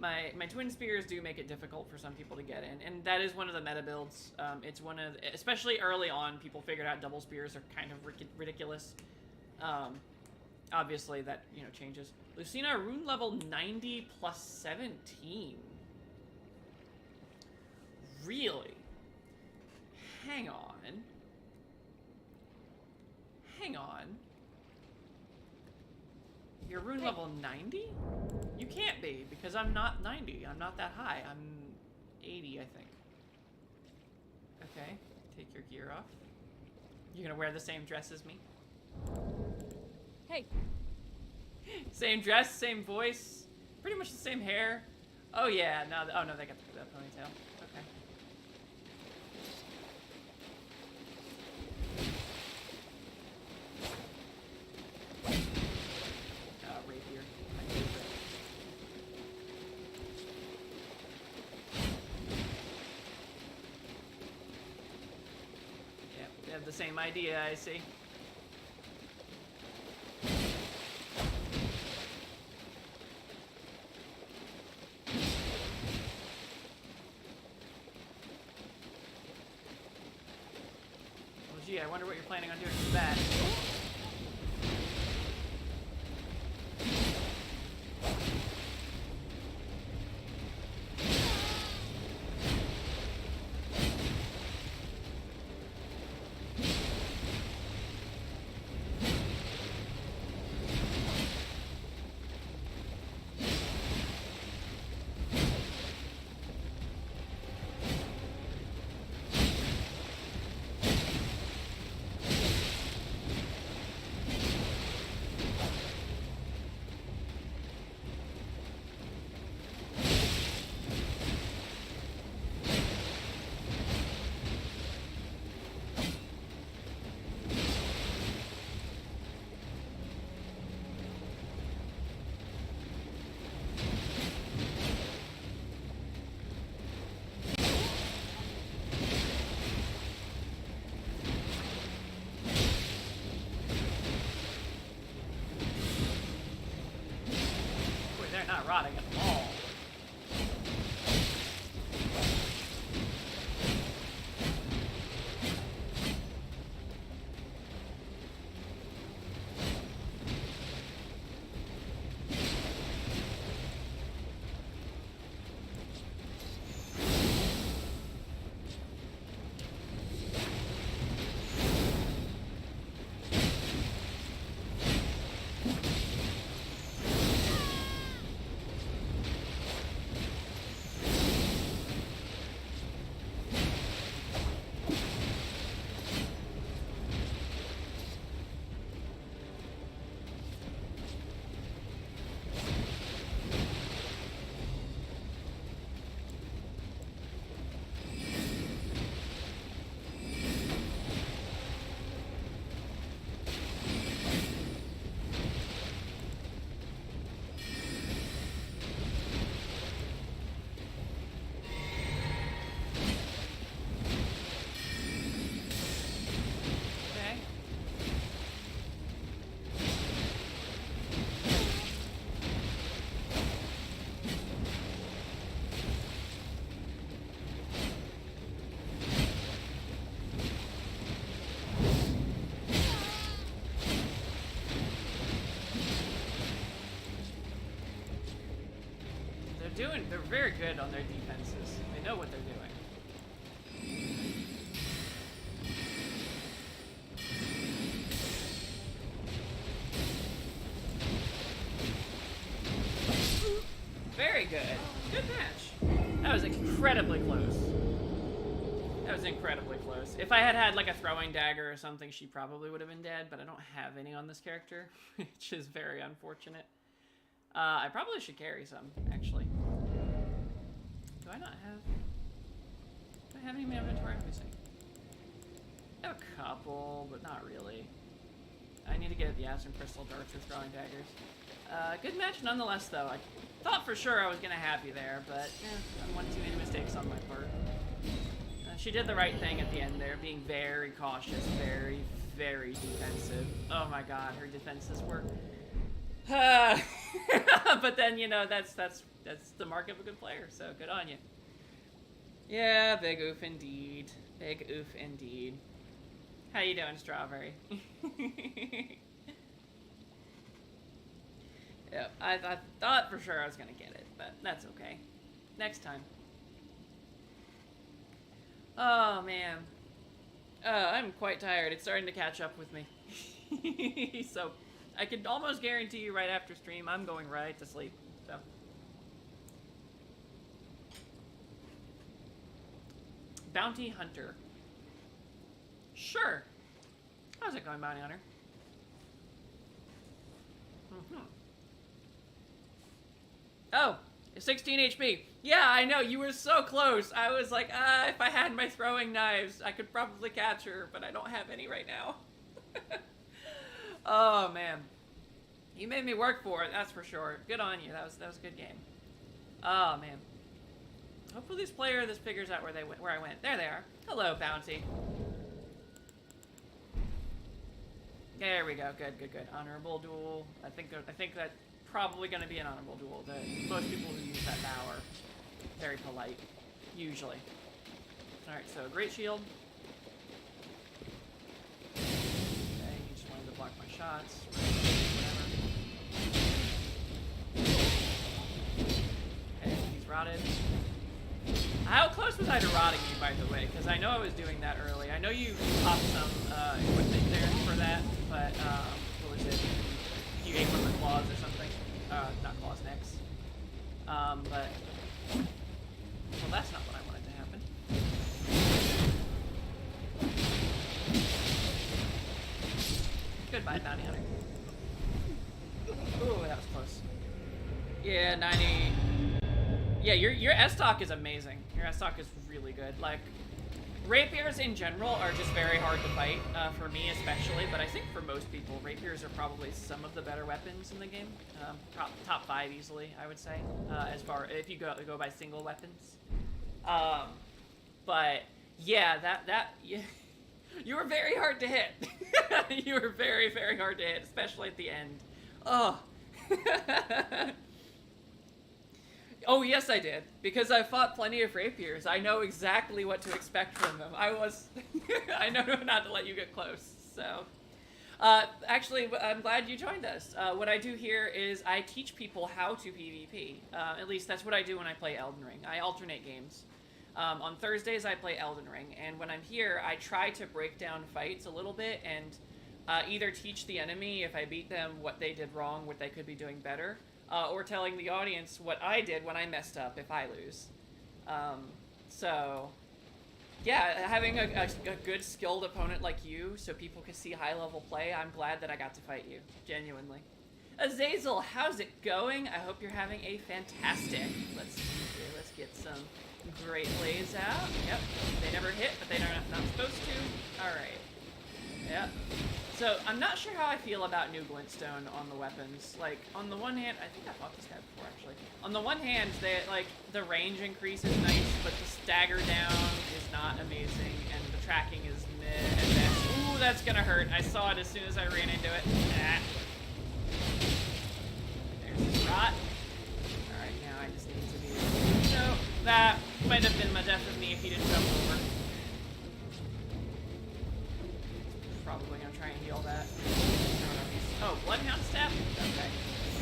My twin spears do make it difficult for some people to get in, and that is one of the meta builds. It's one of, especially early on, people figured out double spears are kind of ridiculous. Obviously, that, you know, changes. Lucina, rune level 90 plus 17. Really? Hang on. Hang on. You're rune level 90? You can't be, because I'm not 90. I'm not that high. I'm 80, I think. Okay, take your gear off. You're gonna wear the same dress as me? Hey. Same dress, same voice, pretty much the same hair. Oh yeah, no, oh no, they got the ponytail. Okay. Rapier. My favorite. Yeah, they have the same idea, I see. Gee, I wonder what you're planning on doing with that. Not rotting at all. They're very good on their defenses. They know what they're doing. Very good. Good match. That was incredibly close. That was incredibly close. If I had had like a throwing dagger or something, she probably would have been dead, but I don't have any on this character, which is very unfortunate. I probably should carry some, actually. Do I not have... Do I have any in my inventory? Let me see. I have a couple, but not really. I need to get the Acid Crystal Darts or Throwing Daggers. Good match nonetheless, though. I thought for sure I was going to have you there, but one too many mistakes on my part. She did the right thing at the end there, being very cautious, very, very defensive. Oh my god, her defenses were... but then, you know, that's the mark of a good player, so good on you. Yeah, big oof indeed. Big oof indeed. How you doing, Strawberry? Yep, I thought for sure I was gonna get it, but that's okay. Next time. Oh, man. I'm quite tired. It's starting to catch up with me. So, I could almost guarantee you right after stream, I'm going right to sleep. So. Bounty Hunter. Sure. How's it going, Bounty Hunter? Oh, 16 HP. Yeah, I know, you were so close. I was like, if I had my throwing knives, I could probably catch her, but I don't have any right now. Oh, man. You made me work for it, that's for sure. Good on you, that was a good game. Oh, man. Hopefully this figures out where I went. There they are. Hello, Bounty. There we go. Good. Honorable duel. I think that's probably going to be an honorable duel. Most people who use that now are very polite, usually. All right. So great shield. Okay, he just wanted to block my shots. Whatever. Okay, he's rotted. How close was I to rotting you, by the way? Because I know I was doing that early. I know you popped some equipment there for that, but what was it? You ate one of the claws or something. Not claws, necks. But well, that's not what I wanted to happen. Goodbye, Bounty Hunter. Ooh, that was close. Yeah, 90. Yeah, your S-Stock is amazing. Your S-Stock is really good. Like, rapiers in general are just very hard to fight, for me especially, but I think for most people, rapiers are probably some of the better weapons in the game. Top 5 easily, I would say, as far, if you go by single weapons. But, yeah, yeah, you were very hard to hit. You were very, very hard to hit, especially at the end. Oh. Oh, yes, I did. Because I fought plenty of rapiers. I know exactly what to expect from them. I know not to let you get close, so. Actually, I'm glad you joined us. What I do here is I teach people how to PvP. At least that's what I do when I play Elden Ring. I alternate games. On Thursdays, I play Elden Ring, and when I'm here, I try to break down fights a little bit and either teach the enemy, if I beat them, what they did wrong, what they could be doing better, or telling the audience what I did when I messed up if I lose. So, yeah, having a good skilled opponent like you so people can see high-level play, I'm glad that I got to fight you, genuinely. Azazel, how's it going? I hope you're having a fantastic. Let's see here, let's get some great plays out. Yep, they never hit, but they're not supposed to. Alright. Yep. So, I'm not sure how I feel about new glintstone on the weapons. Like, on the one hand, I think I fought this guy before, actually. On the one hand, the range increase is nice, but the stagger down is not amazing, and the tracking is meh, and then, ooh, that's gonna hurt. I saw it as soon as I ran into it. Ah. There's this rot. Alright, now I just need to be... No, that might have been my death of me if he didn't jump over. Probably gonna try and heal that. Oh, Bloodhound Step? Okay.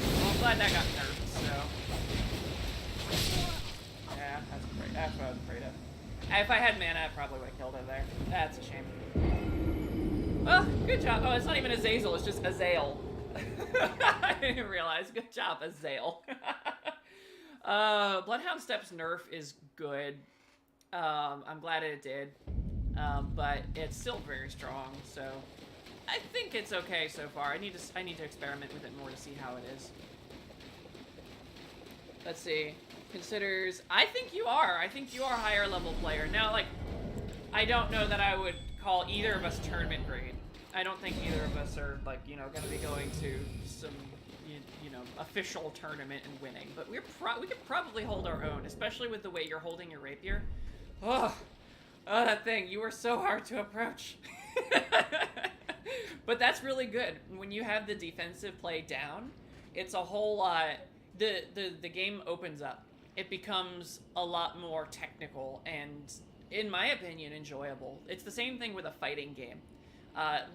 Well, I'm glad that got nerfed, so. Yeah, that's what I was afraid of. If I had mana, I probably would have killed her there. That's a shame. Well, good job. Oh, it's not even Azazel, it's just Azael. I didn't realize. Good job, Azael. Bloodhound Step's nerf is good. I'm glad it did. But it's still very strong, so I think it's okay so far. I need to experiment with it more to see how it is. Let's see. Considers... I think you are a higher level player. Now, like, I don't know that I would call either of us tournament grade. I don't think either of us are, like, you know, going to be going to some, you know, official tournament and winning. But we could probably hold our own, especially with the way you're holding your rapier. Oh, that thing. You were so hard to approach. But that's really good. When you have the defensive play down, it's a whole lot... The game opens up. It becomes a lot more technical and, in my opinion, enjoyable. It's the same thing with a fighting game.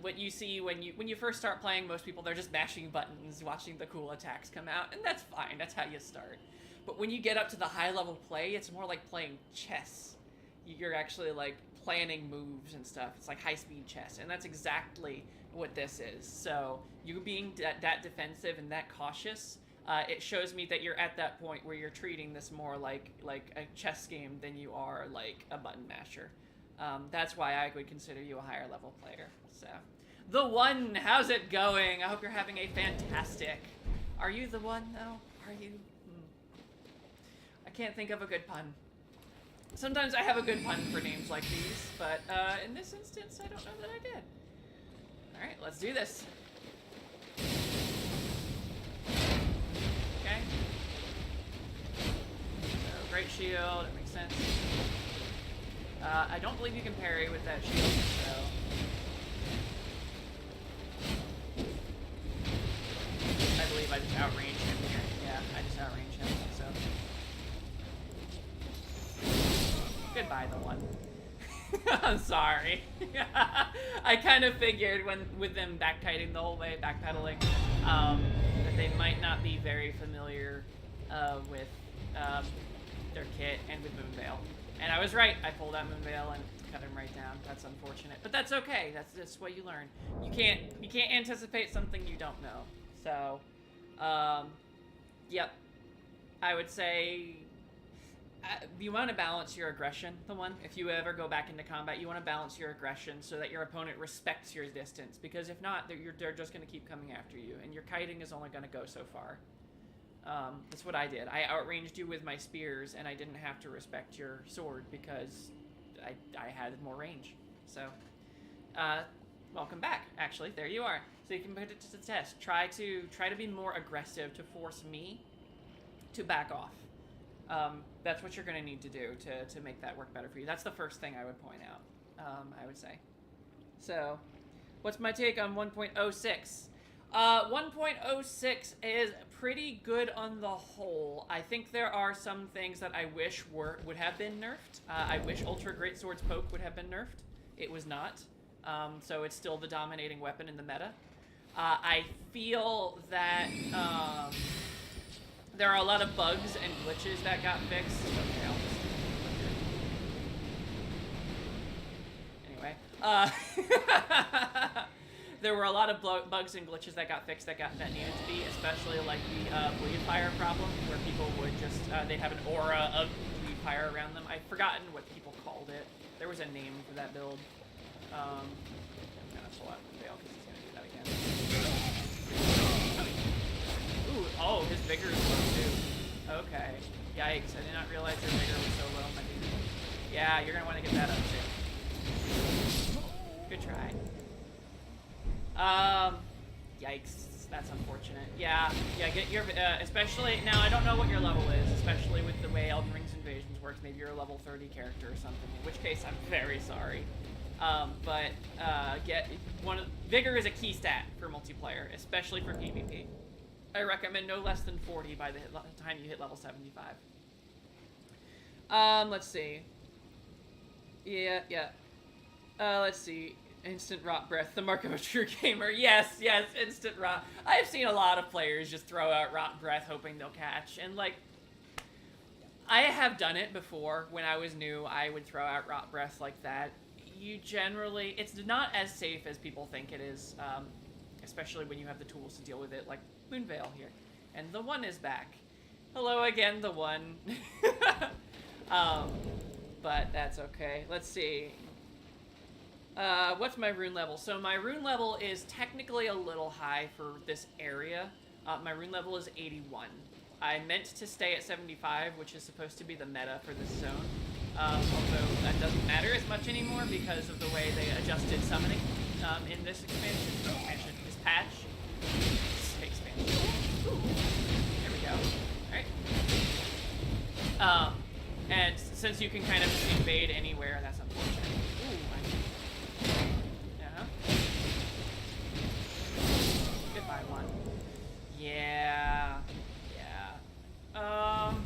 What you see when you first start playing, most people, they're just mashing buttons, watching the cool attacks come out, and that's fine. That's how you start. But when you get up to the high level play, it's more like playing chess. You're actually like planning moves and stuff. It's like high speed chess, and that's exactly what this is. So you being that defensive and that cautious, it shows me that you're at that point where you're treating this more like a chess game than you are like a button masher. That's why I would consider you a higher level player. So, the one, how's it going? I hope you're having a fantastic. Are you the one though? Are you? I can't think of a good pun. Sometimes I have a good pun for names like these, but in this instance, I don't know that I did. All right, let's do this. Okay. So, great shield. That makes sense. I don't believe you can parry with that shield, so... I believe I just outranged him here. Yeah, I just outranged him, so... Goodbye, the one. I'm sorry. I kind of figured with them backkiting the whole way, backpedaling, that they might not be very familiar with their kit and with Moonveil. And I was right. I pulled out Moonveil and cut him right down. That's unfortunate, but that's okay. That's what you learn. You can't anticipate something you don't know. So, yep. I would say you want to balance your aggression. The one, if you ever go back into combat, you want to balance your aggression so that your opponent respects your distance. Because if not, they're just going to keep coming after you, and your kiting is only going to go so far. That's what I did. I outranged you with my spears, and I didn't have to respect your sword because I had more range. So, welcome back. Actually, there you are. So you can put it to the test. Try to be more aggressive to force me to back off. That's what you're going to need to do to make that work better for you. That's the first thing I would point out. I would say. So, what's my take on 1.06? 1.06 is pretty good on the whole. I think there are some things that I wish would have been nerfed. I wish Ultra Greatsword's Poke would have been nerfed. It was not. So it's still the dominating weapon in the meta. I feel that there are a lot of bugs and glitches that got fixed. Okay, I'll just... Anyway. There were a lot of bugs and glitches that got fixed that needed to be, especially like the bleed fire problem, where people would just, they'd have an aura of bleed fire around them. I've forgotten what people called it. There was a name for that build. I'm gonna pull out the veil because he's gonna do that again. Ooh, oh, his vigor is low too. Okay. Yikes, I did not realize your vigor was so low, my dude. Yeah, you're gonna want to get that up too. Good try. Yikes, that's unfortunate. Yeah, get your, especially, now I don't know what your level is, especially with the way Elden Ring's Invasions works. Maybe you're a level 30 character or something, in which case I'm very sorry. Get Vigor is a key stat for multiplayer, especially for PvP. I recommend no less than 40 by the time you hit level 75. Let's see. Yeah. Let's see. Instant rot breath, the mark of a true gamer. Yes, instant rot. I've seen a lot of players just throw out rot breath hoping they'll catch, and like, I have done it before. When I was new, I would throw out rot breath like that. It's not as safe as people think it is, especially when you have the tools to deal with it, like Moonveil here. And the one is back. Hello again, the one. But that's okay. Let's see. What's my rune level? So my rune level is technically a little high for this area. My rune level is 81. I meant to stay at 75, which is supposed to be the meta for this zone. Although that doesn't matter as much anymore because of the way they adjusted summoning in this this patch. Expansion. There we go. Alright. And since you can kind of invade anywhere, that's unfortunate. Goodbye, one. Yeah. And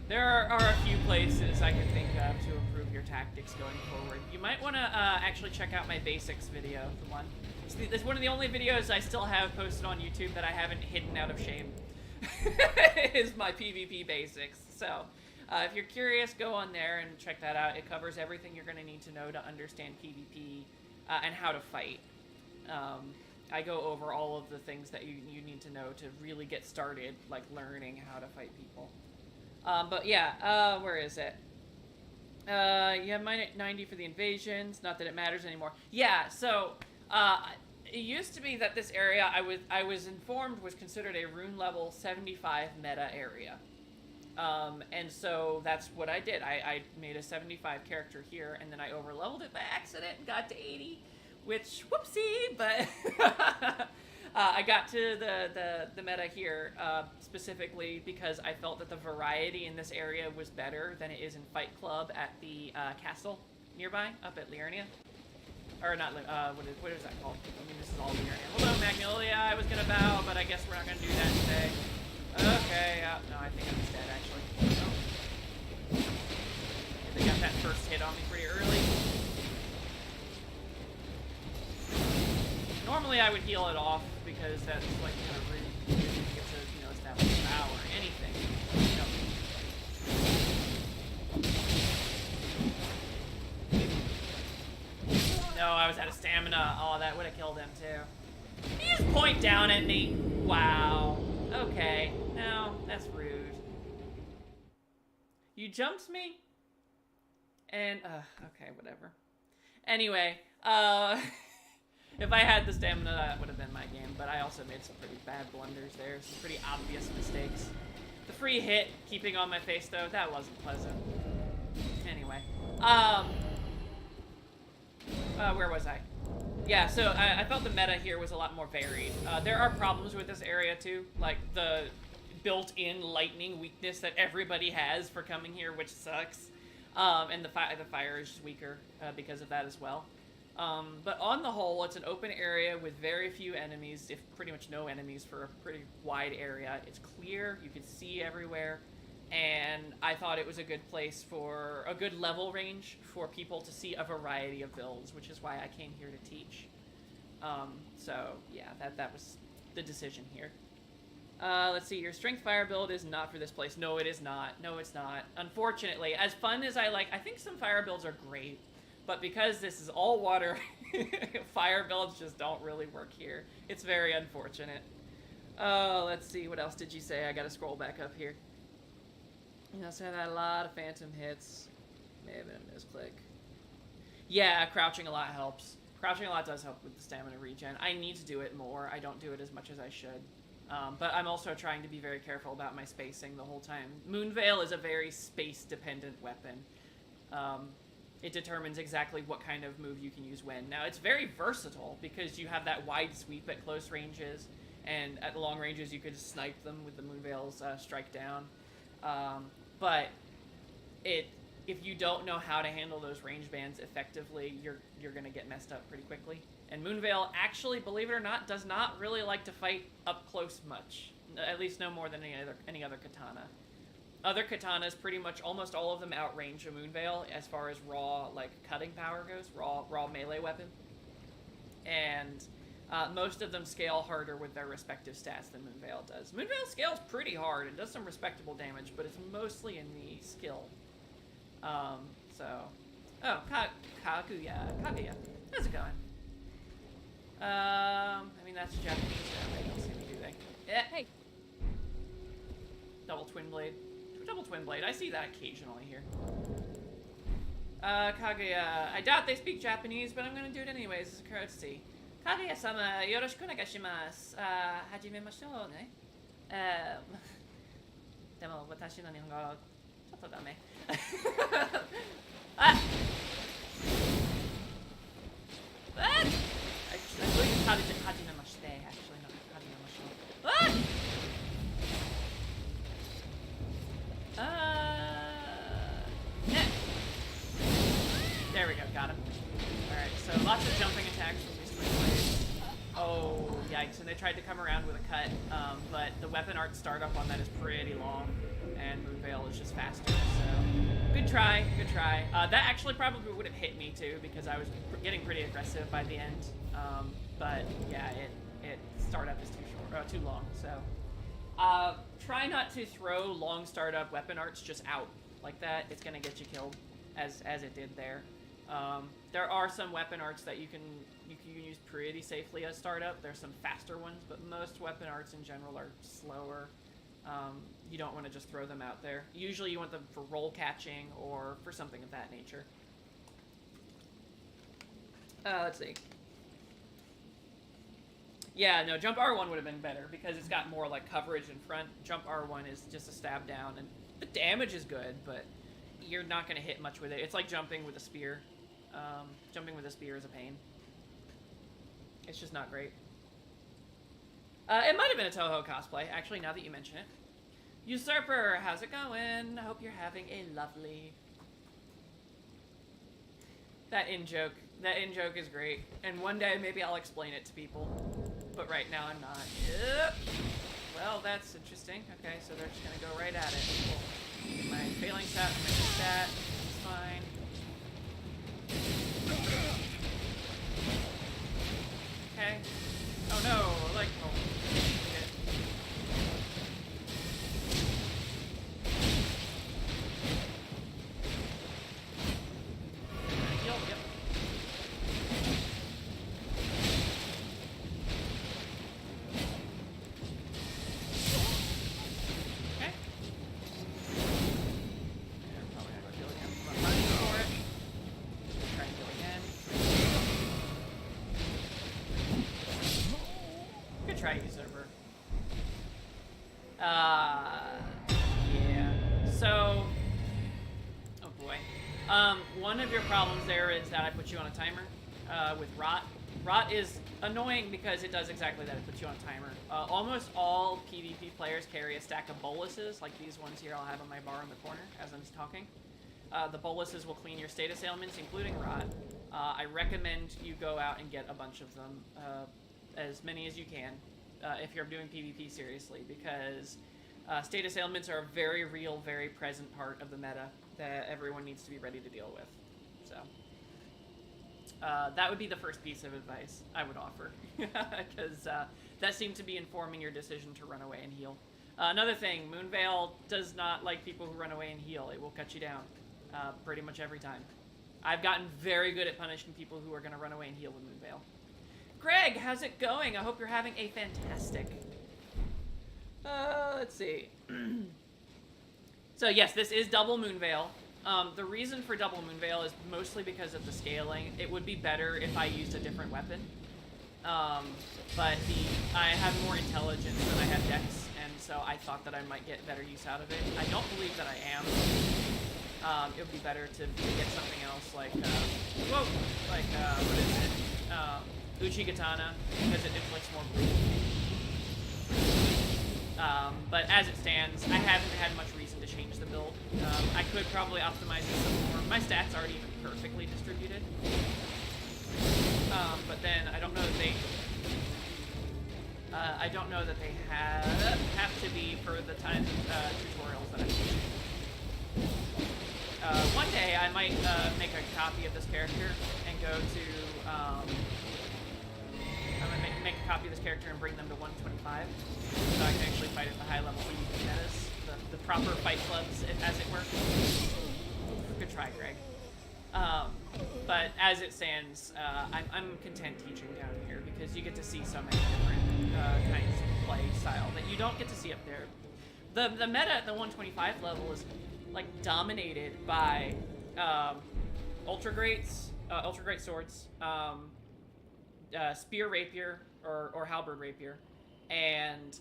there are a few places I can think of to improve your tactics going forward. You might want to actually check out my basics video, the one. It's one of the only videos I still have posted on YouTube that I haven't hidden out of shame. Is my PvP basics. So, if you're curious, go on there and check that out. It covers everything you're going to need to know to understand PvP and how to fight. I go over all of the things that you need to know to really get started, like learning how to fight people. But yeah, where is it? You have mine at 90 for the invasions. Not that it matters anymore. Yeah, so it used to be that this area I was informed was considered a rune level 75 meta area. And so that's what I did. I made a 75 character here, and then I overleveled it by accident and got to 80, which, whoopsie, but I got to the meta here specifically because I felt that the variety in this area was better than it is in Fight Club at the castle nearby, up at Liurnia. Or not, what is that called? I mean, this is all Liurnia. Hello, Magnolia. I was gonna bow, but I guess we're not gonna do that today. Okay, no, I think I'm just dead, actually. Oh. They got that first hit on me pretty early. Normally I would heal it off, because that's, like, kind of rude. You get to, establish a bow or anything. No, I was out of stamina. Oh, that would have killed him, too. Did you just point down at me? Wow. Okay. No, that's rude. You jumped me? And, okay, whatever. Anyway, if I had the stamina, that would have been my game, but I also made some pretty bad blunders there, some pretty obvious mistakes. The free hit, keeping on my face, though, that wasn't pleasant. Anyway, where was I? Yeah, so I felt the meta here was a lot more varied. There are problems with this area, too, like the built-in lightning weakness that everybody has for coming here, which sucks. And the fire is just weaker because of that as well. But on the whole, it's an open area with very few enemies, if pretty much no enemies for a pretty wide area. It's clear, you can see everywhere, and I thought it was a good place for a good level range for people to see a variety of builds, which is why I came here to teach. So yeah, that was the decision here. Let's see, your strength fire build is not for this place. No, it is not. No, it's not. Unfortunately, as fun as I think some fire builds are great. But because this is all water, fire builds just don't really work here. It's very unfortunate. Let's see, what else did you say? I gotta scroll back up here. You also had a lot of phantom hits. May have been a misclick. Yeah, crouching a lot helps. Crouching a lot does help with the stamina regen. I need to do it more. I don't do it as much as I should. But I'm also trying to be very careful about my spacing the whole time. Moonveil is a very space-dependent weapon. It determines exactly what kind of move you can use when. Now, it's very versatile because you have that wide sweep at close ranges, and at long ranges you could snipe them with the Moonveil's strike down. But if you don't know how to handle those range bands effectively, you're going to get messed up pretty quickly. And Moonveil, actually, believe it or not, does not really like to fight up close much. At least no more than any other katana. Other katanas, pretty much almost all of them outrange a Moonveil as far as raw, cutting power goes, raw melee weapon. And most of them scale harder with their respective stats than Moonveil does. Moonveil scales pretty hard and does some respectable damage, but it's mostly in the skill. Oh, Kaguya. How's it going? I mean, that's Japanese, they don't see me, do they? Yeah. Hey. Double twin blade. Double twin blade. I see that occasionally here. Kaguya. I doubt they speak Japanese, but I'm gonna do it anyways as a courtesy. Kaguya-sama, yoroshiku onegaishimasu. Hajimemashou ne. Demo, watashi no nihongo chotto dame. Ah! What? I believe it's hajimemashite, actually, not hajimemashou. Ah! Yeah. There we go, got him. Alright, so lots of jumping attacks from these twin blades. Oh, yikes, and they tried to come around with a cut, but the weapon art startup on that is pretty long, and Moonveil is just faster. So good try, good try. That actually probably would have hit me too because I was getting pretty aggressive by the end. But yeah, it startup is too long. So try not to throw long startup weapon arts just out like that. It's gonna get you killed, as it did there. There are some weapon arts that you can use pretty safely as startup. There's some faster ones, but most weapon arts in general are slower. You don't want to just throw them out there. Usually you want them for roll catching or for something of that nature. Let's see. Yeah, no, jump R1 would have been better because it's got more like coverage in front. Jump R1 is just a stab down, and the damage is good, but you're not going to hit much with it. It's like jumping with a spear. Jumping with a spear is a pain. It's just not great. It might have been a Toho cosplay, actually, now that you mention it. Usurper, how's it going? I hope you're having a lovely... That in-joke is great. And one day, maybe I'll explain it to people. But right now, I'm not. Yep. Well, that's interesting. Okay, so they're just gonna go right at it. Cool. Get my failing stat, my stat. It's fine. Okay. Oh no, like, oh. Shit. Heal, yep. Okay. Yeah, probably not gonna heal again. I'm not running for it. Try and heal again. Good try, usurper. Yeah. So, oh boy. One of your problems there is that I put you on a timer with Rot. Rot is annoying because it does exactly that. It puts you on a timer. Almost all PvP players carry a stack of boluses, like these ones here I'll have on my bar in the corner as I'm talking. The boluses will clean your status ailments, including Rot. I recommend you go out and get a bunch of them, as many as you can, if you're doing PvP seriously, because status ailments are a very real, very present part of the meta that everyone needs to be ready to deal with. So, that would be the first piece of advice I would offer, because that seemed to be informing your decision to run away and heal. Another thing, Moonveil does not like people who run away and heal. It will cut you down pretty much every time. I've gotten very good at punishing people who are going to run away and heal with Moonveil. Greg, how's it going? I hope you're having a fantastic... let's see. So yes, this is double Moonveil. The reason for double Moonveil is mostly because of the scaling. It would be better if I used a different weapon. But I have more intelligence than I have dex, and so I thought that I might get better use out of it. I don't believe that I am. It would be better to get something else like, what is it? Uchigatana, because it inflicts more bleed. But as it stands, I haven't had much reason to change the build. I could probably optimize it some more. My stats aren't even perfectly distributed. But then I don't know that they... have to be for the time tutorials that I'm teaching. One day I might make a copy of this character and go to... I'm gonna make a copy of this character and bring them to 125, so I can actually fight at the high level PvP metas, the proper fight clubs, as it were. Good try, Greg. But as it stands, I'm content teaching down here because you get to see so many different kinds of play style that you don't get to see up there. The meta at the 125 level is like dominated by ultra great swords. Spear rapier or halberd rapier, and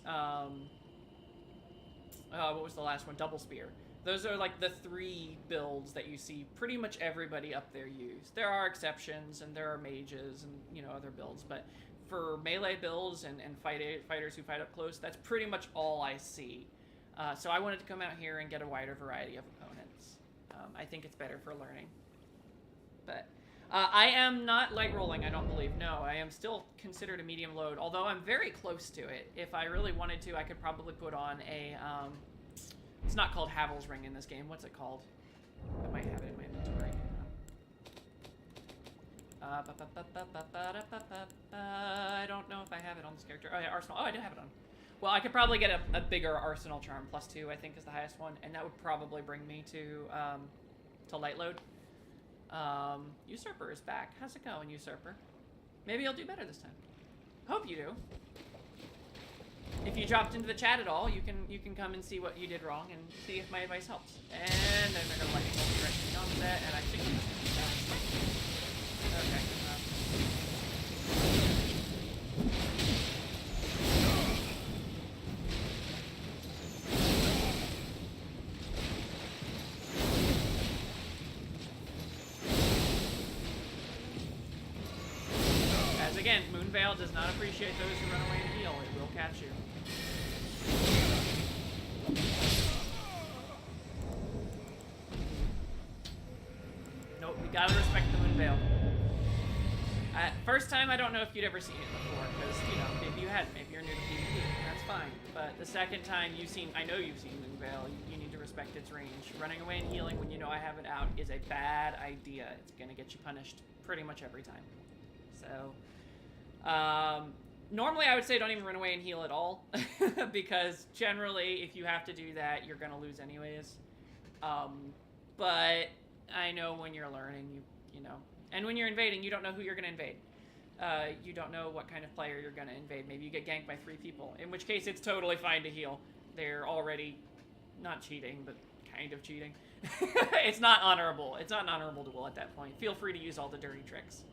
what was the last one? Double spear. Those are like the three builds that you see pretty much everybody up there use. There are exceptions, and there are mages and other builds, but for melee builds and fighters who fight up close, that's pretty much all I see. So I wanted to come out here and get a wider variety of opponents. I think it's better for learning, but. I am not light rolling, I don't believe. No, I am still considered a medium load, although I'm very close to it. If I really wanted to, I could probably put on a It's not called Havel's Ring in this game. What's it called? I might have it in my inventory. I don't know if I have it on this character. Oh yeah, Arsenal. Oh, I do have it on. Well, I could probably get a bigger Arsenal Charm, +2, I think is the highest one, and that would probably bring me to light load. Usurper is back. How's it going, Usurper? Maybe you'll do better this time. Hope you do. If you dropped into the chat at all, you can come and see what you did wrong and see if my advice helps. And then they're gonna lightning bolt directly beyond that, and I think okay. As again, Moonveil does not appreciate those who run away and heal. It will catch you. Nope, we gotta respect the Moonveil. First time, I don't know if you'd ever seen it before, because, you know, maybe you hadn't. Maybe you're new to PvP. That's fine. But the second time I know you've seen Moonveil, you need to respect its range. Running away and healing when you know I have it out is a bad idea. It's gonna get you punished pretty much every time. So, normally I would say don't even run away and heal at all, because generally if you have to do that, you're gonna lose anyways. But I know when you're learning, you know, and when you're invading, you don't know who you're gonna invade. You don't know what kind of player you're gonna invade. Maybe you get ganked by 3 people, in which case it's totally fine to heal. They're already not cheating, but kind of cheating. It's not honorable. It's not an honorable duel at that point. Feel free to use all the dirty tricks.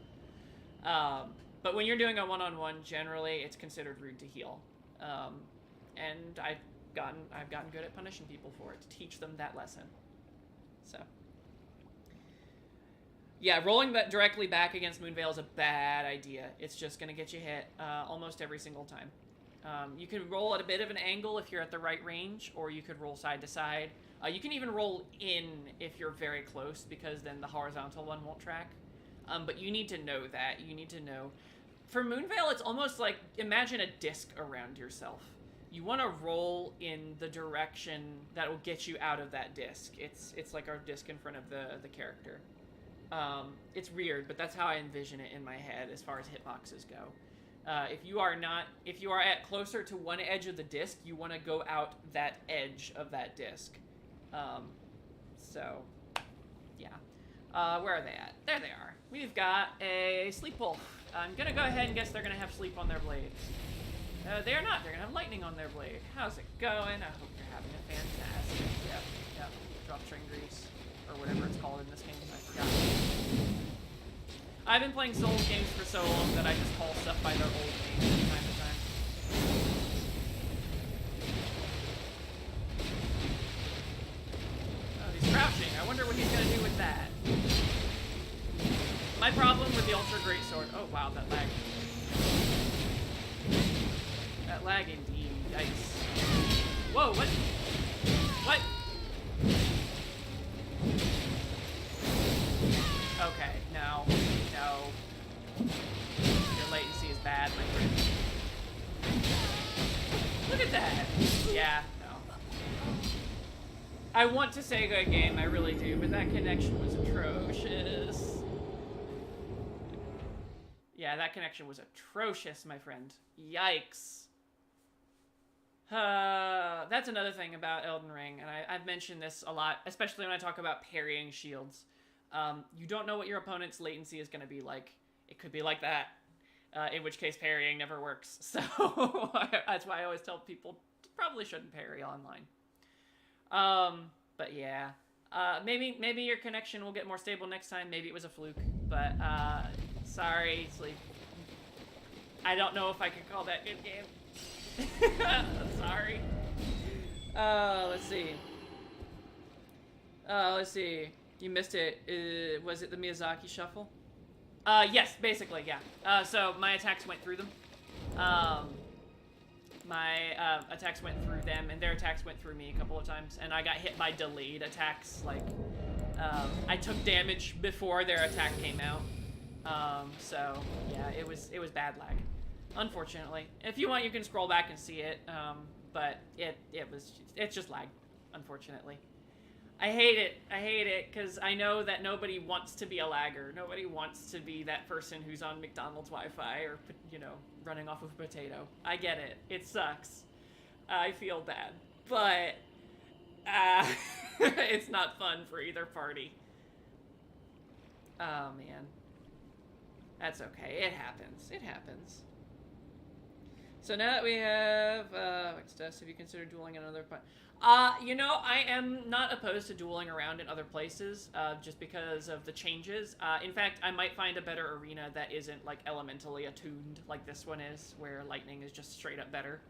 But when you're doing a one-on-one, generally it's considered rude to heal. And I've gotten good at punishing people for it, to teach them that lesson. So. Yeah, rolling that directly back against Moonveil is a bad idea. It's just going to get you hit almost every single time. You can roll at a bit of an angle if you're at the right range, or you could roll side to side. You can even roll in if you're very close, because then the horizontal one won't track. But you need to know that. You need to know. For Moonveil, it's almost like, imagine a disc around yourself. You want to roll in the direction that will get you out of that disc. It's like our disc in front of the character. It's weird, but that's how I envision it in my head as far as hitboxes go. If you are at closer to one edge of the disc, you want to go out that edge of that disc. So, yeah. Where are they at? There they are. We've got a Sleep Wolf. I'm gonna go ahead and guess they're gonna have sleep on their blades. They are not. They're gonna have lightning on their blade. How's it going? I hope you're having a fantastic. Yep. Drop string grease, or whatever it's called in this game. I forgot. I've been playing Souls games for so long that I just call stuff by their old names from time to time. Oh, he's crouching. I wonder what he's gonna do with that. My problem with the Ultra Great Sword. Oh wow, that lag. That lag indeed. Yikes. Whoa, what? What? Okay, no. Your latency is bad, my friend. Look at that. Yeah, no. I want to say good game, I really do, but that connection was atrocious. Yeah, that connection was atrocious, my friend. Yikes. That's another thing about Elden Ring, and I've mentioned this a lot, especially when I talk about parrying shields. You don't know what your opponent's latency is going to be like. It could be like that, in which case parrying never works. So that's why I always tell people probably shouldn't parry online. But yeah, maybe your connection will get more stable next time. Maybe it was a fluke, but sorry, Sleep. I don't know if I can call that good game. Sorry. Let's see. You missed it. Was it the Miyazaki shuffle? Yes, basically, yeah. So my attacks went through them. My attacks went through them, and their attacks went through me a couple of times, and I got hit by delayed attacks. Like, I took damage before their attack came out. So yeah, it was bad lag, unfortunately. If you want, you can scroll back and see it. But it's just lag. unfortunately. I hate it, because I know that nobody wants to be a lagger. Nobody wants to be that person who's on McDonald's Wi-Fi or, you know, running off of a potato. I get it. It sucks. I feel bad. But, it's not fun for either party. Oh, man. That's okay. It happens. It happens. So now that we have, have you considered dueling in another part? You know, I am not opposed to dueling around in other places, just because of the changes. In fact, I might find a better arena that isn't, like, elementally attuned like this one is, where lightning is just straight up better.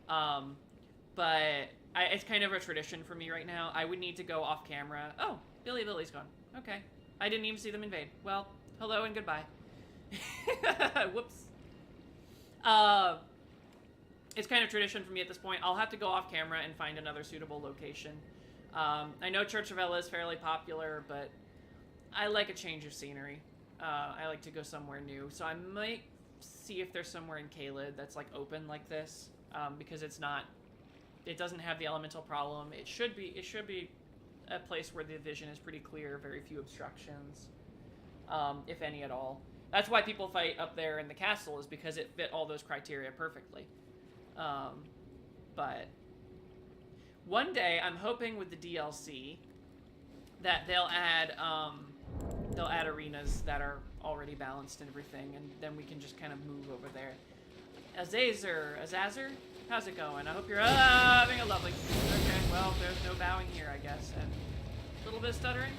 But it's kind of a tradition for me right now. I would need to go off camera. Oh, Billy's gone. Okay. I didn't even see them invade. Well, hello and goodbye. Whoops. It's kind of tradition for me at this point. I'll have to go off camera and find another suitable location. I know Church of Ella is fairly popular, but I like a change of scenery. I like to go somewhere new. So I might see if there's somewhere in Caelid that's like open like this, because it doesn't have the elemental problem. It should be a place where the vision is pretty clear, very few obstructions, if any at all. That's why people fight up there in the castle, is because it fit all those criteria perfectly. But one day I'm hoping with the DLC that they'll add arenas that are already balanced and everything, and then we can just kind of move over there. Azazer, how's it going? I hope you're having a lovely. Okay, well, there's no bowing here, I guess, and a little bit of stuttering.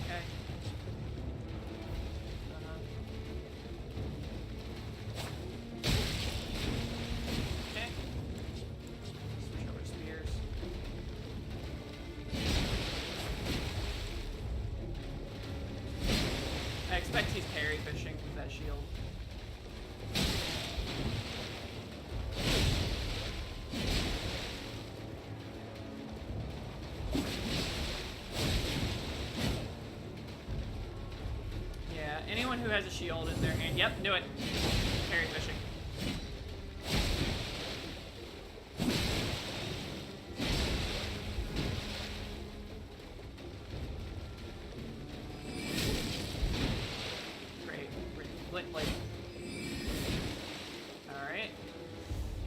Okay. I expect he's parry fishing with that shield. Yeah, anyone who has a shield in their hand. Yep, knew it. Parry fishing.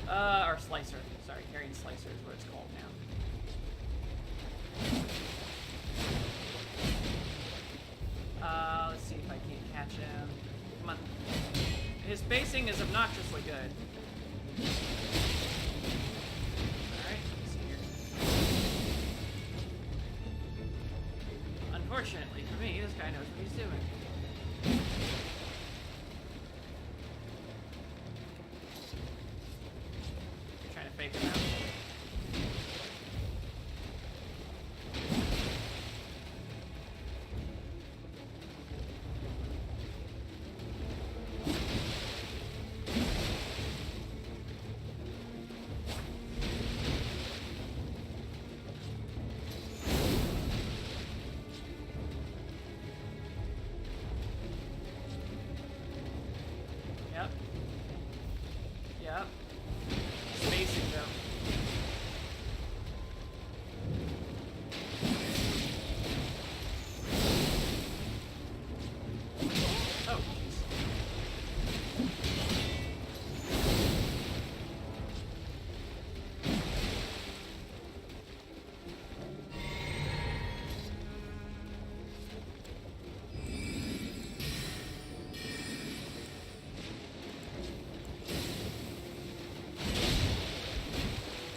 Or Slicer. Sorry, carrying Slicer is what it's called now. Let's see if I can't catch him. Come on. His spacing is obnoxiously good. Alright, let's see here. Unfortunately for me, this guy knows what he's doing. Fake it out. Yep. Yep. Spacing though. Oh, jeez.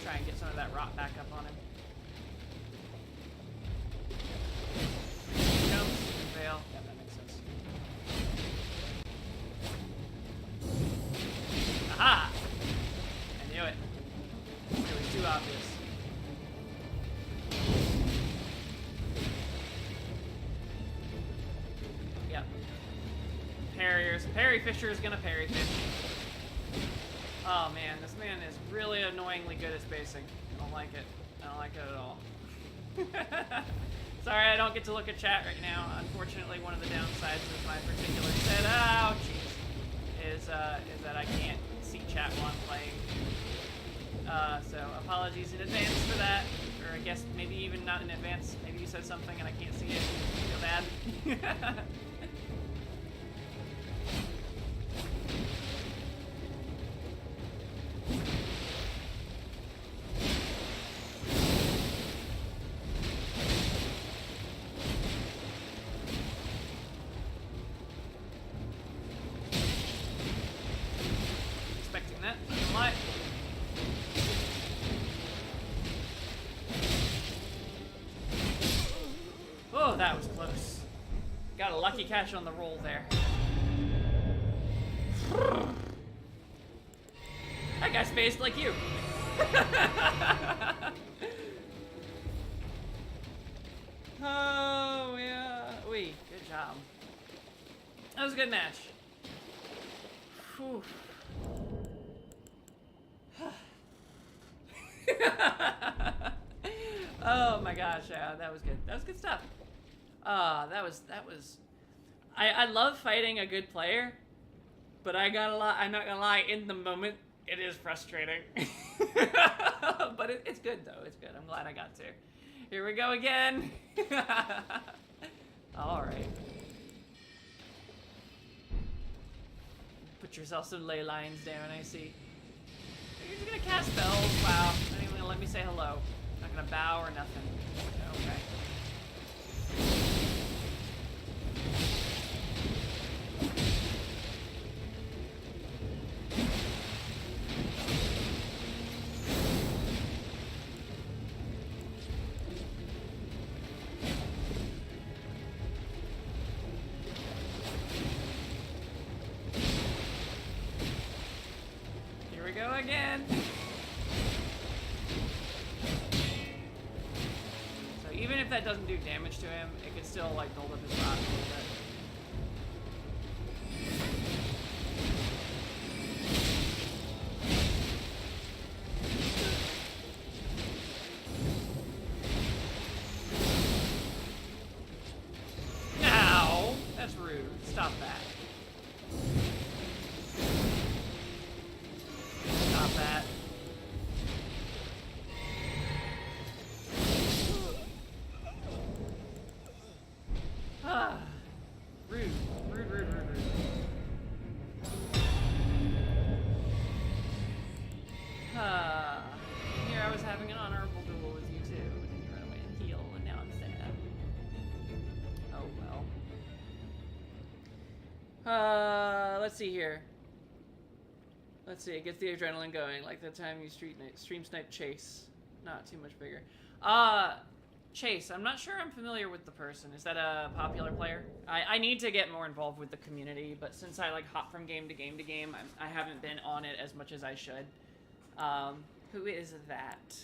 Try and get some of that rot back up on him. Jumps, fail. Yeah, that makes sense. Aha! I knew it. It was too obvious. Yep. Parriers. Parry Fisher is gonna parry fish. Oh man, this man is really annoyingly good at spacing. I don't like it. I don't like it at all. Sorry, I don't get to look at chat right now. Unfortunately, one of the downsides of my particular set, is that I can't see chat while I'm playing. So apologies in advance for that, or I guess maybe even not in advance. Maybe you said something and I can't see it. I feel bad. Expecting that. Not oh, that was close. Got a lucky catch on the roll there. That guy spaced like you. Oh, yeah. Wee, good job. That was a good match. Whew. Oh my gosh, yeah, that was good. That was good stuff. That was I love fighting a good player, but I'm not gonna lie, in the moment it is frustrating. But it's good though, it's good. I'm glad I got to. Here we go again. Alright. Put yourself some ley lines down, I see. You're just gonna cast spells? Wow. Not even gonna let me say hello. Not gonna bow or nothing. Okay. Here we go again. So even if that doesn't do damage to him, it can still like build up his rot a little bit. Ow! That's rude. Stop that. Stop that. Ah. Rude. Rude, rude, rude, rude. Ah. Here I was having an honorable duel with you too, and then you ran away and heal, and now I'm sad. Oh well. Let's see here. Let's see, it gets the adrenaline going, like the time you stream snipe Chase. Not too much bigger. Chase, I'm not sure I'm familiar with the person. Is that a popular player? I need to get more involved with the community, but since I like hop from game to game to game, I haven't been on it as much as I should. Who is that?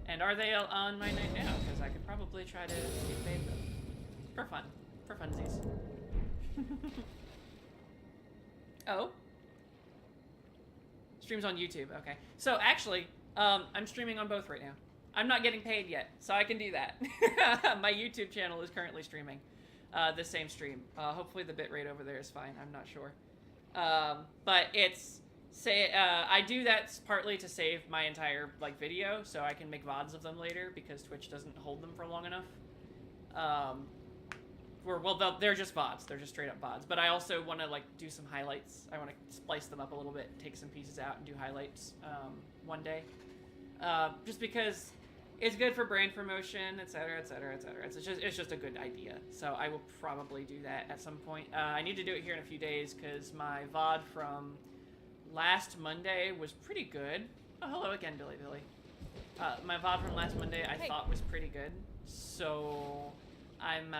And are they on my night now? Because I could probably try to invade them. For fun. For funsies. Oh? Streams on YouTube, okay. So actually, I'm streaming on both right now. I'm not getting paid yet, so I can do that. My YouTube channel is currently streaming the same stream. Hopefully the bitrate over there is fine, I'm not sure. But it's, I do that partly to save my entire like video, so I can make VODs of them later, because Twitch doesn't hold them for long enough. Well, they're just VODs. They're just straight up VODs. But I also want to like do some highlights. I want to splice them up a little bit, take some pieces out, and do highlights one day. Just because it's good for brand promotion, etc., etc., etc. It's just a good idea. So I will probably do that at some point. I need to do it here in a few days because my VOD from last Monday was pretty good. Oh, hello again, Billy. My VOD from last Monday I thought was pretty good. So I'm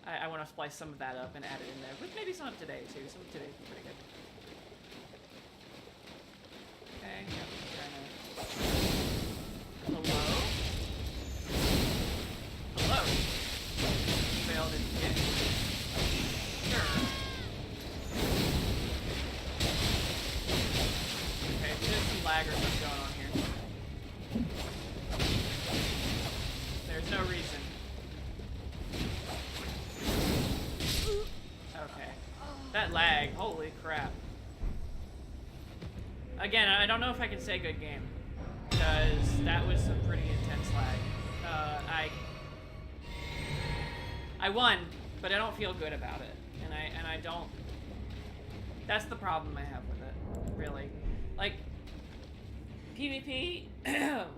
I want to splice some of that up and add it in there, with maybe some of today too. Some of today's pretty good. Okay, yeah, hello? Hello? Failed it again. Sure. Okay, there's some lagger stuff going on here. There's no reason. Okay. That lag, holy crap. Again, I don't know if I can say good game, because that was some pretty intense lag. I won, but I don't feel good about it, and I don't. That's the problem I have with it, really. Like, PvP,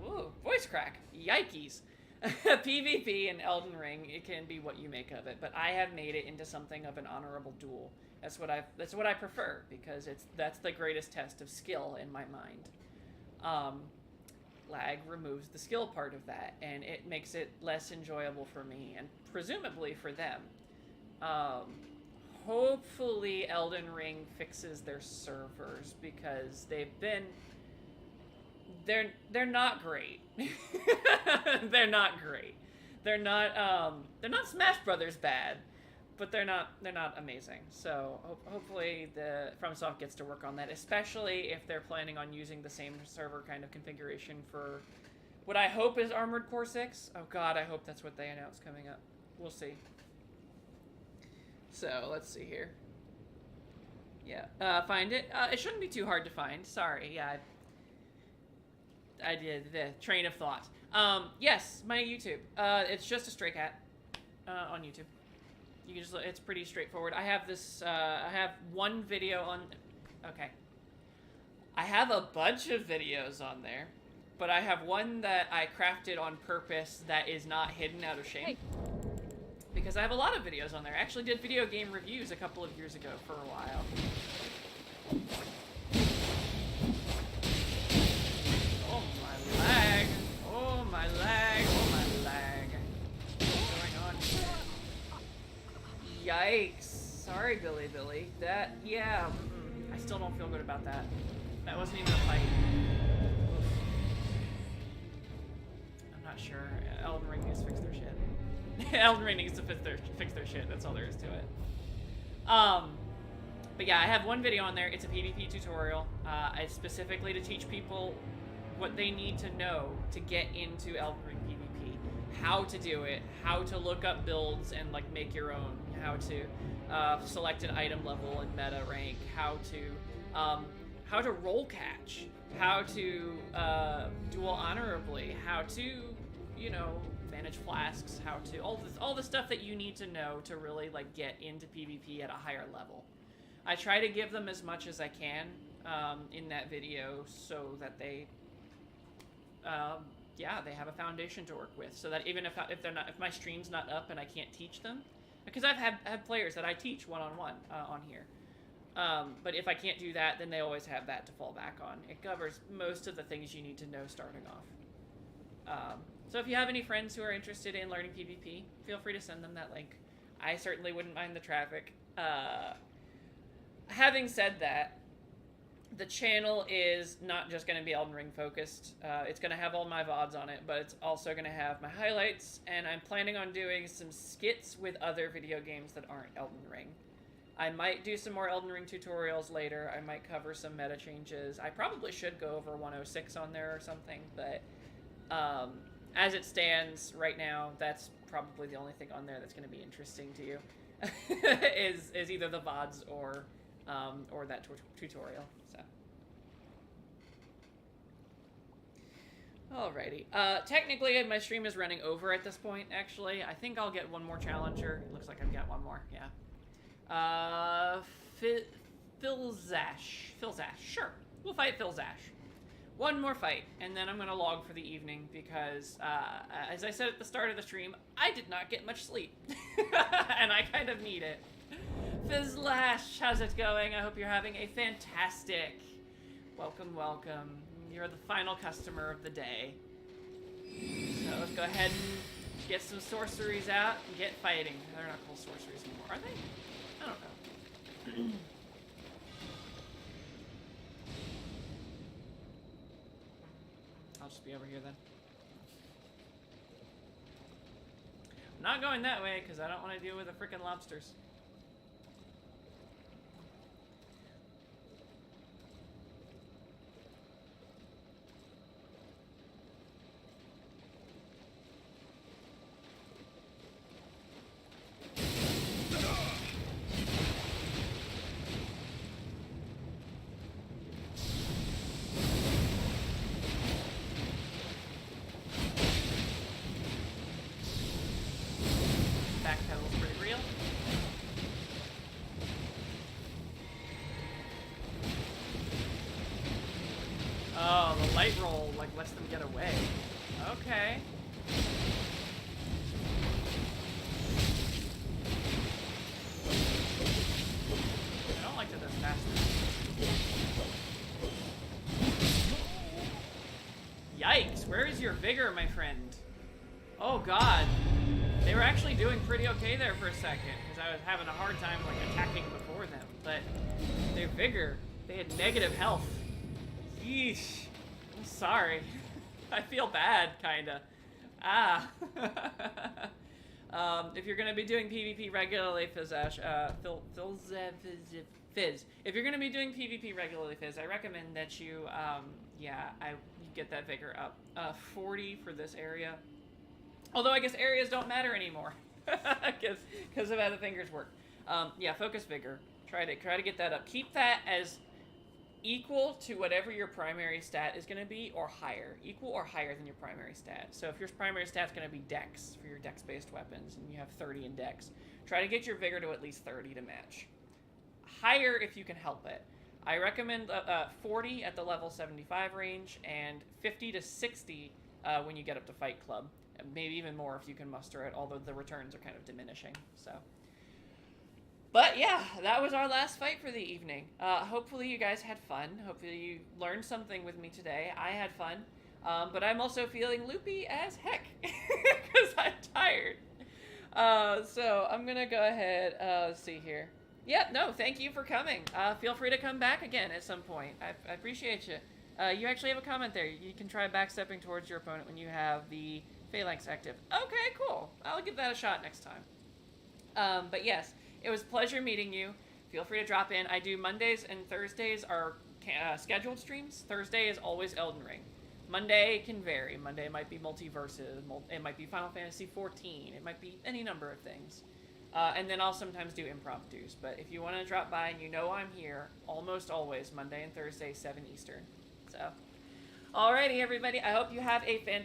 ooh, voice crack, yikes. PvP in Elden Ring, it can be what you make of it, but I have made it into something of an honorable duel. That's what I prefer, because that's the greatest test of skill in my mind. Lag removes the skill part of that, and it makes it less enjoyable for me, and presumably for them. Hopefully Elden Ring fixes their servers, because they're not great. They're not great. They're not Smash Brothers bad, but they're not amazing. So hopefully the FromSoft gets to work on that, especially if they're planning on using the same server kind of configuration for what I hope is Armored Core 6. Oh god, I hope that's what they announce coming up. We'll see. So let's see here. Yeah, find it. It shouldn't be too hard to find. Sorry. Yeah, I did the train of thought. Yes, my YouTube. It's just a stray cat on YouTube. You can just, it's pretty straightforward. I have this, I have one video on, okay. I have a bunch of videos on there, but I have one that I crafted on purpose that is not hidden out of shame. Hey. Because I have a lot of videos on there. I actually did video game reviews a couple of years ago for a while. Oh my lag. Oh my lag. Oh my lag. What's going on here? Yikes. Sorry, Billy. That, yeah. I still don't feel good about that. That wasn't even a fight. Oof. I'm not sure. Elden Ring needs to fix their shit. Elden Ring needs to fix their shit. That's all there is to it. But yeah, I have one video on there. It's a PvP tutorial. It's specifically to teach people what they need to know to get into Elden Ring PvP. How to do it, how to look up builds and like make your own, how to select an item level and meta rank, how to roll catch, how to duel honorably, how to, you know, manage flasks, how to all the stuff that you need to know to really like get into PvP at a higher level. I try to give them as much as I can in that video so that they yeah, they have a foundation to work with, so that even if my stream's not up and I can't teach them, because I've had players that I teach one-on-one on here, but if I can't do that, then they always have that to fall back on. It covers most of the things you need to know starting off. So if you have any friends who are interested in learning PvP, feel free to send them that link. I certainly wouldn't mind the traffic. Having said that, the channel is not just going to be Elden Ring focused. It's going to have all my VODs on it, but it's also going to have my highlights, and I'm planning on doing some skits with other video games that aren't Elden Ring. I might do some more Elden Ring tutorials later. I might cover some meta changes. I probably should go over 106 on there or something, but as it stands right now, that's probably the only thing on there that's going to be interesting to you. is either the VODs or that tutorial. So, alrighty. Technically, my stream is running over at this point. Actually, I think I'll get one more challenger. It looks like I've got one more. Yeah. Philzash. Sure, we'll fight Philzash. One more fight, and then I'm gonna log for the evening because, as I said at the start of the stream, I did not get much sleep, and I kind of need it. Fizzlash, how's it going? I hope you're having a fantastic. Welcome. You're the final customer of the day. So let's go ahead and get some sorceries out and get fighting. They're not called sorceries anymore, are they? I don't know. I'll just be over here then. I'm not going that way because I don't want to deal with the frickin' lobsters. Oh, the light roll, like, lets them get away. Okay. I don't like that they're faster. Yikes, where is your vigor, my friend? Oh god. They were actually doing pretty okay there for a second, because I was having a hard time, like, attacking before them. But their vigor, they had negative health. Yeesh. I'm sorry. I feel bad, kinda. Ah. If you're gonna be doing PvP regularly, Fizz, if you're gonna be doing PvP regularly, Fizz, I recommend that you, you get that vigor up. 40 for this area. Although I guess areas don't matter anymore, because of how the fingers work. Yeah, focus vigor. Try to get that up. Keep that as equal to whatever your primary stat is going to be, or higher. Equal or higher than your primary stat. So if your primary stat's going to be Dex for your Dex-based weapons, and you have 30 in Dex, try to get your vigor to at least 30 to match. Higher if you can help it. I recommend 40 at the level 75 range, and 50 to 60 when you get up to Fight Club. Maybe even more if you can muster it, although the returns are kind of diminishing, so. But yeah, that was our last fight for the evening. Hopefully you guys had fun. Hopefully you learned something with me today. I had fun, but I'm also feeling loopy as heck, because I'm tired. So I'm gonna go ahead, let's see here. Yeah, no, thank you for coming. Feel free to come back again at some point. I appreciate you. You actually have a comment there. You can try backstepping towards your opponent when you have the Phalanx active. Okay, cool. I'll give that a shot next time. But yes, it was a pleasure meeting you. Feel free to drop in. I do Mondays and Thursdays are scheduled streams. Thursday is always Elden Ring. Monday can vary. Monday might be Multiverses. It might be Final Fantasy XIV. It might be any number of things. And then I'll sometimes do impromptus. But if you want to drop by and you know I'm here, almost always, Monday and Thursday, 7 Eastern. So, alrighty, everybody. I hope you have a fantastic